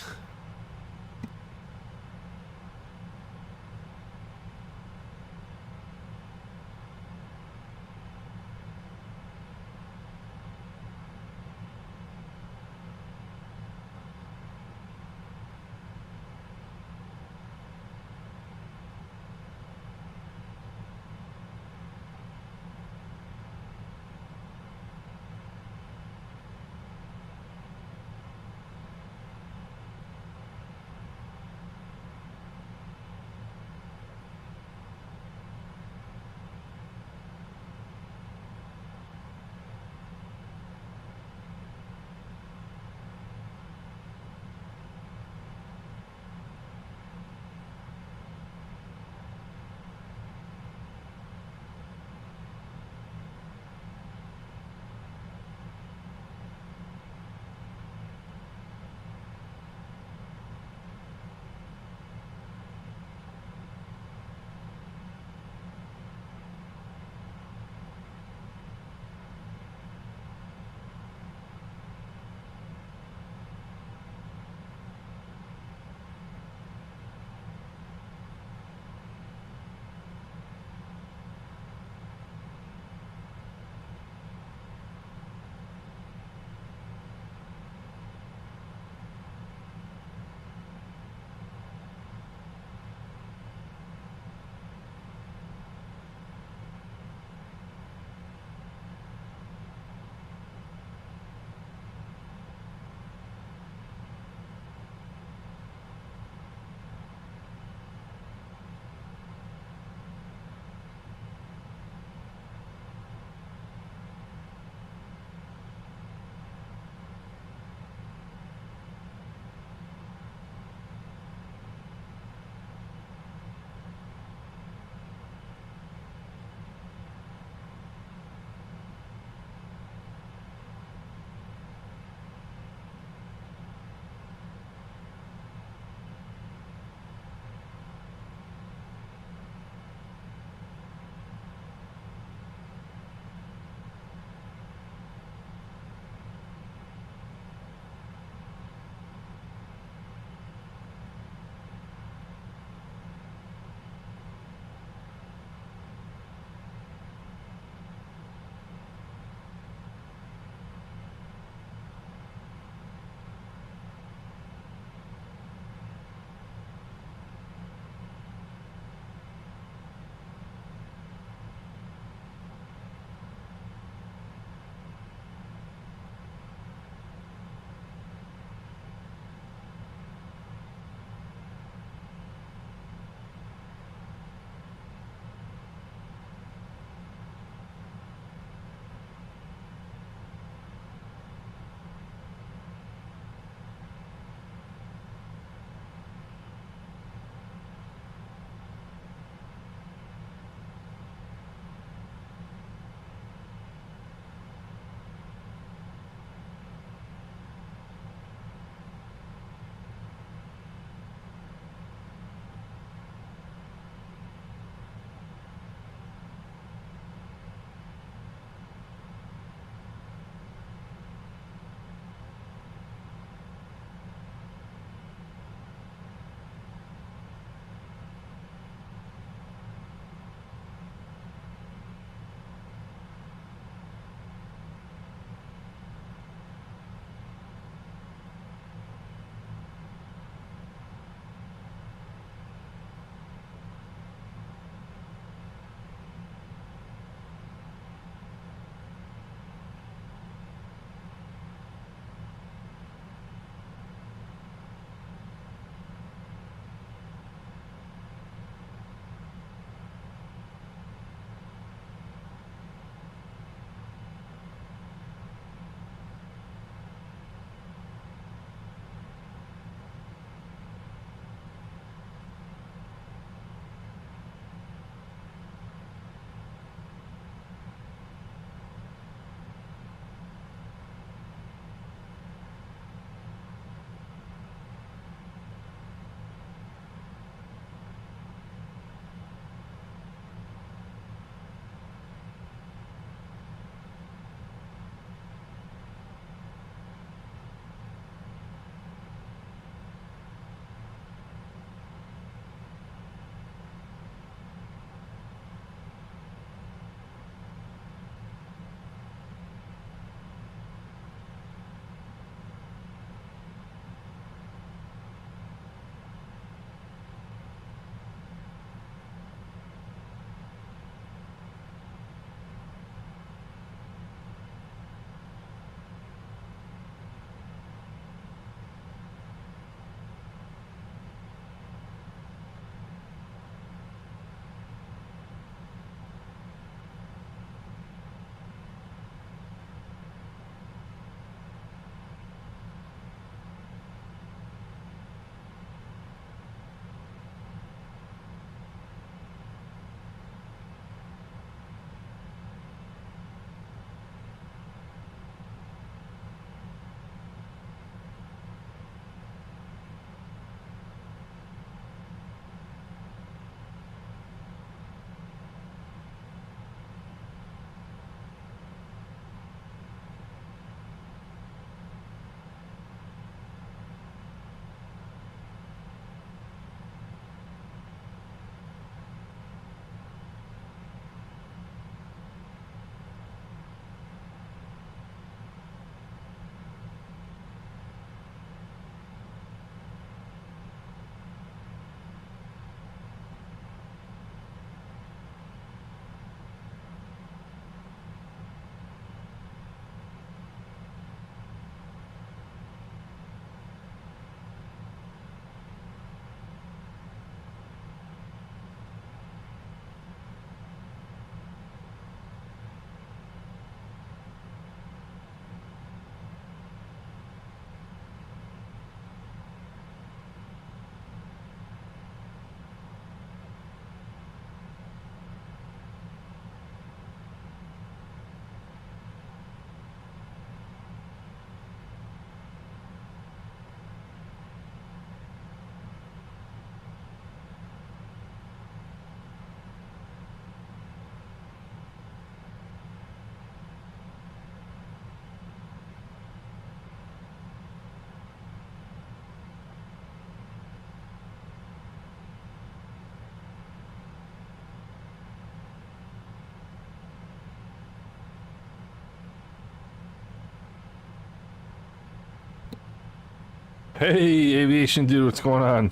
Hey, aviation dude, what's going on?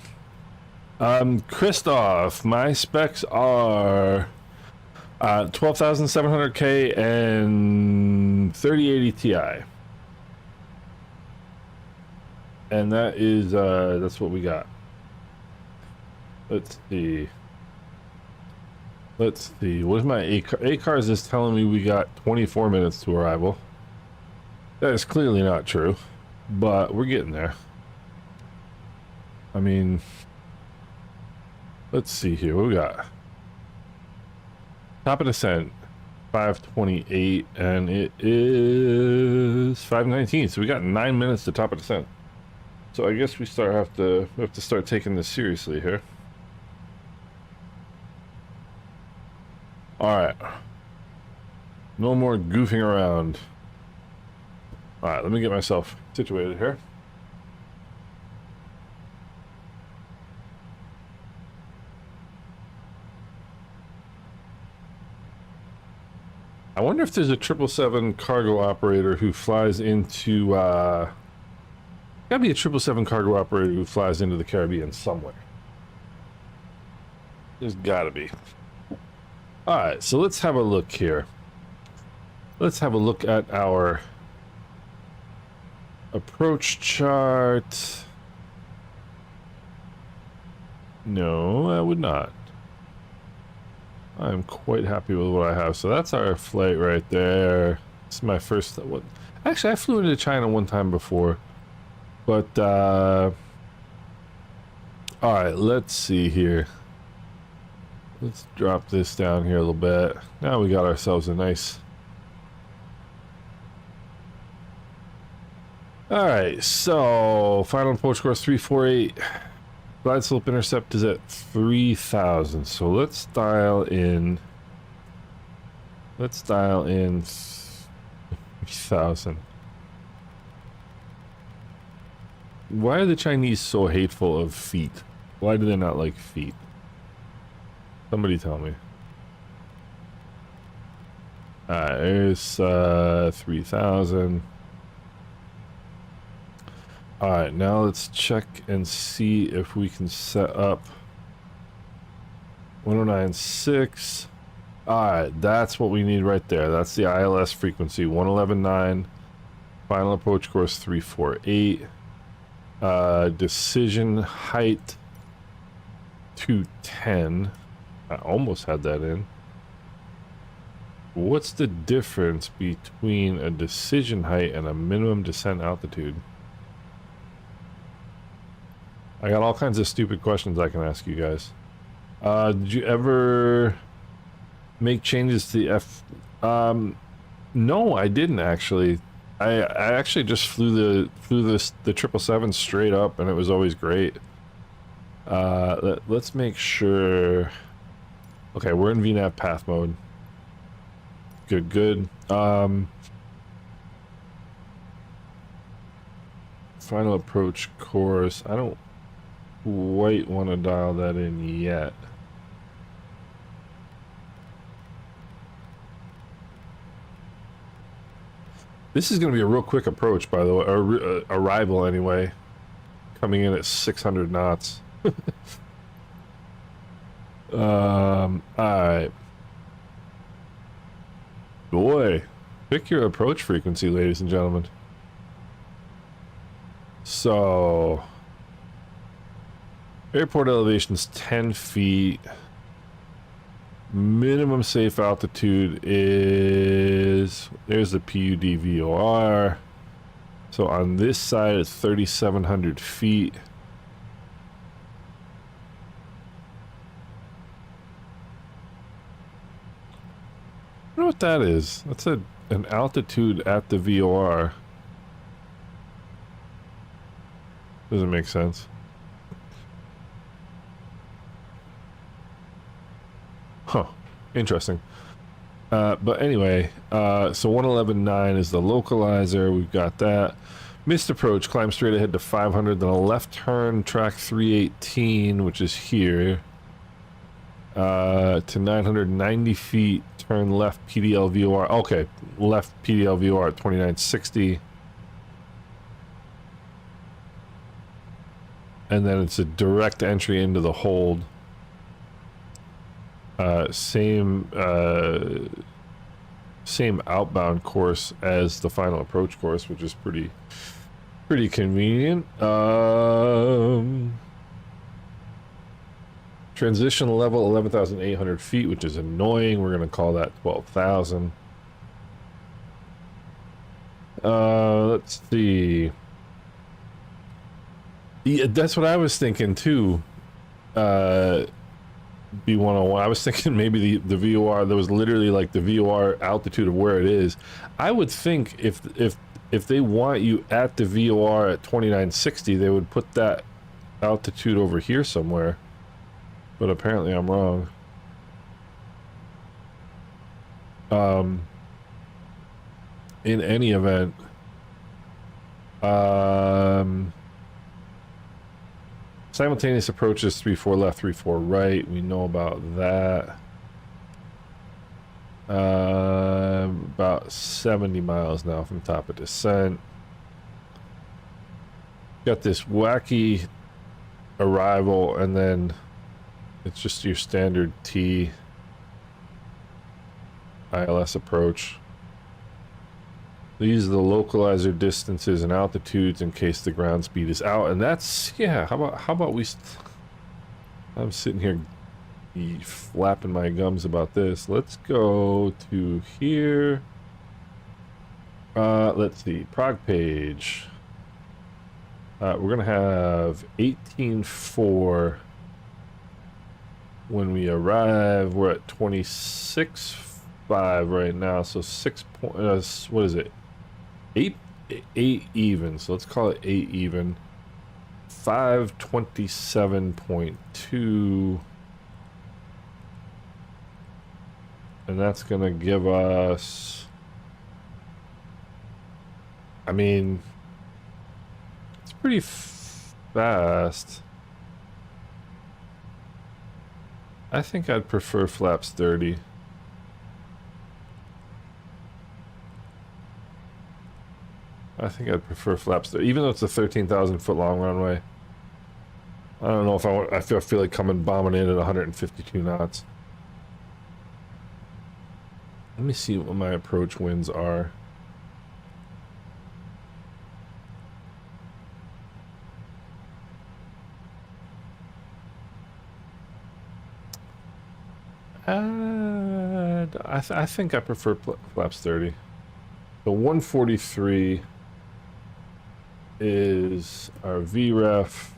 Christoph, my specs are 12,700K and 3080 Ti. And that is, that's what we got. Let's see. Let's see. What is my ACARS is telling me we got 24 minutes to arrival. That is clearly not true, but we're getting there. I mean, let's see here. What we got? Top of descent, 528, and it is 519. So we got 9 minutes to top of descent. So I guess we have to start taking this seriously here. All right. No more goofing around. All right, let me get myself situated here. I wonder if there's a 777 cargo operator who flies into, gotta be a 777 cargo operator who flies into the Caribbean somewhere. There's gotta be. Alright, so let's have a look here. Let's have a look at our approach chart. No, I would not. I'm quite happy with what I have. So that's our flight right there. This is my first one. Actually, I flew into China one time before. But, alright, let's see here. Let's drop this down here a little bit. Now we got ourselves a nice... Alright, so final approach course 348. Glide slope intercept is at 3,000. So let's dial in. Let's dial in 3,000. Why are the Chinese so hateful of feet? Why do they not like feet? Somebody tell me. Alright, there's 3,000. Alright, now let's check and see if we can set up 1096. Alright, that's what we need right there. That's the ILS frequency, 111.9. Final approach course 348. Decision height 210. I almost had that in. What's the difference between a decision height and a minimum descent altitude? I got all kinds of stupid questions I can ask you guys. Did you ever make changes to the F? No, I didn't actually. I actually just flew the 777 straight up, and it was always great. Let's make sure. Okay, we're in VNAV path mode. Good, good. Final approach course. I don't quite want to dial that in yet. This is going to be a real quick approach, by the way, or arrival anyway. Coming in at 600 knots. Alright. Boy, pick your approach frequency, ladies and gentlemen. So, airport elevation's 10 feet. Minimum safe altitude is, there's the PUD VOR. So on this side it's 3,700 feet. I wonder what that is. That's an altitude at the VOR. Doesn't make sense. Huh. Interesting. But anyway, so 111.9 is the localizer. We've got that. Missed approach, climb straight ahead to 500, then a left turn, track 318, which is here, to 990 feet, turn left PDL VOR. Okay, left PDL VOR at 2960. and then it's a direct entry into the hold. Same outbound course as the final approach course, which is pretty convenient. Transition level 11,800 feet, which is annoying. We're gonna call that 12,000. Let's see. Yeah, that's what I was thinking too. B101. I was thinking maybe the VOR. There was literally like the VOR altitude of where it is. I would think if they want you at the VOR at 2960, they would put that altitude over here somewhere. But apparently I'm wrong. In any event, simultaneous approaches 3-4 left, 3-4 right. We know about that. About 70 miles now from top of descent. Got this wacky arrival, and then it's just your standard T ILS approach. These are the localizer distances and altitudes in case the ground speed is out, and that's, yeah, how about we I'm sitting here flapping my gums about this. Let's go to here. Let's see, prog page. We're gonna have 18.4 when we arrive. We're at 26.5 right now, so 6 point, what is it? 8 even, so let's call it 8 even. 527.2, and that's gonna give us, I mean, it's pretty fast. I think I'd prefer flaps 30. I think I'd prefer flaps 30, even though it's a 13,000 foot long runway. I don't know if I feel like coming bombing in at 152 knots. Let me see what my approach winds are. I think I prefer flaps 30. The 143 is our VREF.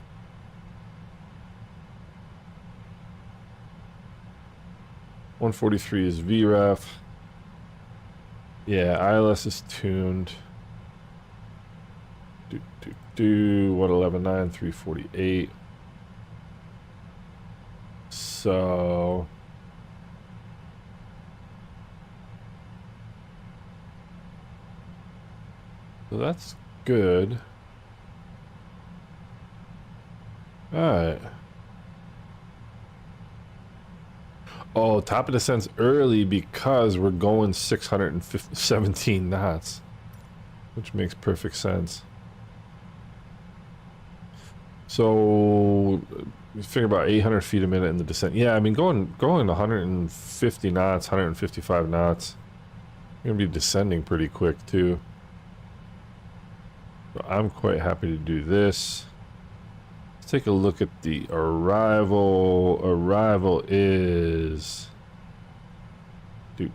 .143 is VREF. Yeah, ILS is tuned. 111.9, 348. So that's good. All right. Oh, top of descent's early because we're going 617 knots, which makes perfect sense. So you figure about 800 feet a minute in the descent. Yeah, I mean going 150 knots, 155 knots. You're gonna be descending pretty quick too. So I'm quite happy to do this. Let's take a look at the arrival. Arrival is take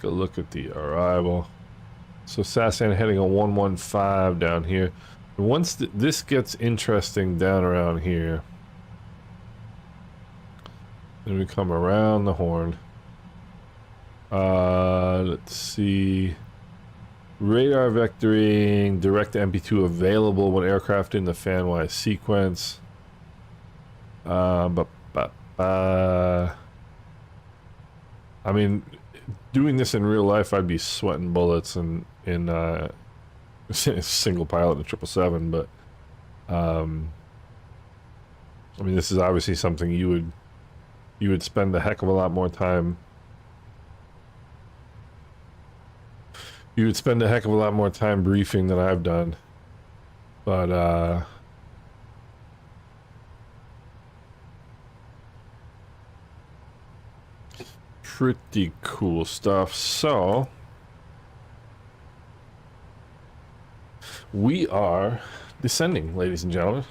a look at the arrival. So Sasan heading a 115 down here. And once this gets interesting down around here, then we come around the horn. Let's see. Radar vectoring, direct MP2 available when aircraft in the fanwise sequence. I mean, doing this in real life, I'd be sweating bullets in single pilot in 777, but I mean, this is obviously something you would spend a heck of a lot more time You would spend a heck of a lot more time briefing than I've done. But, pretty cool stuff. So, we are descending, ladies and gentlemen.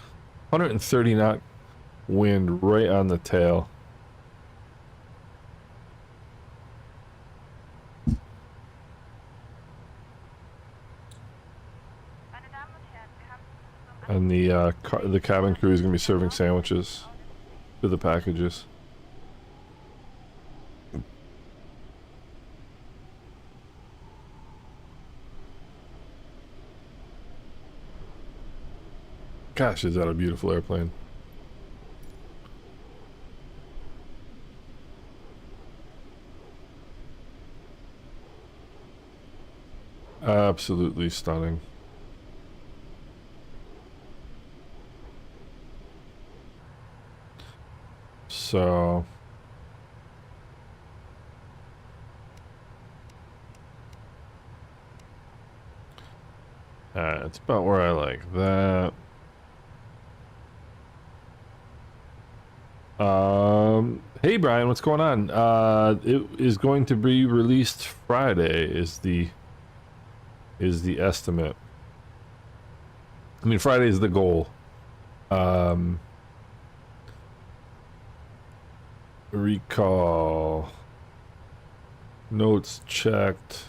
130 knot wind right on the tail. And the cabin crew is going to be serving sandwiches to the packages. Gosh, is that a beautiful airplane. Absolutely stunning. So it's about where I like that. Hey Brian, what's going on? It is going to be released Friday is the estimate. I mean, Friday is the goal. Recall. Notes checked.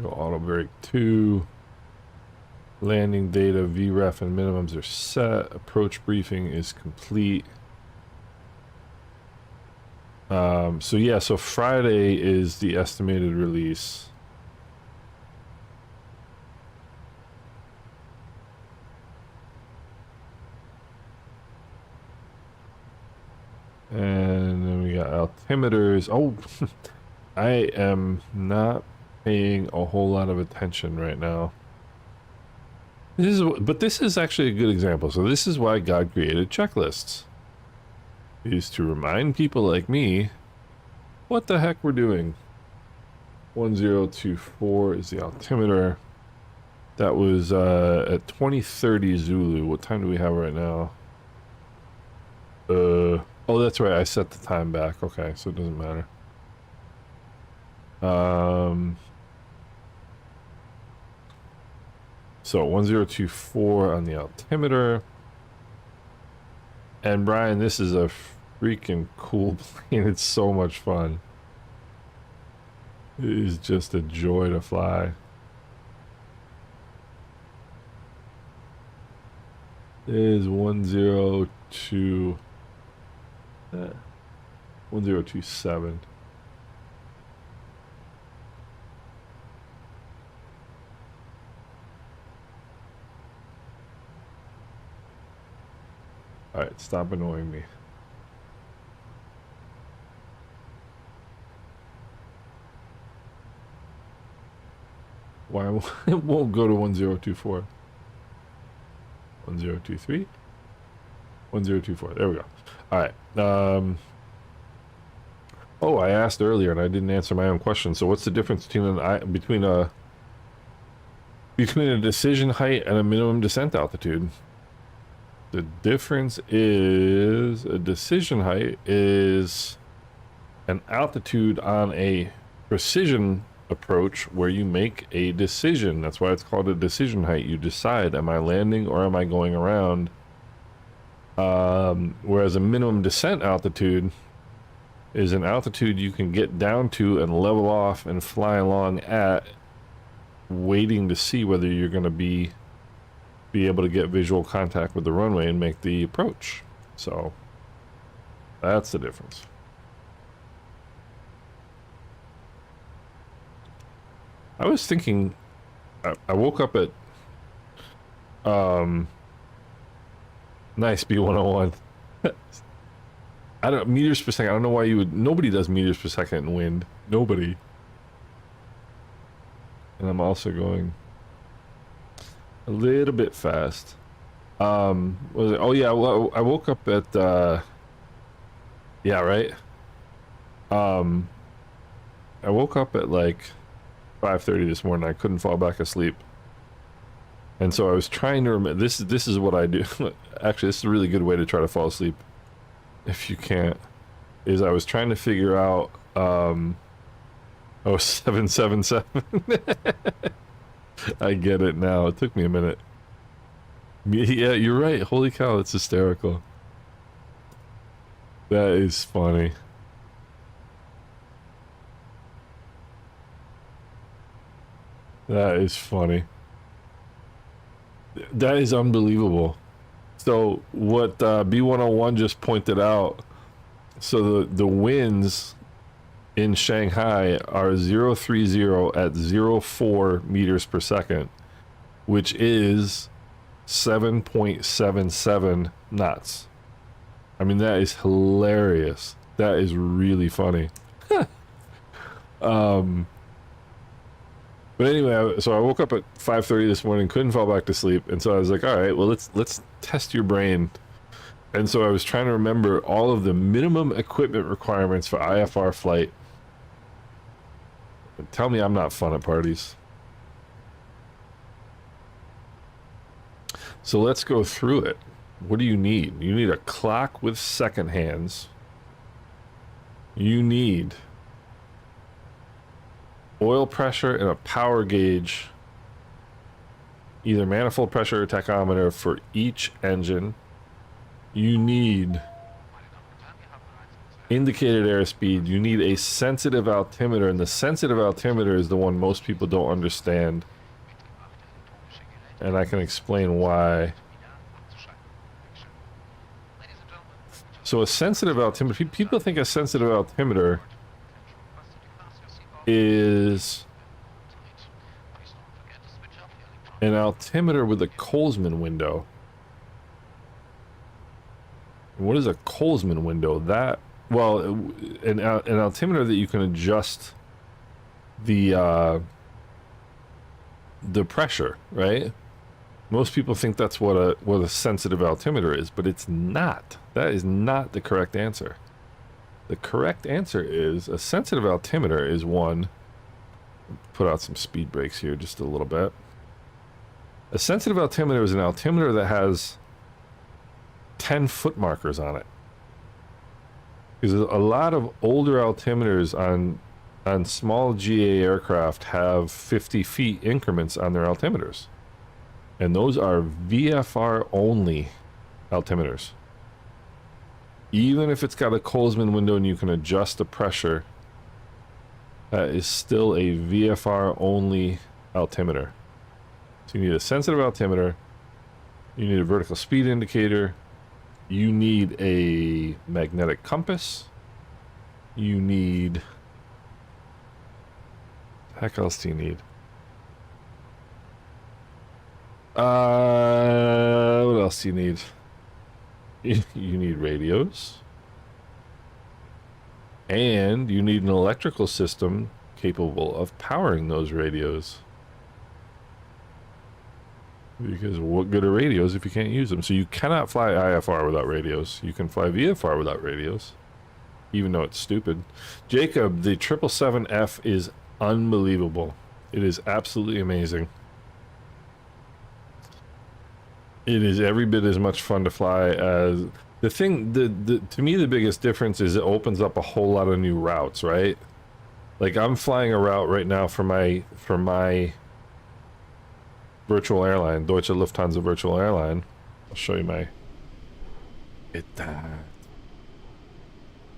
Go auto brake 2. Landing data, VREF and minimums are set. Approach briefing is complete. So yeah, so Friday is the estimated release. And then we got altimeters. Oh, I am not paying a whole lot of attention right now. But this is actually a good example. So this is why God created checklists. Is to remind people like me what the heck we're doing. 1024 is the altimeter. That was at 2030 ZUUU. What time do we have right now? Oh, that's right. I set the time back. Okay, so it doesn't matter. So 1024 on the altimeter. And Brian, this is a freaking cool plane. It's so much fun. It is just a joy to fly. It is 1027. Alright, stop annoying me. Why it won't go to 1024? 1023? 1024. There we go. Alright. Oh, I asked earlier and I didn't answer my own question. So what's the difference between a decision height and a minimum descent altitude? The difference is a decision height is an altitude on a precision approach where you make a decision. That's why it's called a decision height. You decide, am I landing or am I going around? Whereas a minimum descent altitude is an altitude you can get down to and level off and fly along at, waiting to see whether you're going to be able to get visual contact with the runway and make the approach. So that's the difference. I was thinking, I woke up at nice B101. I don't meters per second. I don't know why you would. Nobody does meters per second in wind. Nobody. And I'm also going a little bit fast. Was it? Oh yeah. Well, I woke up at. Yeah, right. I woke up at like 5:30 this morning. I couldn't fall back asleep. And so I was trying to remember, this is what I do. Actually, this is a really good way to try to fall asleep if you can't. Is I was trying to figure out 777. I get it now. It took me a minute. Yeah, you're right. Holy cow, it's hysterical. That is funny. That is funny. That is unbelievable. So what B101 just pointed out, so the winds in Shanghai are 030 at 04 meters per second, which is 7.77 knots. I mean, that is hilarious. That is really funny. But anyway, so I woke up at 5:30 this morning, couldn't fall back to sleep, and so I was like, all right, well, let's test your brain. And so I was trying to remember all of the minimum equipment requirements for IFR flight. Tell me I'm not fun at parties. So let's go through it. What do you need? You need a clock with second hands. You need oil pressure and a power gauge, either manifold pressure or tachometer for each engine. You need indicated airspeed. You need a sensitive altimeter, and the sensitive altimeter is the one most people don't understand. And I can explain why. So a sensitive altimeter, people think a sensitive altimeter is an altimeter with a Callsign window. What is a Callsign window? That, well, an altimeter that you can adjust the pressure, right? Most people think that's what a sensitive altimeter is, but it's not. That is not the correct answer. The correct answer is a sensitive altimeter is one. Put out some speed brakes here just a little bit. A sensitive altimeter is an altimeter that has 10 foot markers on it. Because a lot of older altimeters on small GA aircraft have 50 feet increments on their altimeters. And those are VFR only altimeters. Even if it's got a Callsign window and you can adjust the pressure, that is still a VFR only altimeter. So you need a sensitive altimeter, you need a vertical speed indicator, you need a magnetic compass, you need... Heck else do you need? What else do you need? You need radios. And you need an electrical system capable of powering those radios. Because what good are radios if you can't use them? So you cannot fly IFR without radios. You can fly VFR without radios. Even though it's stupid. Jacob, the 777F is unbelievable. It is absolutely amazing. It is every bit as much fun to fly as the thing. To me, the biggest difference is it opens up a whole lot of new routes, right? Like I'm flying a route right now for my virtual airline, Deutsche Lufthansa virtual airline. I'll show you my. That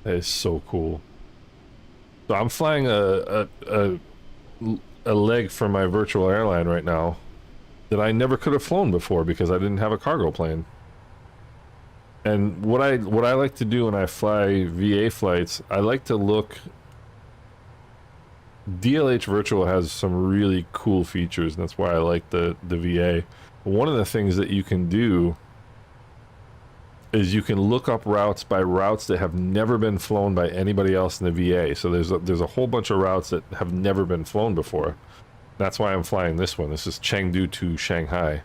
is so cool. So I'm flying a leg for my virtual airline right now that I never could have flown before because I didn't have a cargo plane. And what I like to do when I fly VA flights, I like to look. DLH Virtual has some really cool features, and that's why I like the VA. One of the things that you can do is you can look up routes by routes that have never been flown by anybody else in the VA. So there's a whole bunch of routes that have never been flown before. That's why I'm flying this one. This is Chengdu to Shanghai.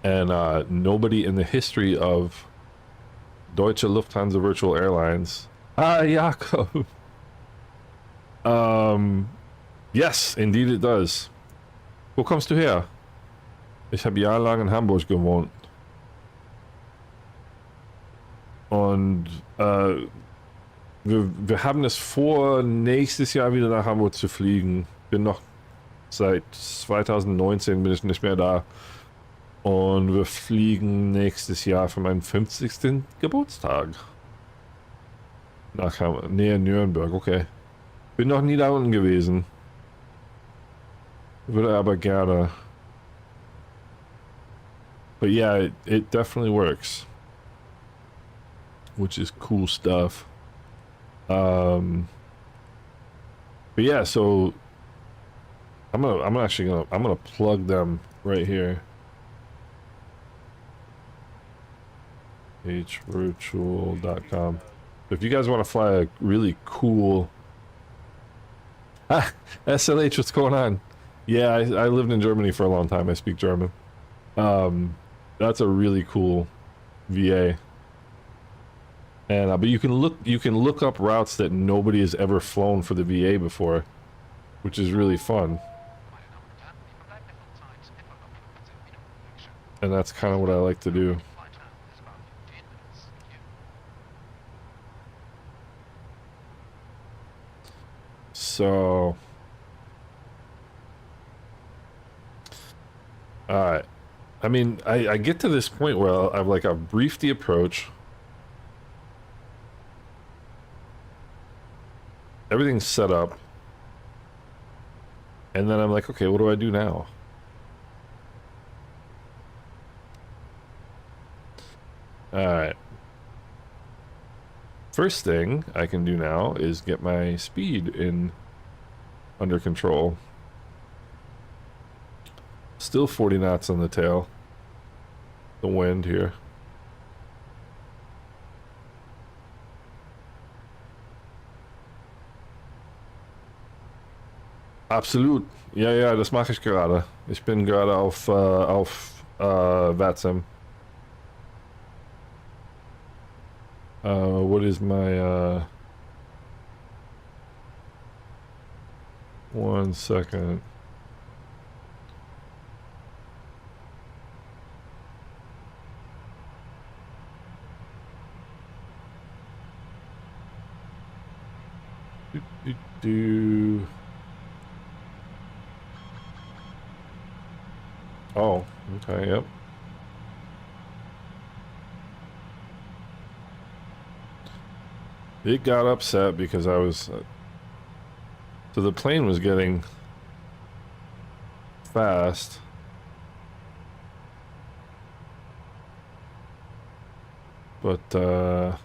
And nobody in the history of Deutsche Lufthansa Virtual Airlines Ah, Jakob. Yes, indeed it does. Wo kommst du her? Ich habe jahrelang in Hamburg gewohnt. Und wir haben es vor, nächstes Jahr wieder nach Hamburg zu fliegen. Bin noch seit 2019 bin ich nicht mehr da. Und wir fliegen nächstes Jahr für meinen 50. Geburtstag. Nach Nähe Nürnberg, okay. Bin noch nie da unten gewesen. Würde aber gerne. But yeah, it definitely works. Which is cool stuff. But yeah, so I'm gonna plug them right here. hvirtual.com. If you guys want to fly a really cool SLH, what's going on? Yeah, I lived in Germany for a long time. I speak German. That's a really cool VA. And but you can look up routes that nobody has ever flown for the VA before, which is really fun. And that's kind of what I like to do. So, alright. I mean, I get to this point where I've briefed the approach. Everything's set up. And then I'm like, okay, what do I do now? Alright. First thing I can do now is get my speed under control. Still 40 knots on the tail. The wind here. Absolut. Ja, ja, das mache ich gerade. Ich bin gerade auf VATSIM. What is my, 1 second. Oh, okay, yep. It got upset because I was... so the plane was getting fast. But, I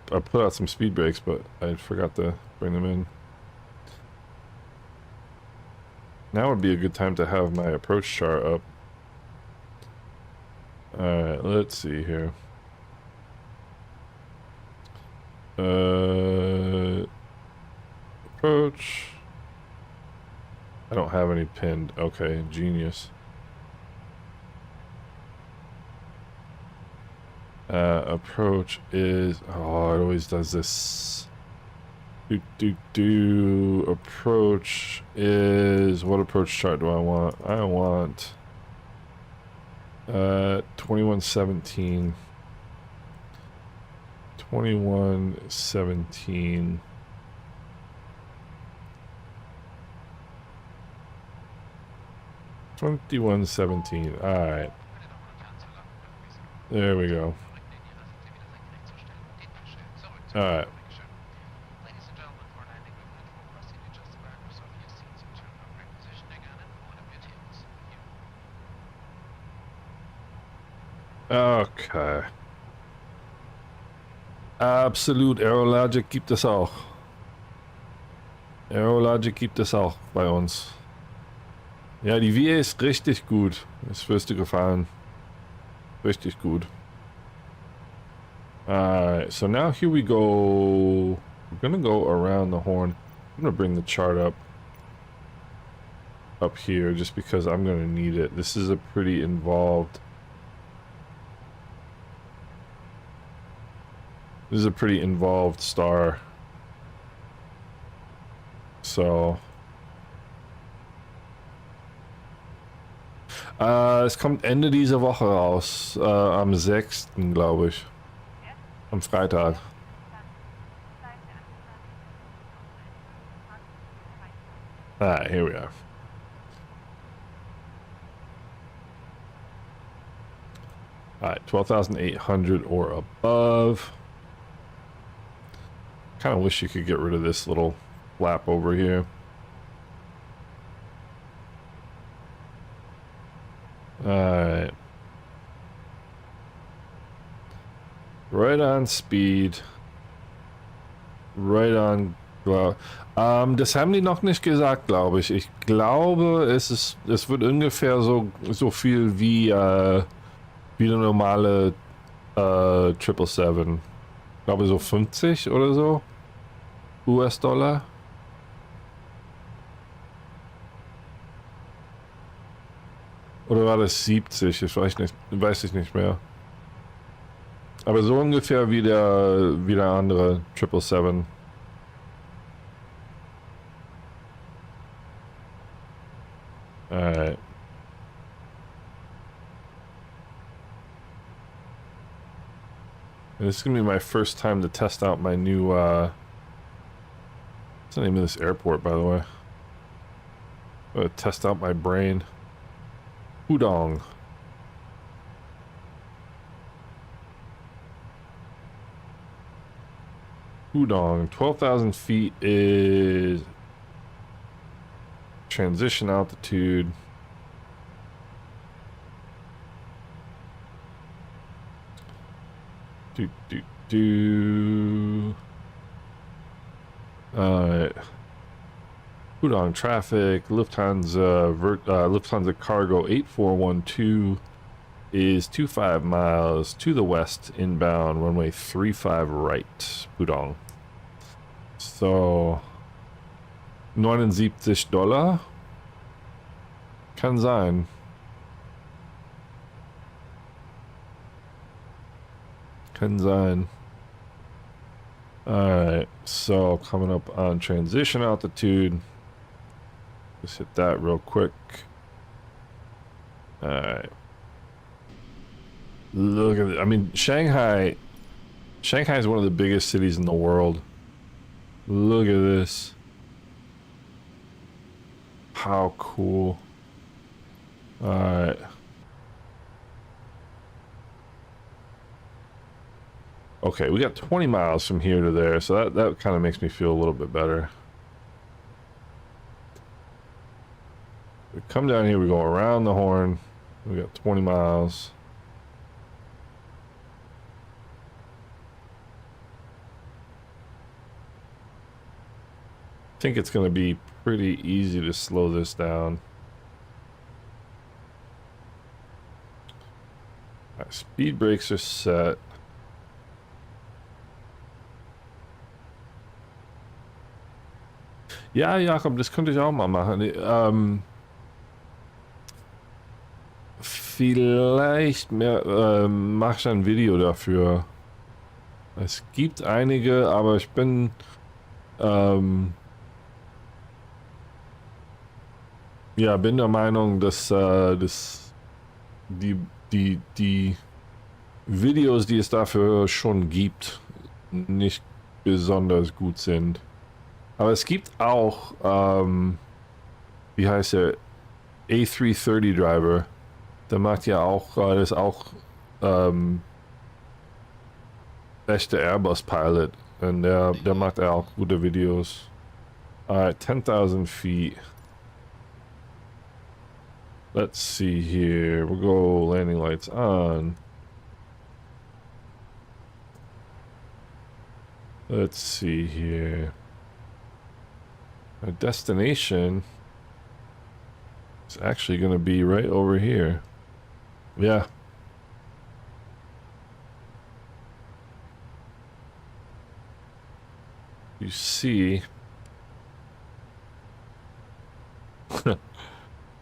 put out some speed brakes, but I forgot to bring them in. Now would be a good time to have my approach chart up. Alright, let's see here. Approach. I don't have any pinned. Okay, genius. Approach is... oh, it always does this. Approach is... what approach chart do I want? I want... 2117. 2117. Alright. There we go. Alright. Okay. Absolut, Aerologic gibt es auch. Aerologic gibt es auch bei uns. Ja, die VA ist richtig gut. Das wirst du gefallen. Richtig gut. Alright, so now here we go. We're gonna go around the horn. I'm gonna bring the chart up here just because I'm gonna need it. This is a pretty involved This is a pretty involved star. So. Es kommt Ende dieser Woche raus. Am 6. glaube ich. Am Freitag. Ah, here we are. Alright, 12,800 or above. Kind of wish you could get rid of this little flap over here. Alright. Right on speed. Right on. Das haben die noch nicht gesagt, glaube ich. Ich glaube, es wird ungefähr so viel wie wie eine normale 777. Ich glaube so 50 oder so US-Dollar. Oder war das 70? Ich weiß ich nicht mehr. Aber so ungefähr wie der andere 777. Alright. This is gonna be my first time to test out my new what's the name of this airport, by the way? I'm gonna test out my brain. Pudong. Pudong. 12,000 feet is transition altitude. Alright. Pudong traffic. Lufthansa cargo 8412 is 25 miles to the west inbound, runway 35 right. Pudong. So $79. Kann sein. Kann sein. Alright, so coming up on transition altitude. Just hit that real quick. Alright. Look at it. I mean, Shanghai is one of the biggest cities in the world. Look at this. How cool. Alright. Okay, we got 20 miles from here to there, so that kind of makes me feel a little bit better. We come down here, we go around the horn. We got 20 miles. I think it's going to be pretty easy to slow this down. Right, speed brakes are set. Ja, Jakob, das könnte ich auch mal machen. Vielleicht mache ich ein Video dafür. Es gibt einige, aber ich bin ja, bin der Meinung, dass die Videos, die es dafür schon gibt, nicht besonders gut sind. Aber es gibt auch, wie heißt der, A330 Driver. Der macht ja auch, der ist auch echter Airbus Pilot. Und der macht ja auch gute Videos. 10,000 feet. Let's see here. We'll go landing lights on. Let's see here. Our destination is actually going to be right over here. Yeah. You see,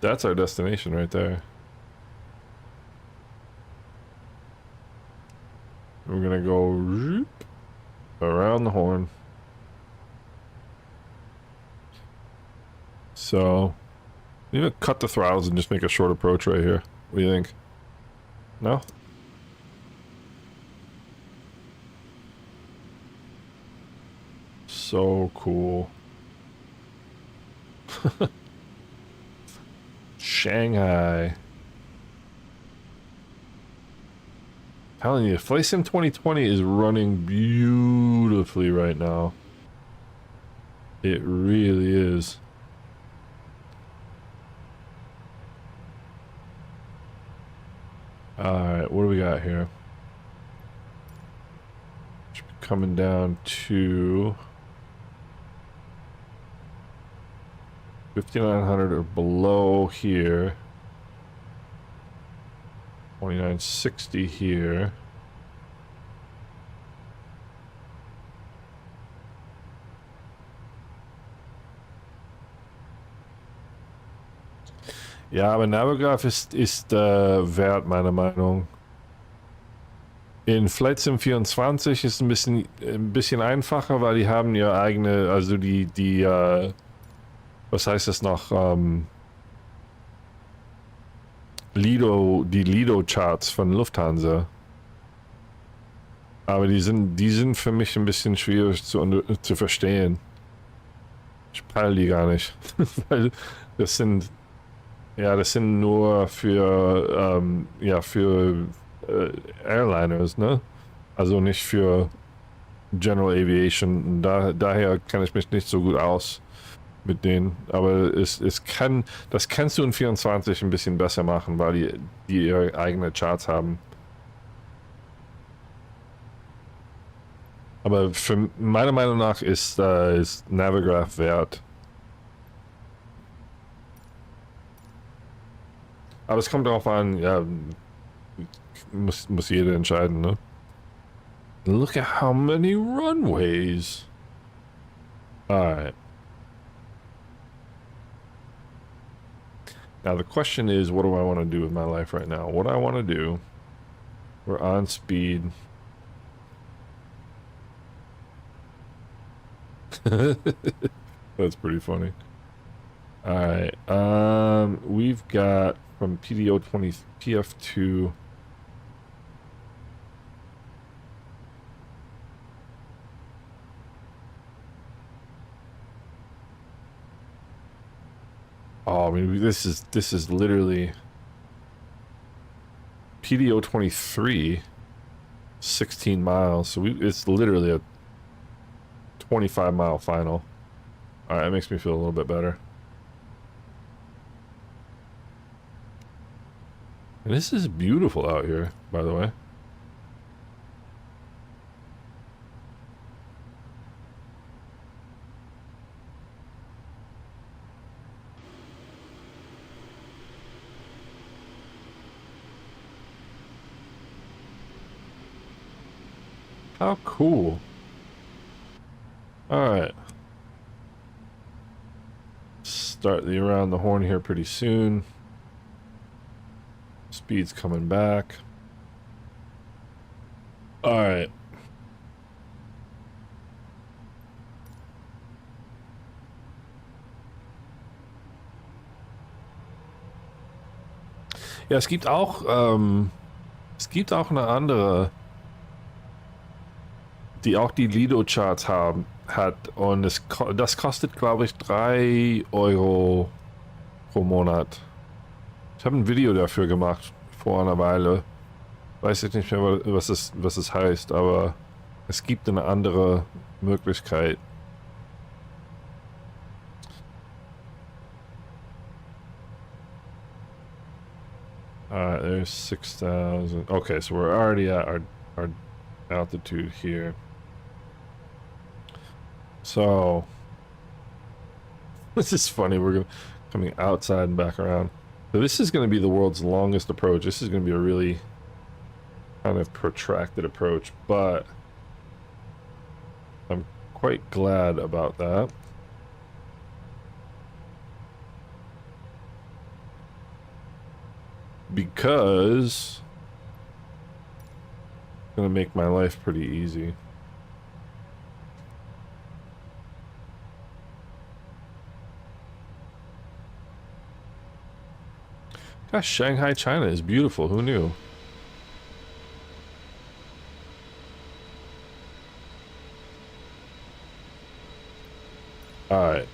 that's our destination right there. We're gonna go. around the horn. So, you gonna cut the throttles and just make a short approach right here. What do you think? No? So cool. Shanghai. Telling you, Flight Sim 2020 is running beautifully right now. It really is. Alright, what do we got here? Should be coming down to 5,900 or below here. 2960 here. Ja, aber Navigraph ist wert, meiner Meinung. In Flight Sim 24 ist ein bisschen einfacher, weil die haben ja eigene, also die was heißt das noch? Die Lido-Charts von Lufthansa. Aber die sind für mich ein bisschen schwierig zu verstehen. Ich peile die gar nicht. Weil das sind nur für Airliners, ne? Also nicht für General Aviation. Und daher kann ich mich nicht so gut aus mit denen. Aber das kannst du in 24 ein bisschen besser machen, weil die ihre eigene Charts haben. Aber für meiner Meinung nach ist Navigraph wert. Aber es kommt darauf an, ja, muss jeder entscheiden, ne? Look at how many runways. Alright. Now the question is, what do I want to do with my life right now? What I want to do, we're on speed. That's pretty funny. Alright, we've got from PDO 20 PF2. Oh, I mean, this is literally PDO 23, 16 miles. So it's literally a 25-mile final. All right, that makes me feel a little bit better. And this is beautiful out here, by the way. How cool. Alright. Start the around the horn here pretty soon. Speed's coming back. Alright. Ja, es gibt auch eine andere, die auch die Lido-Charts hat und das kostet, glaube ich, 3 Euro pro Monat. Ich habe ein Video dafür gemacht vor einer Weile. Weiß ich nicht mehr, was es heißt, aber es gibt eine andere Möglichkeit. There's 6,000. Okay, so we're already at our altitude here. So this is funny. We're coming outside and back around. So this is going to be the world's longest approach. This is going to be a really kind of protracted approach, but I'm quite glad about that. Because it's going to make my life pretty easy. Gosh, Shanghai, China is beautiful. Who knew? Alright.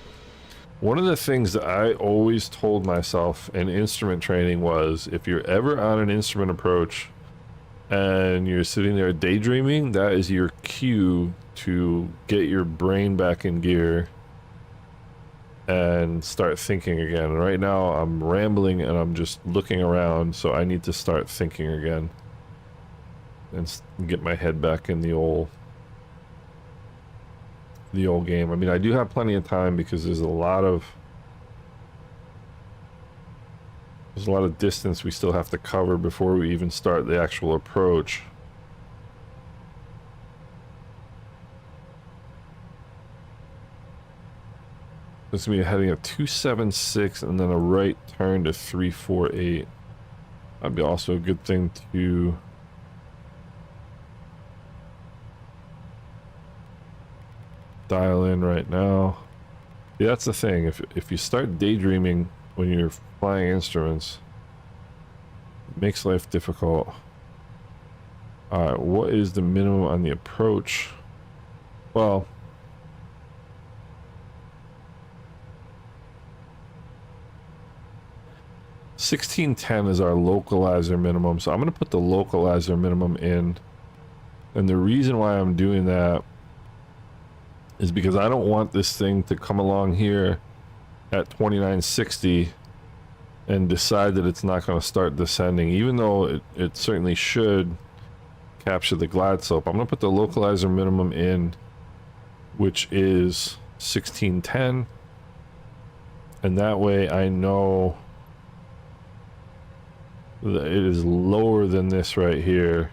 One of the things that I always told myself in instrument training was if you're ever on an instrument approach and you're sitting there daydreaming, that is your cue to get your brain back in gear and start thinking again. Right now I'm rambling and I'm just looking around, so I need to start thinking again and get my head back in the old game. I mean, I do have plenty of time because there's a lot of distance we still have to cover before we even start the actual approach. This is gonna be heading at 276 and then a right turn to 348. That'd be also a good thing to dial in right now. Yeah, that's the thing. If you start daydreaming when you're flying instruments, it makes life difficult. Alright, what is the minimum on the approach? Well, $16.10 is our localizer minimum, so I'm going to put the localizer minimum in. And the reason why I'm doing that is because I don't want this thing to come along here at 2960 and decide that it's not going to start descending, even though it certainly should capture the glide slope. I'm going to put the localizer minimum in, which is 1610, and that way I know that it is lower than this right here.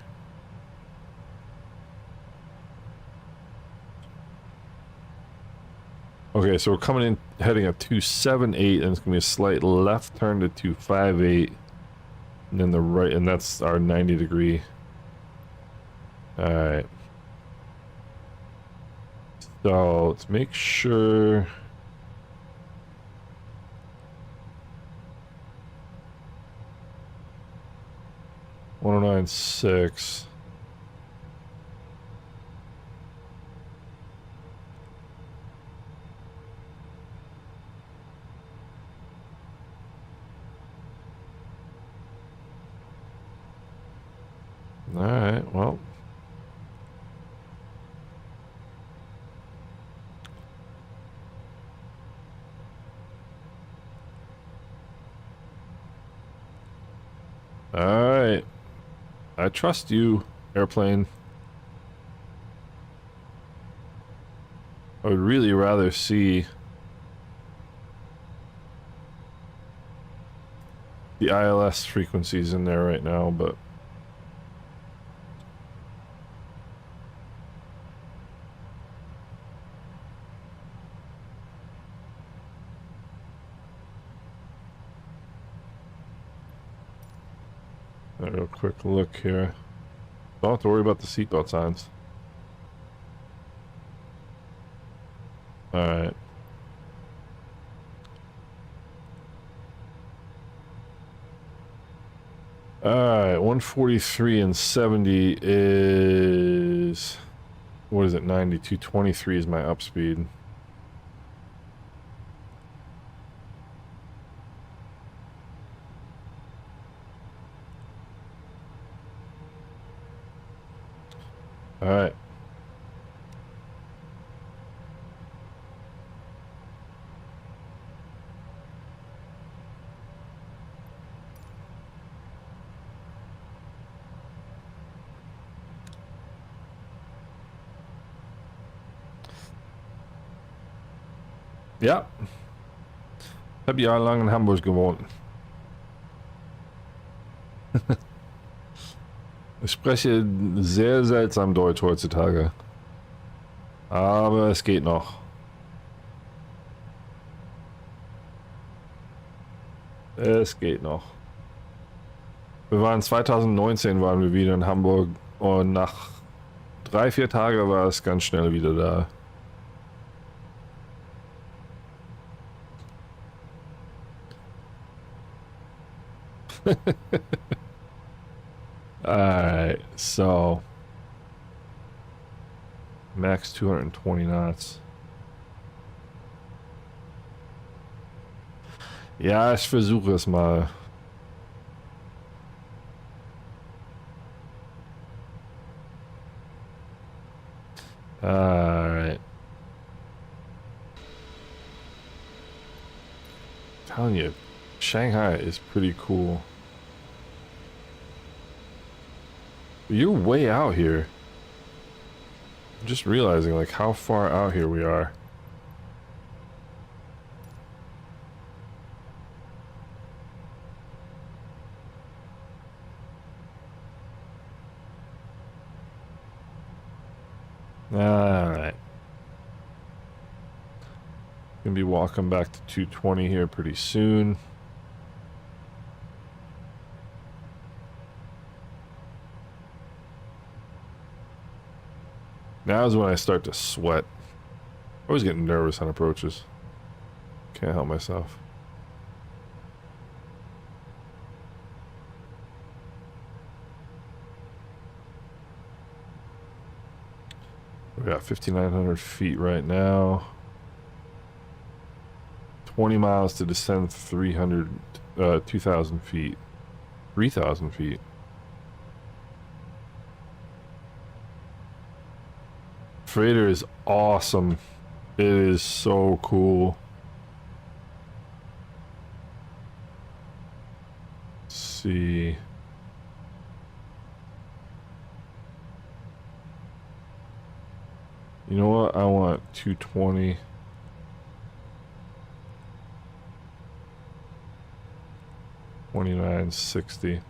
Okay, so we're coming in heading at 278 and it's gonna be a slight left turn to 258 and then the right, and that's our 90 degree. Alright, so let's make sure 1096. Alright, well. Alright. I trust you, airplane. I would really rather see the ILS frequencies in there right now, but a real quick look here. Don't have to worry about the seatbelt signs. Alright. Alright, 143 and 70 is... what is it, 90? 223 is my up speed. Alright. Ja. Heb jahrelang in Hamburg gewohnt. Ich spreche sehr seltsam Deutsch heutzutage. Aber es geht noch. Es geht noch. Wir waren 2019 waren wir wieder in Hamburg und nach 3-4 Tagen war es ganz schnell wieder da. Alright, so max 220 knots. Ja, ich versuche es mal. Alright. Telling you, Shanghai is pretty cool. You're way out here. I'm just realizing like how far out here we are. Alright. Gonna be walking back to 220 here pretty soon. Now is when I start to sweat. I always get nervous on approaches. Can't help myself. We got 5,900 feet right now. 20 miles to descend 2,000 feet. 3,000 feet. Freighter is awesome. It is so cool. Let's see. You know what? I want 220. $29.60.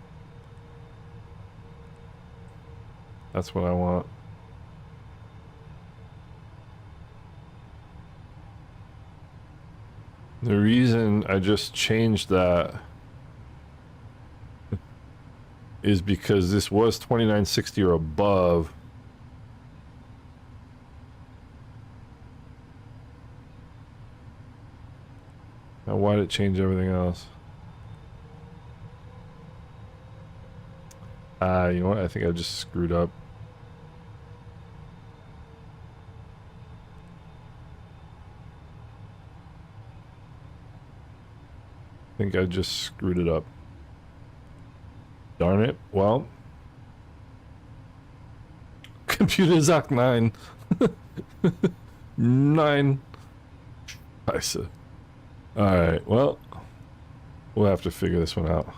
That's what I want. The reason I just changed that is because this was $29.60 or above. Now why did it change everything else? You know what? I think I just screwed up. I think I just screwed it up. Darn it. Well. Computer Zoc 9. 9. I said. Alright, well. We'll have to figure this one out.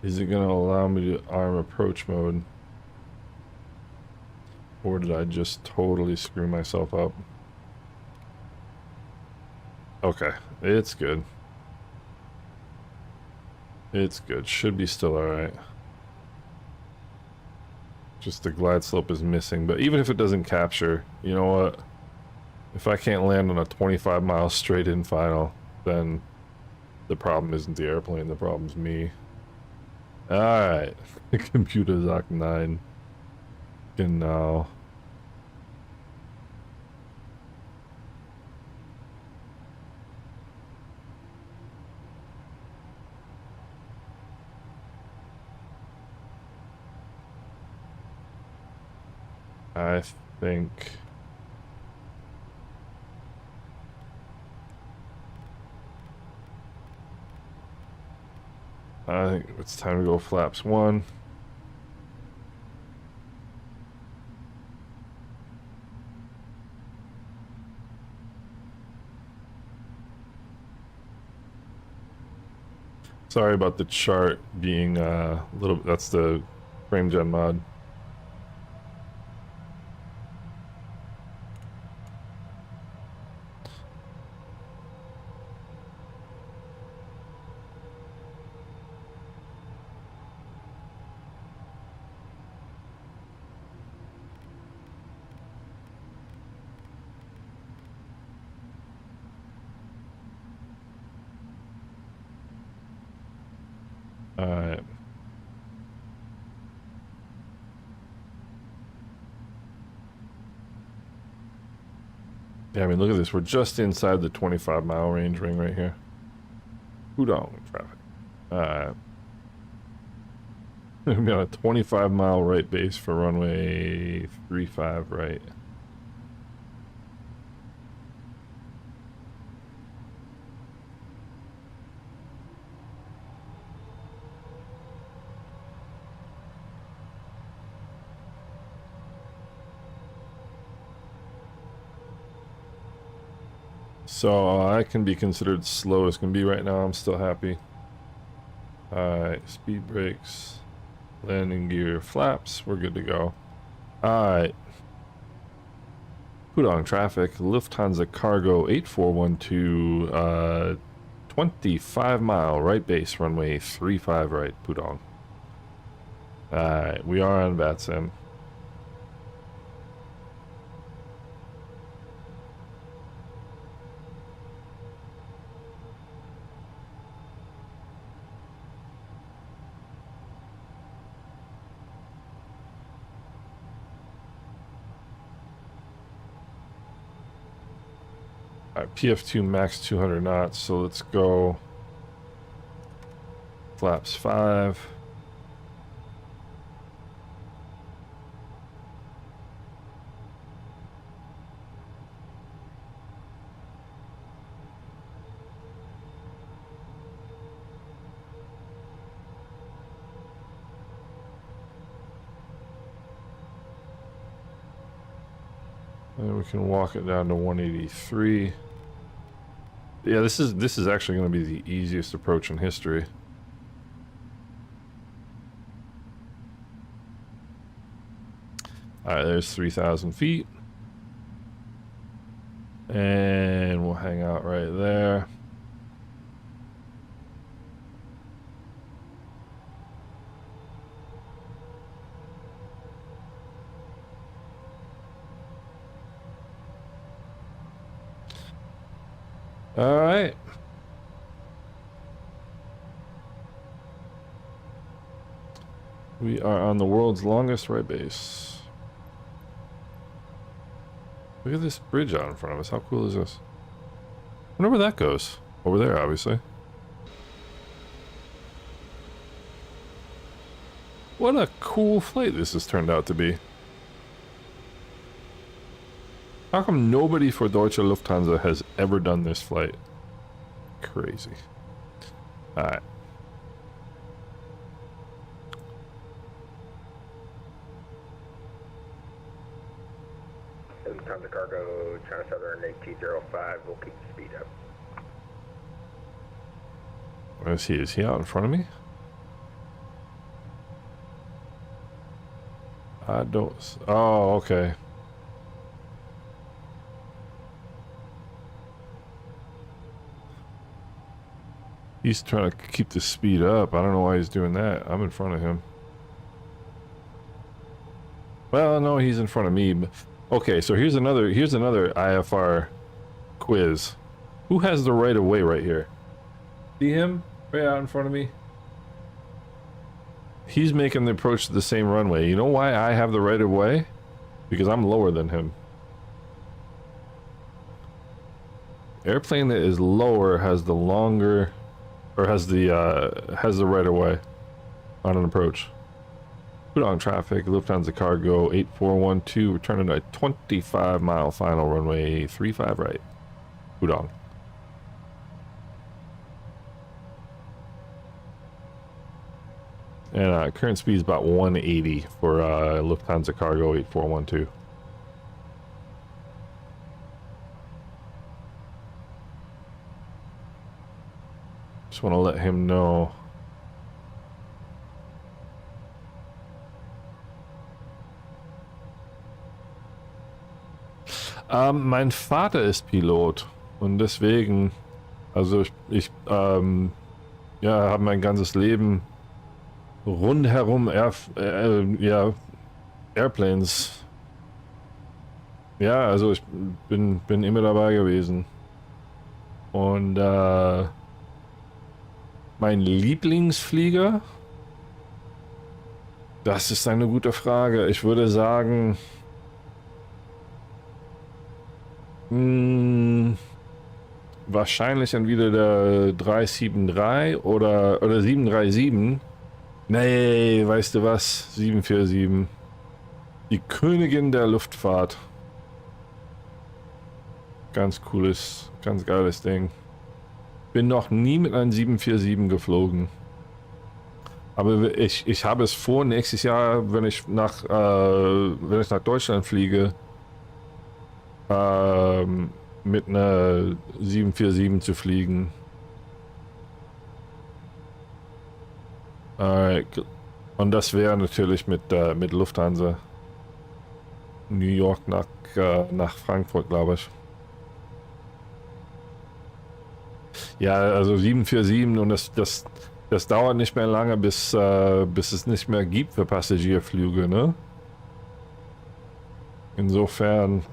Is it going to allow me to arm approach mode? Or did I just totally screw myself up? Okay, it's good. It's good. Should be still alright. Just the glide slope is missing. But even if it doesn't capture, you know what? If I can't land on a 25-mile straight-in final, then the problem isn't the airplane, the problem's me. Alright. Computer Zoc 9. Genau. I think it's time to go flaps 1. Sorry about the chart being a little, that's the frame gen mod. Alright. Yeah, I mean, look at this. We're just inside the 25-mile range ring right here. Pudong traffic. We're on a 25-mile right base for runway 35 right. So I can be considered slow as can be right now. I'm still happy. Alright, speed brakes, landing gear, flaps. We're good to go. Alright. Pudong traffic, Lufthansa cargo 8412, 25-mile right base, runway 35 right, Pudong. Alright, we are on VATSIM. Alright, PF2 max 200 knots, so let's go flaps 5. And we can walk it down to 183. Yeah, this is actually going to be the easiest approach in history. Alright, there's 3,000 feet. And we'll hang out right there. All right. We are on the world's longest right base. Look at this bridge out in front of us. How cool is this? I wonder where that goes. Over there, obviously. What a cool flight this has turned out to be. How come nobody for Deutsche Lufthansa has ever done this flight? Crazy. Alright. Lufthansa cargo, China Southern 8205, we'll keep the speed up. Where is he? Is he out in front of me? I don't... Oh, okay. He's trying to keep the speed up. I don't know why he's doing that. I'm in front of him. Well, no, he's in front of me. Okay, so here's another IFR quiz. Who has the right of way right here? See him? Right out in front of me? He's making the approach to the same runway. You know why I have the right of way? Because I'm lower than him. Airplane that is lower has the longer... Or has the right of way on an approach. Pudong traffic, Lufthansa cargo 8412, returning to a 25-mile final runway 35 right. Pudong. And current speed is about 180 for Lufthansa cargo 8412. Just want to let him know. Mein Vater ist Pilot und deswegen, also ich ja, habe mein ganzes Leben rundherum ja, Airplanes. Ja, also ich bin immer dabei gewesen. Und mein Lieblingsflieger? Das ist eine gute Frage. Ich würde sagen... Wahrscheinlich dann wieder der 373 oder 737. Nee, weißt du was? 747. Die Königin der Luftfahrt. Ganz cooles, ganz geiles Ding. Bin noch nie mit einem 747 geflogen. Aber ich habe es vor, nächstes Jahr, wenn ich nach Deutschland fliege, mit einer 747 zu fliegen. Und das wäre natürlich mit Lufthansa. New York nach Frankfurt, glaube ich. Ja, also 747 und das dauert nicht mehr lange, bis es nicht mehr gibt für Passagierflüge, ne? Insofern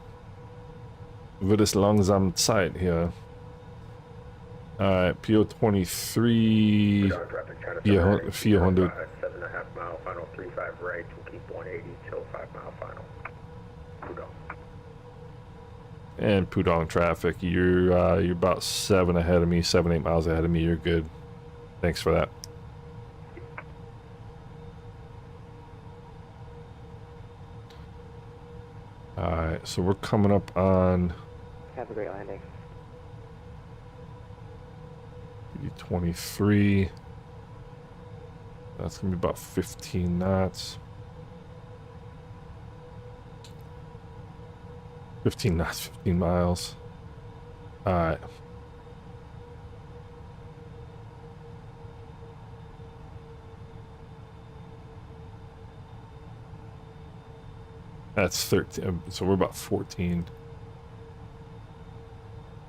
wird es langsam Zeit hier. PO23 400. 7.5 mile final, 35 right, we'll keep 180 till 5 mile final. Pudong. And Pudong traffic, you're about 7 ahead of me, 7-8 miles ahead of me. You're good. Thanks for that. All right, so we're coming up on Have a great landing. 23. That's gonna be about 15 knots. 15 knots, 15 miles. All right. That's 13. So we're about 14.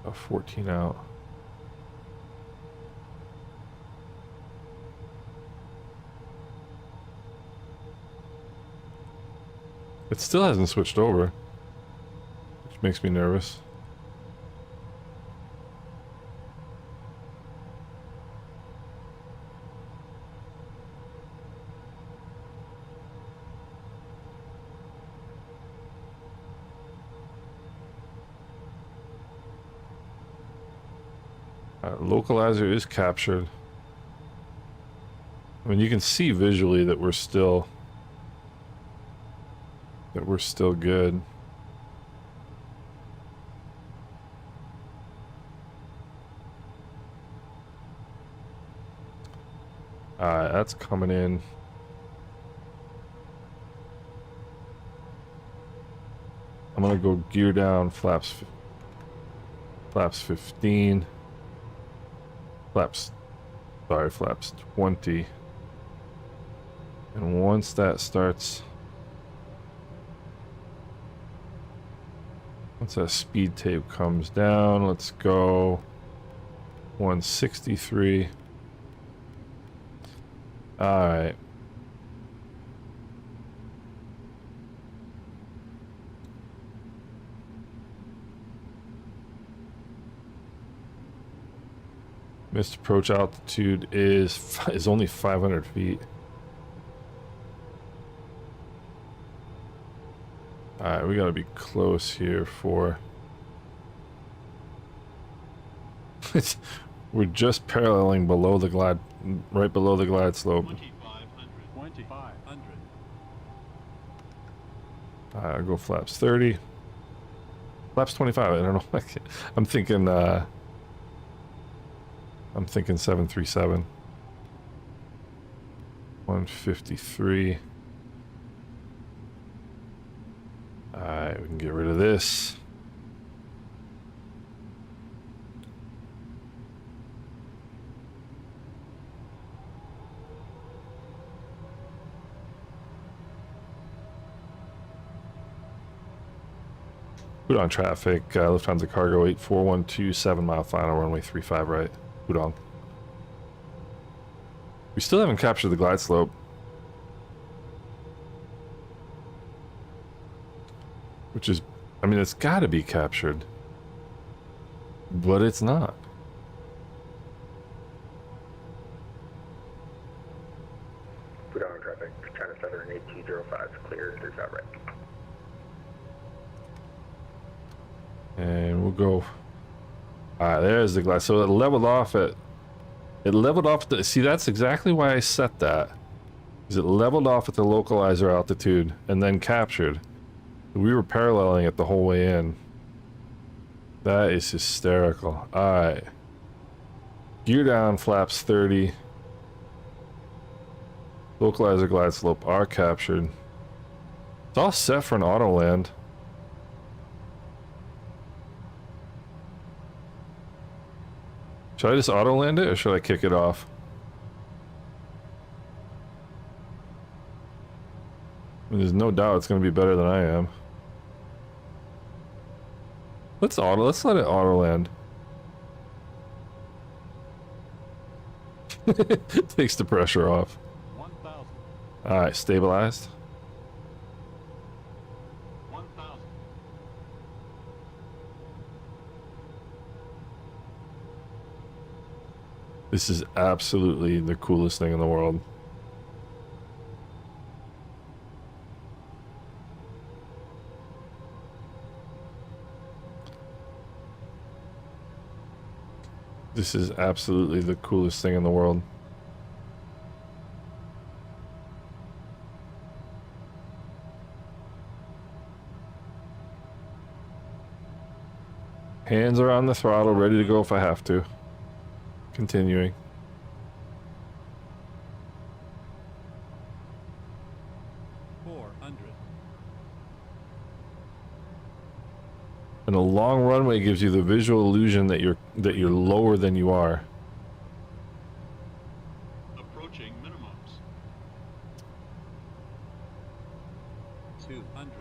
About 14 out. It still hasn't switched over, which makes me nervous. Localizer is captured. I mean, you can see visually that we're still good. That's coming in. I'm gonna go gear down, flaps 15. Flaps 20. And once that starts, once that speed tape comes down, let's go 163. All right. Missed approach altitude is only 500 feet. Alright, we gotta be close here for... We're just paralleling below the glide, right below the glide slope. 2,500. I'll go flaps 30. Flaps 25, I don't know. I'm thinking 737. 153. Alright, we can get rid of this. Pudong traffic, Lufthansa cargo 8412, 7 mile final, runway 35 right, Pudong. We still haven't captured the glide slope. Which is, I mean, it's gotta be captured. But it's not. Pudong traffic, China Southern 8205 is clear, 35 right. And we'll go. Alright, there's the glass. So it leveled off at... It leveled off the... See, that's exactly why I set that. Is it leveled off at the localizer altitude and then captured. We were paralleling it the whole way in. That is hysterical. Alright. Gear down, flaps 30. Localizer glide slope are captured. It's all set for an auto land. Should I just auto land it or should I kick it off? I mean, there's no doubt it's going to be better than I am. Let's let it auto land. Takes the pressure off. 1,000. Alright, stabilized. 1,000. This is absolutely the coolest thing in the world. This is absolutely the coolest thing in the world. Hands are on the throttle, ready to go if I have to. Continuing. And a long runway gives you the visual illusion that you're lower than you are. Approaching minimums. 200.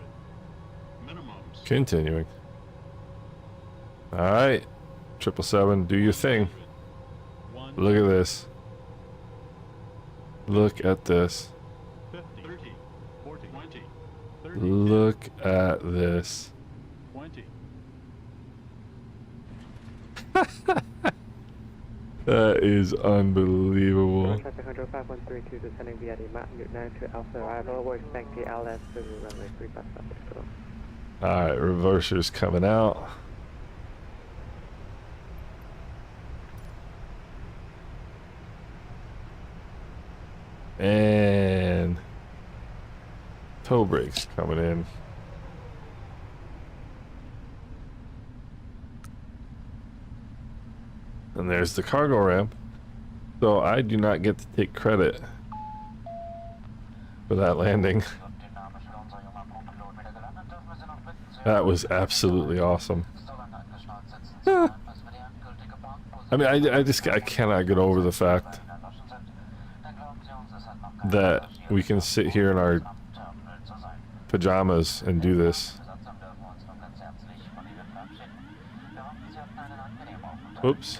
Minimums. Continuing. All right, 777, do your thing. Look at this. Look at this. 50. 30. 40. 20. 30. Look at this. 20. That is unbelievable. Traffic control 5132 descending via the Magnitude 9 to Alpha arrival. We're expecting LS to runway 355. Alright, reversers coming out. And toe brakes coming in. And there's the cargo ramp. So I do not get to take credit for that landing. That was absolutely awesome. I mean, I cannot get over the fact that we can sit here in our pajamas and do this. Oops.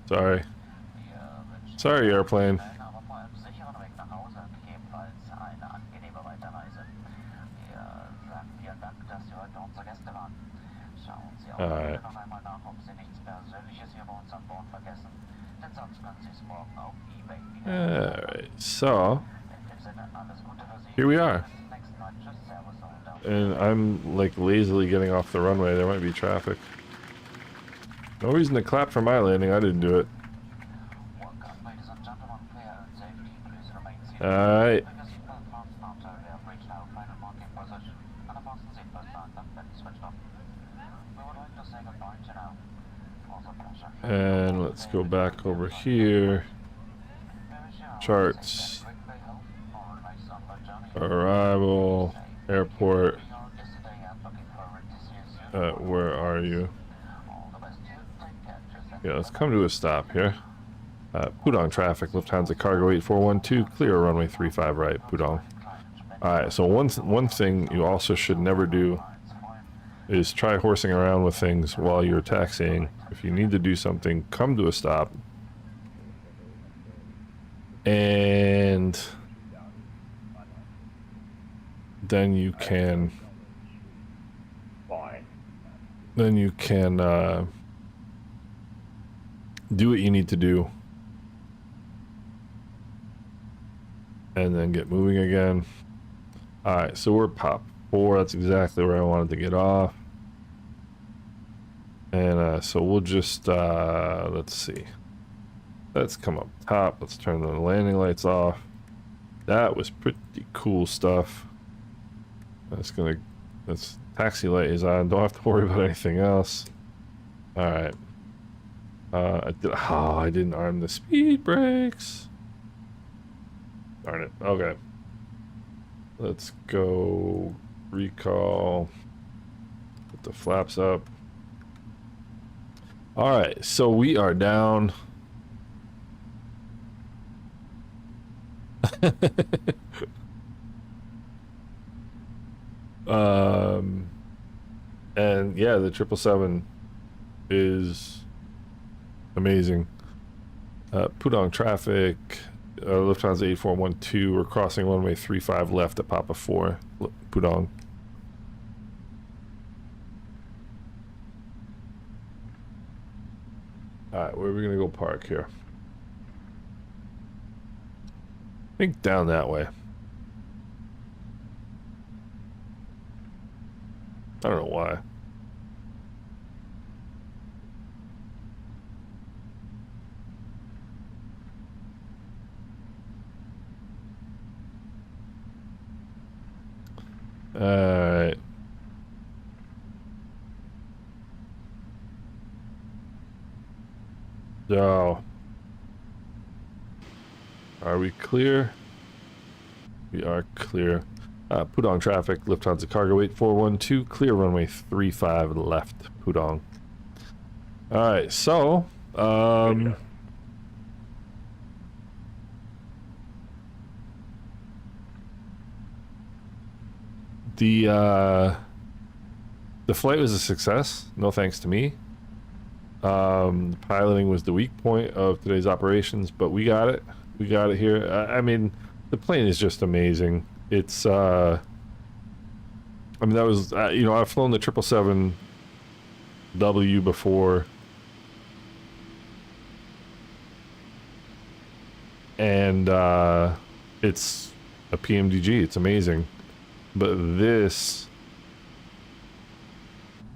Sorry. Sorry, airplane. Alright. Alright, so here we are. And I'm like lazily getting off the runway. There might be traffic. No reason to clap for my landing. I didn't do it. Alright. And let's go back over here. Charts. Arrival. Airport. Where are you? Yeah, let's come to a stop here. Pudong traffic, Lufthansa cargo 8412, clear runway 35 right, Pudong. Alright, so one thing you also should never do is try horsing around with things while you're taxiing. If you need to do something, come to a stop. And then you can do what you need to do and then get moving again. Alright, so we're pop 4. That's exactly where I wanted to get off. And so we'll just, let's see. Let's come up top. Let's turn the landing lights off. That was pretty cool stuff. That's taxi light is on. Don't have to worry about anything else. All right. I didn't arm the speed brakes. Darn it. Okay. Let's go recall. Put the flaps up. All right. So we are down. And yeah, the 777 is amazing. Pudong traffic, Lufthansa 8412, we're crossing runway 35 left at Papa 4, Pudong. Alright, where are we gonna go park here? I think down that way. I don't know why. Alright. So, are we clear? We are clear. Pudong traffic, Lufthansa cargo 8412, clear runway 35 left, Pudong. Alright, so, the flight was a success, no thanks to me. Piloting was the weak point of today's operations, but we got it. We got it here. I mean, the plane is just amazing. It's, I mean, that was, you know, I've flown the 777W before. And, it's a PMDG. It's amazing. But this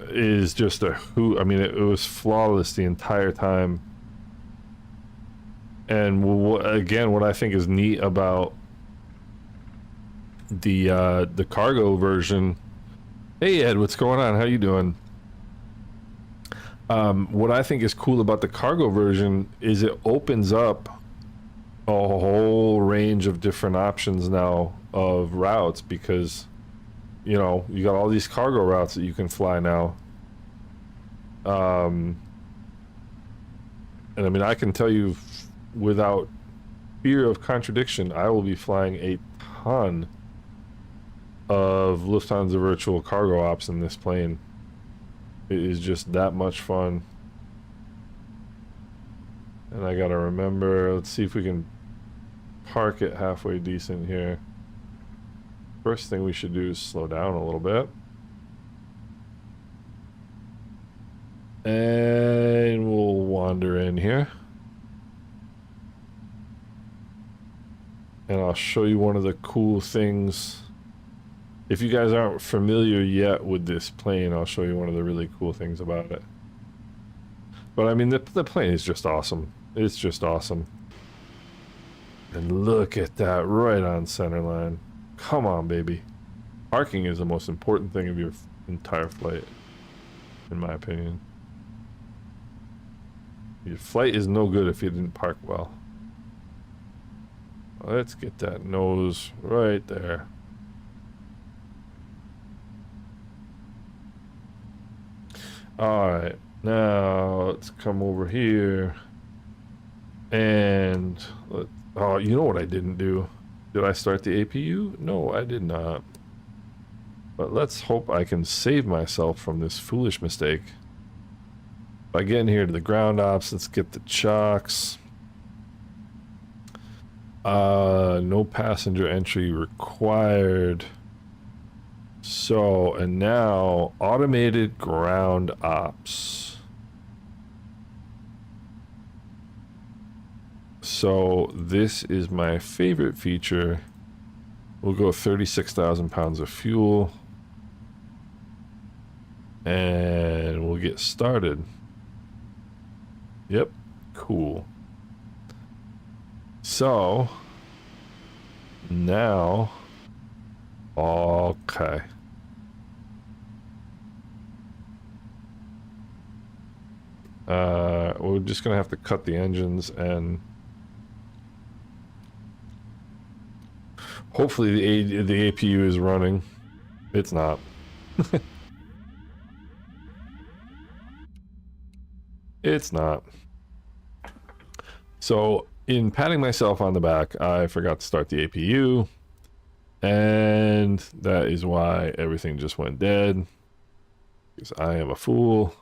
is just a hoot. I mean, it was flawless the entire time. And again, what I think is neat about the cargo version. Hey Ed, what's going on? How you doing? What I think is cool about the cargo version is it opens up a whole range of different options now of routes, because you know, you got all these cargo routes that you can fly now. And I mean, I can tell you without fear of contradiction, I will be flying a ton of Lufthansa virtual cargo ops in this plane. It is just that much fun. And I gotta remember, let's see if we can park it halfway decent here. First thing we should do is slow down a little bit. And we'll wander in here. And I'll show you one of the cool things. If you guys aren't familiar yet with this plane, I'll show you one of the really cool things about it. But I mean, the plane is just awesome. It's just awesome. And look at that, right on center line. Come on, baby. Parking is the most important thing of your entire flight, in my opinion. Your flight is no good if you didn't park well. Let's get that nose right there. Alright, now let's come over here. And, oh, you know what I didn't do? Did I start the APU? No, I did not. But let's hope I can save myself from this foolish mistake. By getting here to the ground ops, let's get the chocks. No passenger entry required. So, and now automated ground ops. So this is my favorite feature. We'll go 36,000 pounds of fuel. And we'll we'll get started. Yep, cool. So now, okay. We're just gonna have to cut the engines and hopefully the APU is running. It's not. It's not. So in patting myself on the back, I forgot to start the APU, and that is why everything just went dead, because I am a fool.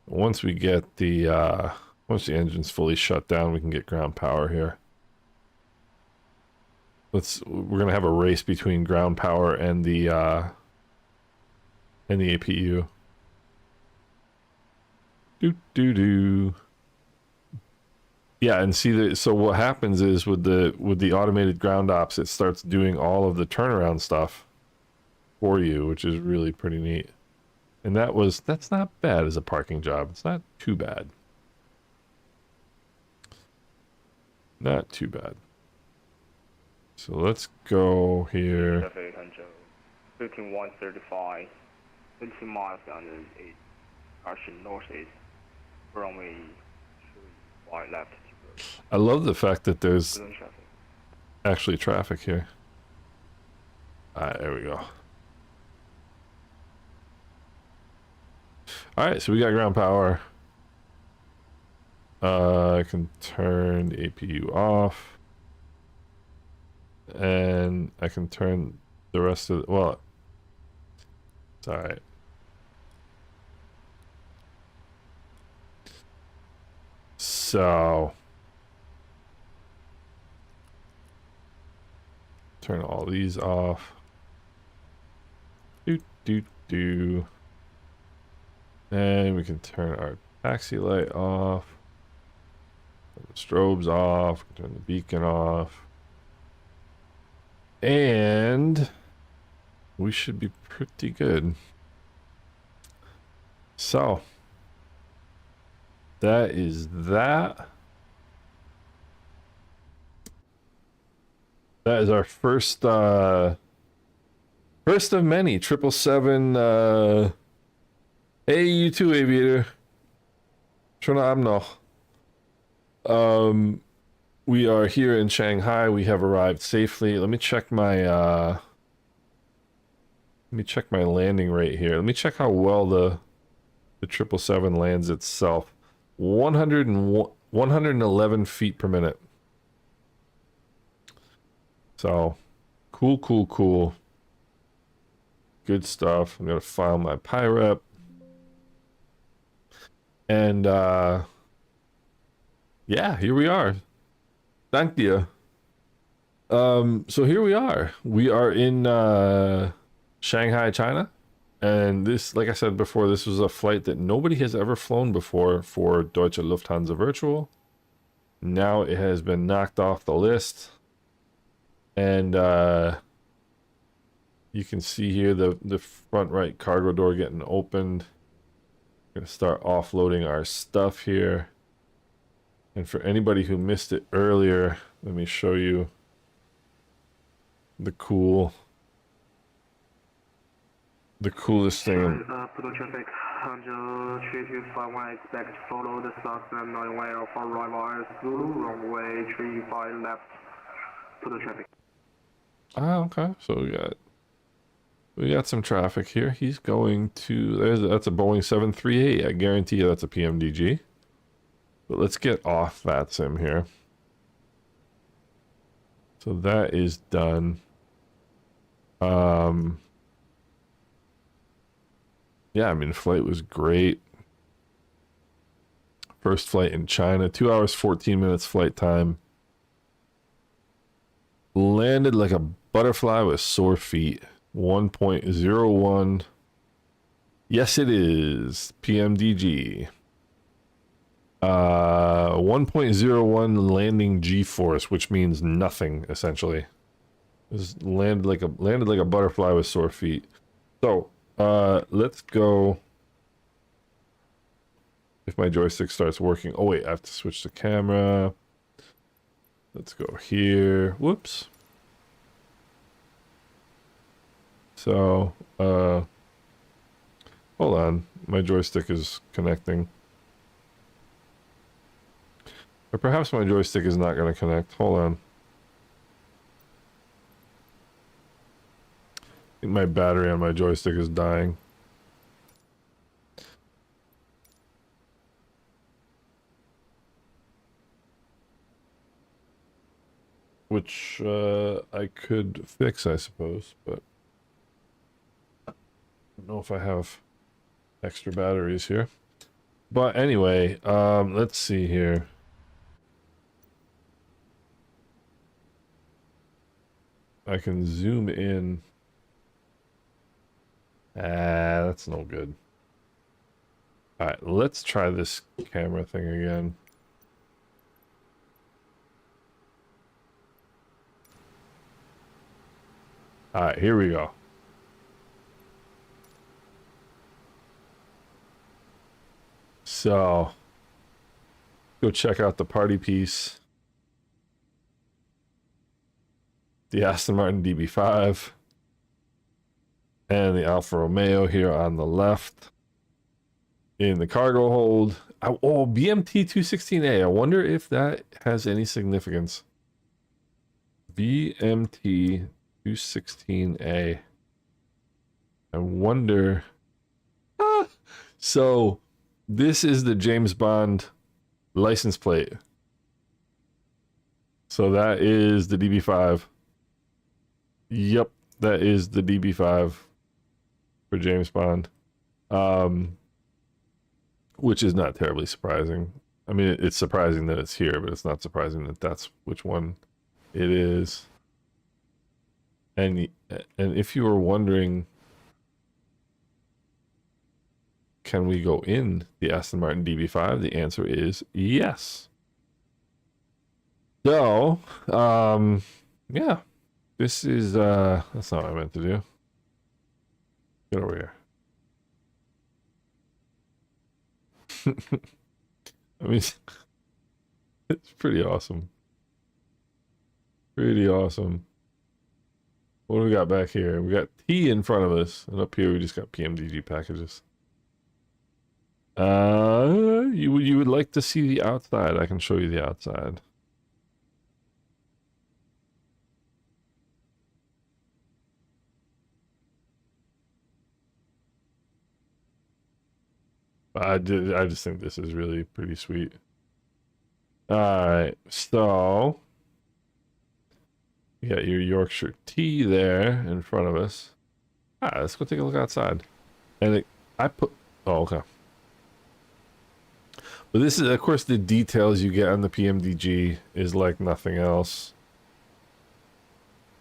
Once we get the once the engine's fully shut down, we can get ground power here. We're gonna have a race between ground power and the APU. Yeah, and see that. So what happens is with the automated ground ops, it starts doing all of the turnaround stuff for you, which is really pretty neat. And that's not bad as a parking job. It's not too bad. Not too bad. So let's go here. Traffic control. 15135. 20 miles under 8. Direction northeast. Runway 35 left. I love the fact that there's Pudong traffic. actually traffic here. Alright, there we go. Alright, so we got ground power. I can turn the APU off. And I can turn the rest of the, well, it's alright. So turn all these off. And we can turn our taxi light off. Turn the strobes off. Turn the beacon off. And we should be pretty good. So that is that. That is our first of many 777 hey, you too, aviator. Schönen Abend noch. We are here in Shanghai. We have arrived safely. Let me check my landing rate here. Let me check how well the 777 lands itself. 111 feet per minute. So, cool. Good stuff. I'm gonna file my PIREP. And yeah, here we are. Thank you. So here we are. We are in Shanghai, China. And this, like I said before, this was a flight that nobody has ever flown before for Deutsche Lufthansa Virtual. Now it has been knocked off the list. And you can see here the front right cargo door getting opened. We're going to start offloading our stuff here. And for anybody who missed it earlier, let me show you the coolest thing. Pudong traffic, Hangzhou 3251, expect to follow the south and northern way of our arrival ZUUU, runway 35 left, Pudong traffic. Ah, okay. So we got some traffic here. He's going to, that's a Boeing 738. I guarantee you that's a PMDG. But let's get off that sim here. So that is done. Yeah, I mean, the flight was great. First flight in China, 2 hours, 14 minutes flight time. Landed like a butterfly with sore feet. 1.01. Yes, it is. PMDG. 1.01 landing G-force, which means nothing, essentially. Just landed like a butterfly with sore feet. So, let's go if my joystick starts working. Oh wait, I have to switch the camera. Let's go here. Whoops. So, hold on. My joystick is connecting. Or perhaps my joystick is not going to connect. Hold on. I think my battery on my joystick is dying. Which I could fix, I suppose, but I don't know if I have extra batteries here. But anyway, let's see here. I can zoom in. Ah, that's no good. Alright, let's try this camera thing again. Alright, here we go. So, go check out the party piece. The Aston Martin DB5. And the Alfa Romeo here on the left. In the cargo hold. Oh, BMT 216A. I wonder if that has any significance. BMT 216A. I wonder. So, this is the James Bond license plate. So that is the DB5. Yep, that is the DB5 for James Bond. Which is not terribly surprising. I mean, it's surprising that it's here, but it's not surprising that that's which one it is. And if you were wondering, can we go in the Aston Martin DB5? The answer is yes. So, yeah, this is, that's not what I meant to do. Get over here. I mean, it's pretty awesome. Pretty awesome. What do we got back here? We got T in front of us, and up here we just got PMDG packages. You would like to see the outside? I can show you the outside. I just think this is really pretty sweet. All right, so you got your Yorkshire Tea there in front of us. Let's go take a look outside. And oh, okay. But this is, of course, the details you get on the PMDG is like nothing else.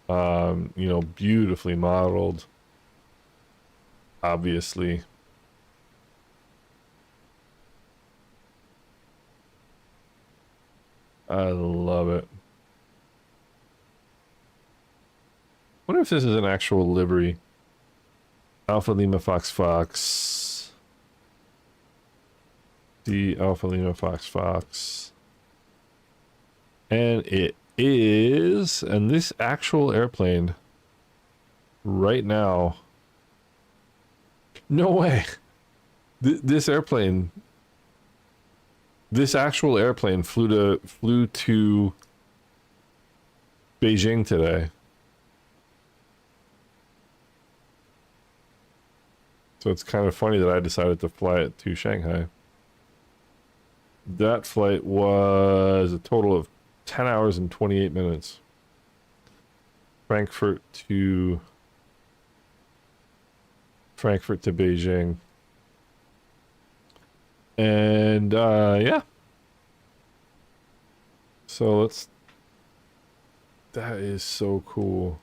You know, beautifully modeled. Obviously. I love it. I wonder if this is an actual livery. Alpha Lima Fox Fox. The Alpha Lima Fox Fox. And it is, and this actual airplane right now. No way. This airplane. This actual airplane flew to Beijing today. So it's kind of funny that I decided to fly it to Shanghai. That flight was a total of 10 hours and 28 minutes. Frankfurt to Beijing. And yeah. So that is so cool.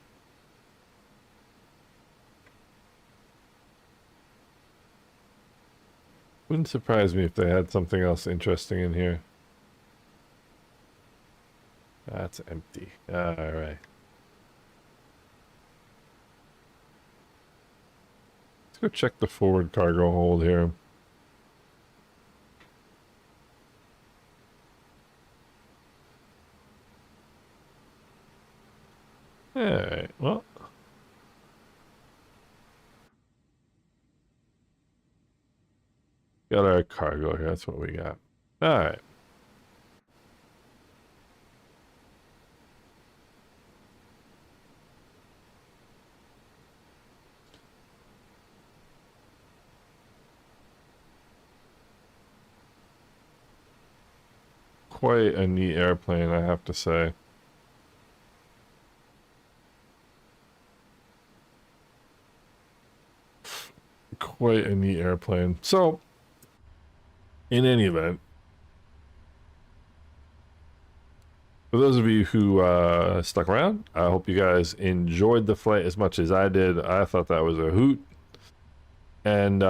Wouldn't surprise me if they had something else interesting in here. That's empty. All right. Let's go check the forward cargo hold here. Alright, well. Got our cargo here, that's what we got. Alright. Quite a neat airplane, I have to say. Quite a neat airplane. So, in any event, for those of you who stuck around, I hope you guys enjoyed the flight as much as I did. I thought that was a hoot. And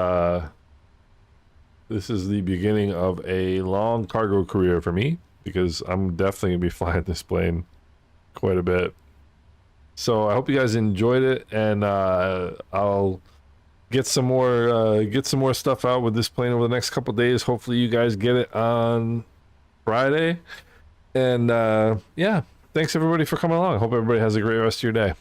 this is the beginning of a long cargo career for me, because I'm definitely going to be flying this plane quite a bit. So I hope you guys enjoyed it, and I'll get some more stuff out with this plane over the next couple days. Hopefully you guys get it on Friday. And yeah, thanks everybody for coming along. Hope everybody has a great rest of your day.